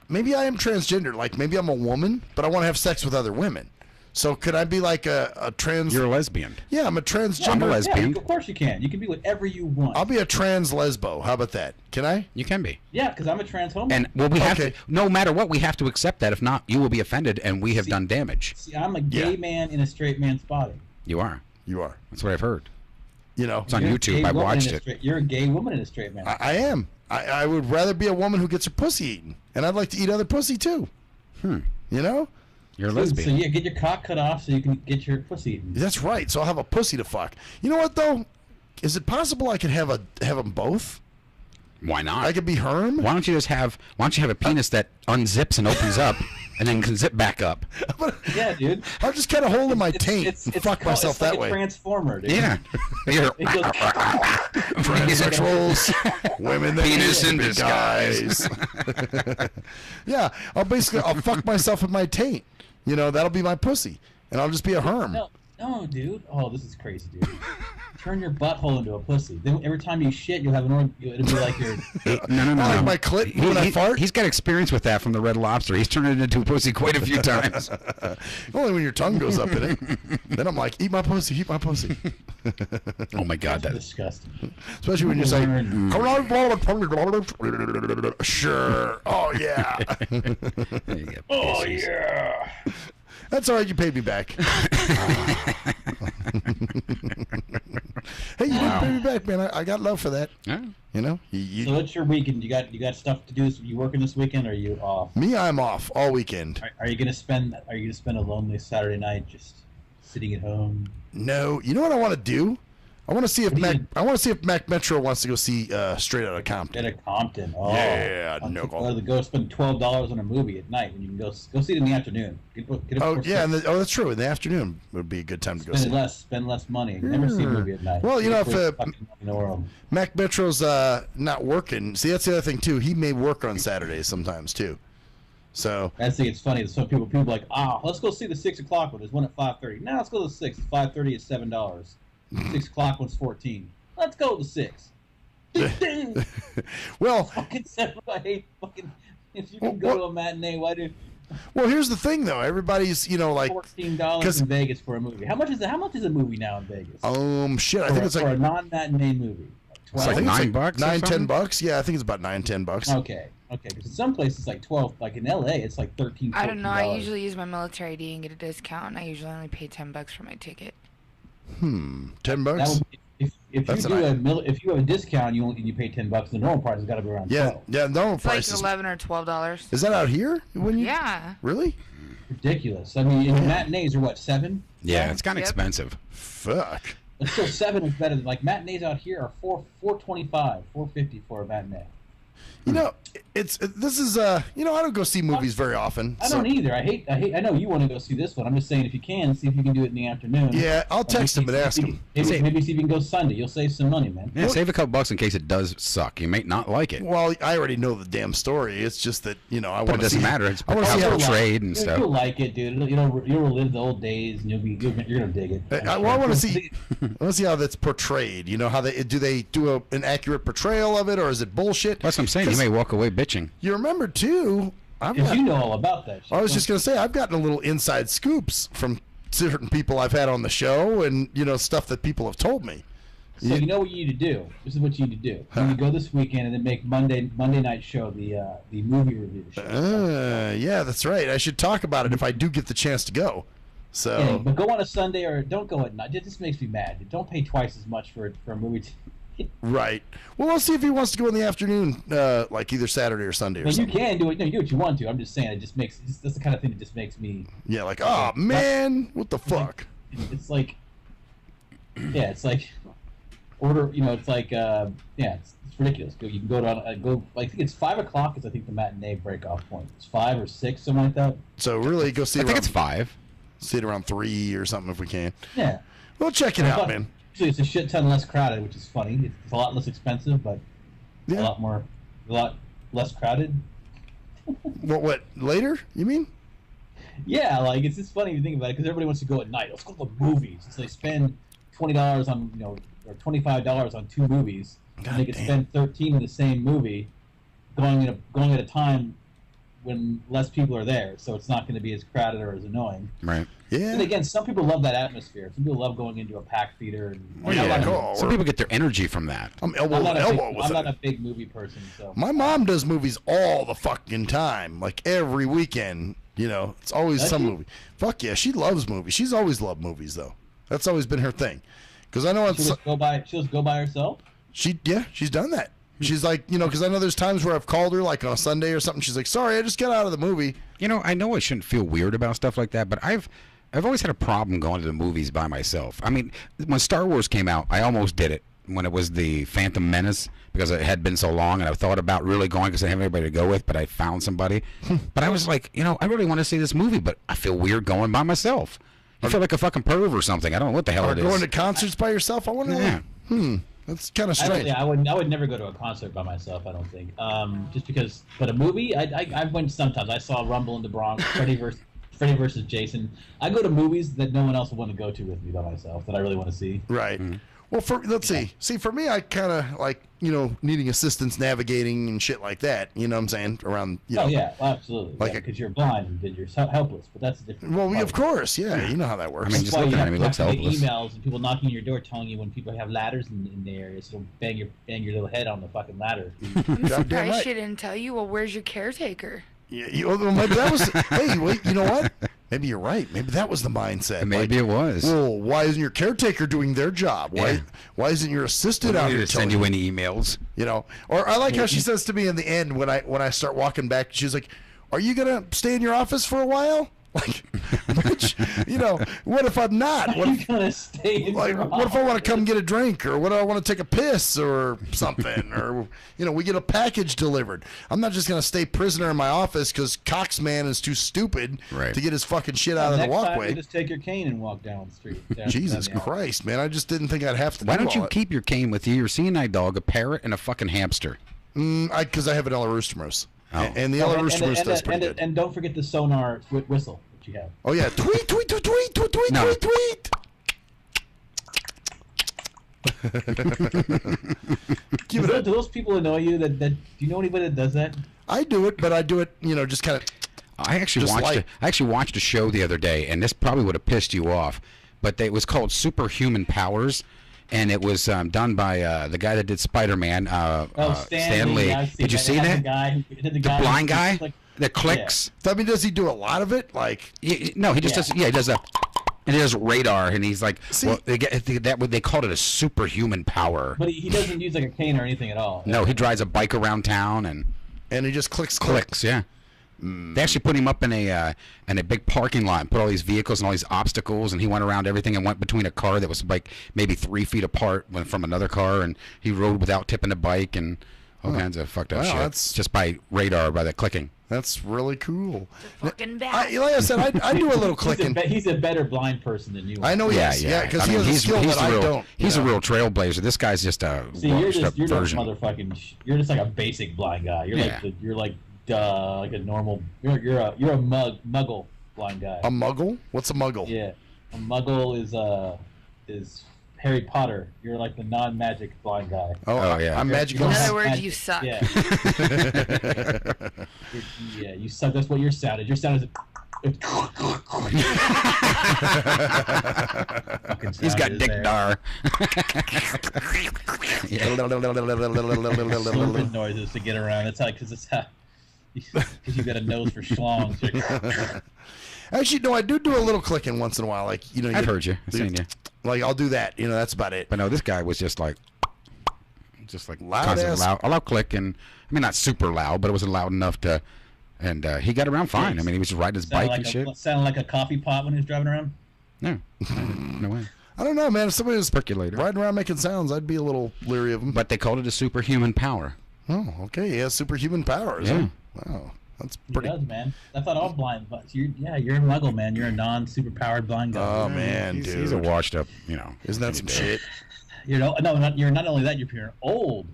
maybe I am transgender. Like maybe I'm a woman, but I want to have sex with other women. So could I be like a trans... You're a lesbian. Yeah, I'm a transgender. I'm a lesbian. Yeah, of course you can. You can be whatever you want. I'll be a trans lesbo. How about that? Can I? You can be. Yeah, because I'm a trans homo. And well, we have to. No matter what, we have to accept that. If not, you will be offended, and we have done damage. See, I'm a gay man in a straight man's body. You are. You are. That's what I've heard. You know, it's on YouTube. I watched it. You're a gay woman in a straight man. I am. I would rather be a woman who gets her pussy eaten, and I'd like to eat other pussy too. You know. You're a lesbian. So yeah, get your cock cut off so you can get your pussy eaten. That's right. So I'll have a pussy to fuck. You know what though? Is it possible I could have them both? Why not? I could be Herm. Why don't you have a penis that unzips and opens up, and then can zip back up? Yeah, dude. I'll just kind of hold in my taint and fuck myself that way. Transformer, dude. Yeah. Transsexuals, women that penis in disguise. Yeah, I'll fuck myself in my taint. You know, that'll be my pussy, and I'll just be a Herm. No, dude. Oh, this is crazy, dude. Turn your butthole into a pussy. Then every time you shit, you'll have it'll be like your... No. Like my clit when I fart? He's got experience with that from the Red Lobster. He's turned it into a pussy quite a few times. Only when your tongue goes up in it. Then I'm like, eat my pussy, eat my pussy. Oh my God, that's disgusting. Especially when you say, sure. Oh, yeah. Oh, yeah. That's all right. You paid me back. Hey, you didn't pay me back, man. I got love for that. Yeah. You know. So what's your weekend? You got stuff to do? You working this weekend, or are you off? Me, I'm off all weekend. Are you gonna spend a lonely Saturday night just sitting at home? No. You know what I want to do? I want to see if Mac Metro wants to go see Straight Outta Compton. At Compton. Oh, yeah, no. Go spend $12 on a movie at night when you can go see it in the afternoon. That's true. In the afternoon would be a good time to go see it. Spend less money. Never see a movie at night. Well, you know, if in the world. Mac Metro's not working, see, that's the other thing too. He may work on Saturdays sometimes too. So I think it's funny that some people are like, let's go see the 6 o'clock one. There's one at 5:30. Now let's go to the 6. 5:30 is $7. 6 o'clock one's 14. Let's go to 6. Well, fucking 7. I hate fucking. If you can go to a matinee, why do Well, here's the thing, though. Everybody's, like $14 in Vegas for a movie. How much is a movie now in Vegas? Shit. I think it's for like a non-matinee movie. It's like $9. $9-10. Yeah, I think it's about $9-10. Okay. Because in some places it's like 12. Like in LA, it's like 13. I don't know. I usually use my military ID and get a discount, and I usually only pay $10 for my ticket. $10. If you have a discount, you pay $10. The normal price has got to be around 12. Yeah, normal It's price like $11 or $12. Is that out here? Yeah. Really? Ridiculous. I mean, matinees are what, $7? Yeah, it's kind of expensive. Fuck. But still, $7 is better than matinees out here are $4.25, $4.50 for a matinee. This is I don't go see movies very often. I don't either. I know you want to go see this one. I'm just saying, if you can, see if you can do it in the afternoon. Yeah, I'll text him and ask him. Maybe see if you can go Sunday. You'll save some money, man. Yeah, save a couple bucks in case it does suck. You may not like it. Well, I already know the damn story. It's just that I want to see. But it doesn't matter. It's I want to see how trade and stuff. You'll like it, dude. You'll relive the old days, and you're gonna dig it. I want to see. I want to see how that's portrayed. How do they do an accurate portrayal of it, or is it bullshit? That's what I'm saying. You may walk away bitching. You remember too? You know all about that shit. I was just gonna say I've gotten a little inside scoops from certain people I've had on the show, and stuff that people have told me. So you know what you need to do. This is what you need to do. You need to go this weekend and then make Monday night show the movie review show. Yeah, that's right. I should talk about it if I do get the chance to go. So, yeah, but go on a Sunday or don't go at night. It just makes me mad. Don't pay twice as much for a movie. Right. Well, we'll see if he wants to go in the afternoon, like either Saturday or Sunday or something. You can do it. No, you do what you want to. I'm just saying, that's the kind of thing that just makes me. Yeah, like, oh man, what the fuck? It's like, yeah, it's like order. It's like, it's ridiculous. You can go to I think it's 5 o'clock is I think the matinee break off point. It's 5 or 6, something like that. So really, go see. I think it's 5. See it around 3 or something if we can. Yeah. We'll check it out, man. Actually, it's a shit ton less crowded, which is funny. It's a lot less expensive, but a lot less crowded. What later? You mean? Yeah, like it's just funny to think about it because everybody wants to go at night. Let's go to the movies. So they spend $20 on or $25 on 2 movies, and they could spend $13 in the same movie, going at a time when less people are there, so it's not going to be as crowded or as annoying. Right. Yeah. And again, some people love that atmosphere. Some people love going into a packed theater. Some people get their energy from that. I'm elbow to elbow with it. I'm not a big movie person, so. My mom does movies all the fucking time, like every weekend. It's always some movie. Fuck yeah, she loves movies. She's always loved movies, though. That's always been her thing. Because I know she'll just go by herself. She's done that. She's like, because I know there's times where I've called her, like on a Sunday or something. She's like, sorry, I just got out of the movie. I know I shouldn't feel weird about stuff like that, but I've always had a problem going to the movies by myself. I mean, when Star Wars came out, I almost did it when it was the Phantom Menace because it had been so long, and I thought about really going because I didn't have anybody to go with, but I found somebody. But I was like, I really want to see this movie, but I feel weird going by myself. I feel like a fucking perv or something. I don't know what the hell it is. Going to concerts by yourself? I wonder. Yeah. That's kind of strange. I would never go to a concert by myself. I don't think. Just because, but a movie, I went sometimes. I saw Rumble in the Bronx, Freddy versus Jason. I go to movies that no one else would want to go to with me by myself that I really want to see. Right. Mm-hmm. Well, let's see. See, for me, I kind of like needing assistance navigating and shit like that. You know what I'm saying? Around. Oh yeah, absolutely. Like because you're blind and you're helpless, but that's a different. Well, of course, yeah. You know how that works. I mean, just looking at him, he looks helpless. Emails and people knocking on your door telling you when people have ladders in the area, so bang your little head on the fucking ladder. I'm surprised she didn't tell you. Well, where's your caretaker? Yeah, maybe that was. Hey, wait. You know what? Maybe you're right. Maybe that was the mindset. Maybe it was. Well, why isn't your caretaker doing their job? Why isn't your assistant out here to send you any emails? Or I like how she says to me in the end when I start walking back. She's like, "Are you gonna stay in your office for a while?" Like, which, what if I'm not? What if, gonna stay in what if I want to come get a drink, or what if I want to take a piss or something, or we get a package delivered? I'm not just gonna stay prisoner in my office because Coxman is too stupid to get his fucking shit out of the walkway. Next time you just take your cane and walk down the street. Jesus Christ, man! I just didn't think I'd have to. Why don't you keep your cane with you? Your seeing-eye dog, a parrot, and a fucking hamster. Because I have an Ella Rooster Moose. Oh. And the Ella Rooster Moose does pretty good. And don't forget the sonar whistle that you have. Oh yeah, tweet, tweet, tweet, tweet, tweet, tweet, no. tweet. Do those people annoy you? Do you know anybody that does that? I do it, but I do it, just kind of. I actually watched a show the other day, and this probably would have pissed you off, but it was called Superhuman Powers, and it was done by the guy that did Spider-Man, Stan Lee. Did you see that? The blind guy that clicks. Yeah. I mean, does he do a lot of it? Like, no, he just does. Yeah, he does that. And he does radar, and he's like, well, they called it a superhuman power. But he doesn't use like a cane or anything at all. No, he drives a bike around town, and he just clicks. Yeah. They actually put him up in a big parking lot and put all these vehicles and all these obstacles, and he went around everything and went between a car that was like maybe 3 feet apart from another car, and he rode without tipping the bike and all kinds of fucked up shit. That's just by radar, by the clicking. That's really cool. Fucking bad. Like I said, I do a little clicking. He's a better blind person than you are. I know he is. Yeah, because he has a skill that I don't. He's a real trailblazzer. This guy's just a you're just motherfucking. You're just like a basic blind guy. You're like a normal. You're a muggle blind guy. A muggle? What's a muggle? Yeah, a muggle is Harry Potter. You're like the non-magic blind guy. Oh yeah, I'm magical. In other words, you suck. Yeah. Yeah, you suck. That's what your sound is. Your sound is. He's got dick dar. Slurping noises to get around. It's like because you got a nose for schlongs. Actually, no, I do a little clicking once in a while. Like I've heard you. I've seen you. Like I'll do that. That's about it. But no, this guy was just like loud ass. A loud click, and I mean not super loud, but it wasn't loud enough to. And he got around fine. I mean, he was riding his bike and shit. Sounded like a coffee pot when he was driving around. No, no way. I don't know, man. If somebody was percolator riding around making sounds, I'd be a little leery of him. But they called it a superhuman power. Oh, okay. He has superhuman powers. Yeah. Huh? Wow. That's pretty. He does, man. I thought all blind, but you're a muggle, man. You're a non-superpowered blind guy. Oh man, dude. He's a washed up, Isn't that some shit? You're not only that. You're an old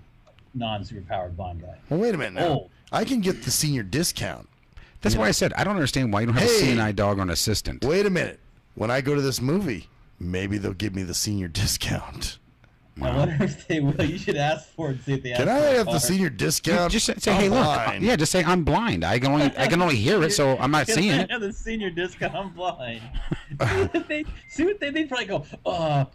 non-superpowered blind guy. Well, wait a minute now. Old. I can get the senior discount. That's why I said I don't understand why you don't have a CNI dog on assistant. Wait a minute. When I go to this movie, maybe they'll give me the senior discount. I wonder if they will. You should ask for it and see if they ask. Can I have the senior discount? Just say, hey, look. Yeah, just say I'm blind. I can only hear it, so I'm not seeing it. Have the senior discount. I'm blind. see what they probably go. All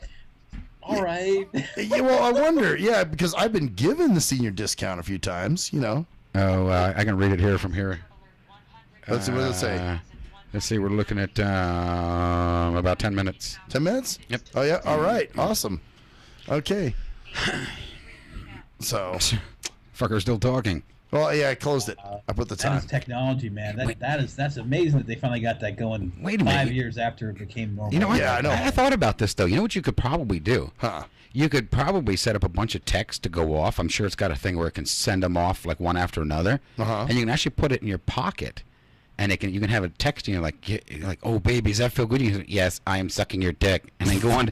right. Yeah, well, I wonder. Yeah, because I've been given the senior discount a few times. Oh, I can read it here from here. Let's see what does it say. Let's see. We're looking at about 10 minutes. 10 minutes? Yep. Oh yeah. All right. Awesome. Okay. So, fucker's still talking. Well, yeah, I closed it. I put the time. That is technology, man. That's amazing that they finally got that going. Wait a minute. 5 years after it became normal. You know what? Yeah, I know. I thought about this though. You know what you could probably do? Huh? You could probably set up a bunch of texts to go off. I'm sure it's got a thing where it can send them off like one after another, and you can actually put it in your pocket. And you can have a text you like, oh baby, does that feel good? You can say, yes, I am sucking your dick, and then go on,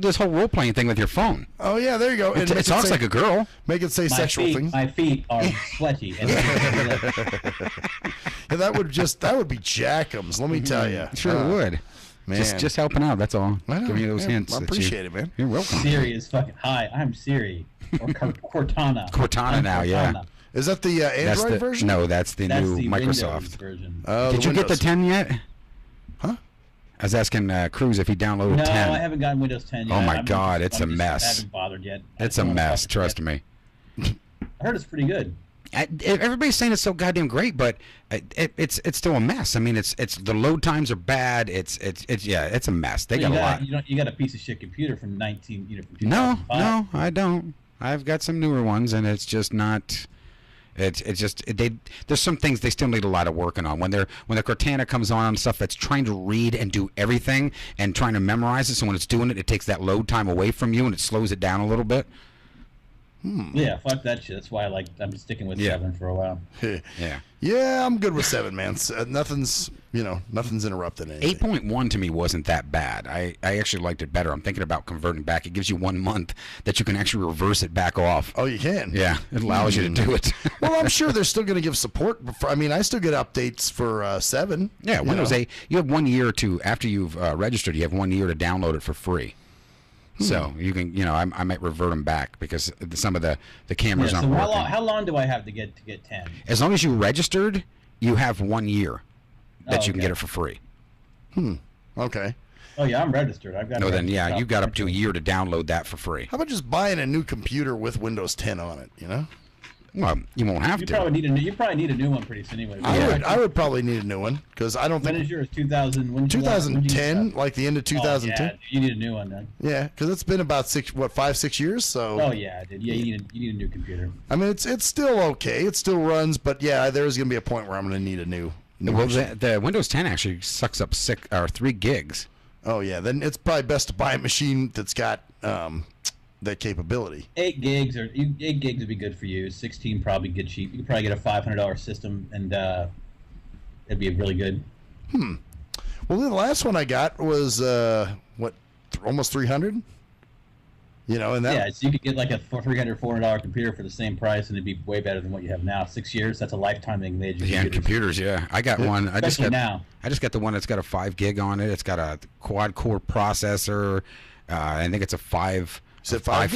this whole role playing thing with your phone. Oh yeah, there you go. It talks like a girl. Make it say sexual things. My feet are sweaty. And that would be jackums. Let me tell you. Sure would. Man. Just helping out. That's all. Giving you those hints. I appreciate it, man. You're welcome. Siri is fucking. Hi, I'm Siri or Cortana. Cortana now, yeah. Is that the Android version? No, that's the new Microsoft version. Did you get the 10 yet? Huh? I was asking Cruz if he downloaded 10. No, I haven't gotten Windows 10 yet. Oh my God, it's a mess. I haven't bothered yet. It's a mess, trust me. I heard it's pretty good. Everybody's saying it's so goddamn great, but it's still a mess. I mean, it's the load times are bad. It's a mess. They got a lot. You got a piece of shit computer from 2005. No, I don't. I've got some newer ones, and it's just not. There's some things they still need a lot of working on. When the Cortana comes on stuff that's trying to read and do everything and trying to memorize it, so when it's doing it, it takes that load time away from you and it slows it down a little bit. Yeah, fuck that shit. That's why I'm sticking with 7 for a while. Yeah, I'm good with 7, man. Nothing's interrupting anything. 8.1 to me wasn't that bad. I actually liked it better. I'm thinking about converting back. It gives you 1 month that you can actually reverse it back off. Oh, you can? Yeah, it allows you to do it. Well, I'm sure they're still going to give support. I still get updates for 7. Yeah, Windows 8. You have 1 year after you've registered, you have 1 year to download it for free. So you can, I might revert them back because some of the cameras aren't working. How long do I have to get 10? As long as you registered, you have 1 year. that you can get it for free. Okay. Oh yeah, I'm registered. I've got. No, then yeah, you got up to a year to download that for free. How about just buying a new computer with Windows 10 on it? You know. Well, you won't have You to. probably need a new one pretty soon anyway. I would probably need a new one because I don't think. When is yours? 2000. 2010, like the end of 2010. Oh, yeah, you need a new one then. Yeah, because it's been about 5-6 years. So. Oh yeah, dude. Yeah, you need a new computer. I mean, it's still okay. It still runs, but yeah, there's gonna be a point where I'm gonna need a new. Well, the Windows 10 actually sucks up 3 gigs. Oh yeah, then it's probably best to buy a machine that's got that capability. 8 gigs would be good for you. 16 probably get cheap. You could probably get a $500 system, and it'd be really good. Well, the last one I got was almost 300. You know, and that. Yeah, so you could get like a $300-$400 computer for the same price, and it'd be way better than what you have now. 6 years, that's a lifetime thing. Yeah, computers. Yeah, I got one. I just got the one that's got a 5 gig on it. It's got a quad core processor. I think it's a 5. Is it 5?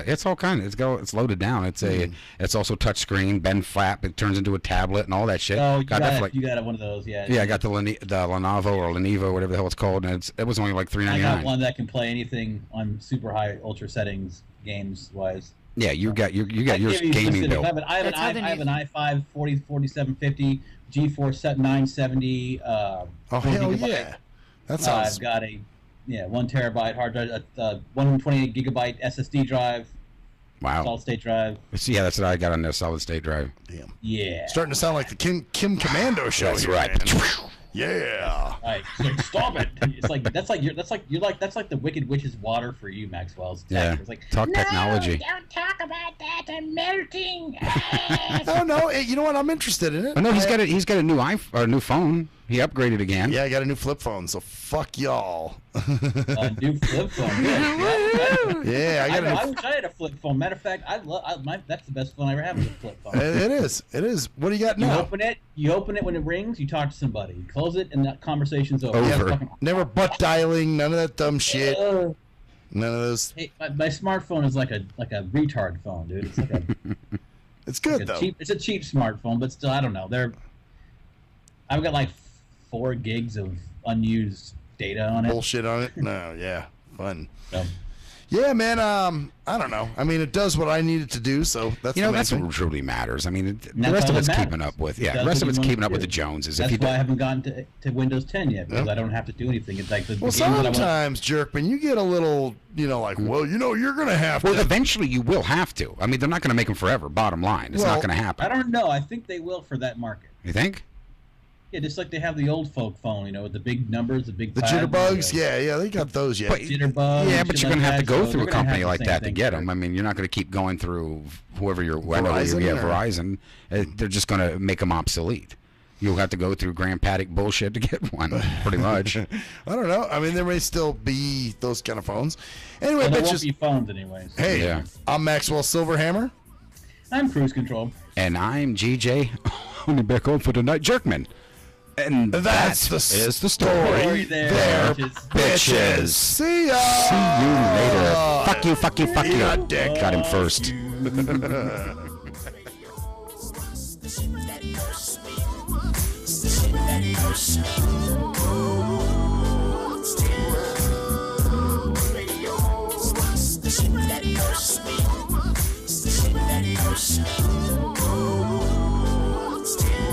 It's all kind of. It's loaded down. It's also touchscreen, bend flap. It turns into a tablet and all that shit. Oh, you got one of those, yeah. Yeah, I got the Lenovo, whatever the hell it's called, and it was only like $399. I got one that can play anything on super high ultra settings, games wise. Yeah, you got yours gaming built. I have an i5 4750 GeForce 970. Oh hell yeah, that sounds. I've got a 1 terabyte hard drive, 128 gigabyte SSD drive. Wow. Solid state drive. Yeah, that's what I got on there, solid state drive. Damn. Yeah. Starting to sound like the Kim Commando show. That's here, right. Man. Yeah. Right. Like, stop it. It's like that's like the Wicked Witch's water for you, Maxwell. Yeah. It's like talk technology. Don't talk about that. I'm melting. Oh no! Hey, you know what? I'm interested in it. Oh, no, he's got a new phone. He upgraded again. Yeah, I got a new flip phone. So fuck y'all. A new flip phone. Yeah, I wish I had a flip phone. Matter of fact, that's the best phone I ever had was a flip phone. It is. What do you got now? You open it when it rings. You talk to somebody. You close it, and that conversation's over. Yeah, never butt dialing. None of that dumb shit. None of those. Hey, my smartphone is like a retard phone, dude. It's like a. It's good though. It's a cheap smartphone, but still, I don't know. I've got like 4 gigs of unused data on it. Bullshit on it? No, yeah. Fun. So. Yeah, man, I don't know. I mean, it does what I need it to do, so that's that's what truly matters. I mean, the rest of it's keeping up with. Yeah, the rest of it's keeping up with the Joneses. That's why I haven't gotten to Windows 10 yet, because I don't have to do anything. It's like well, sometimes, Jerkman, you get a little, like, well, you're going to have to. Well, eventually you will have to. I mean, they're not going to make them forever, bottom line. It's not going to happen. I don't know. I think they will for that market. You think? Yeah, just like they have the old folk phone, with the big numbers, the big. The jitterbugs, yeah, they got those yet. Jitterbugs. Yeah, but you're going to have to go through a company like that to get them. I mean, you're not going to keep going through whoever Verizon. They're just going to make them obsolete. You'll have to go through Grand Paddock bullshit to get one, pretty much. I don't know. I mean, there may still be those kind of phones. Anyway, there won't be phones anyways. Hey, I'm Maxwell Silverhammer. I'm Cruise Control. And I'm GJ. Only back home for tonight, Jerkman. And that's the story there, bitches. See ya. See you later. Fuck you. Dick. Got him first. Still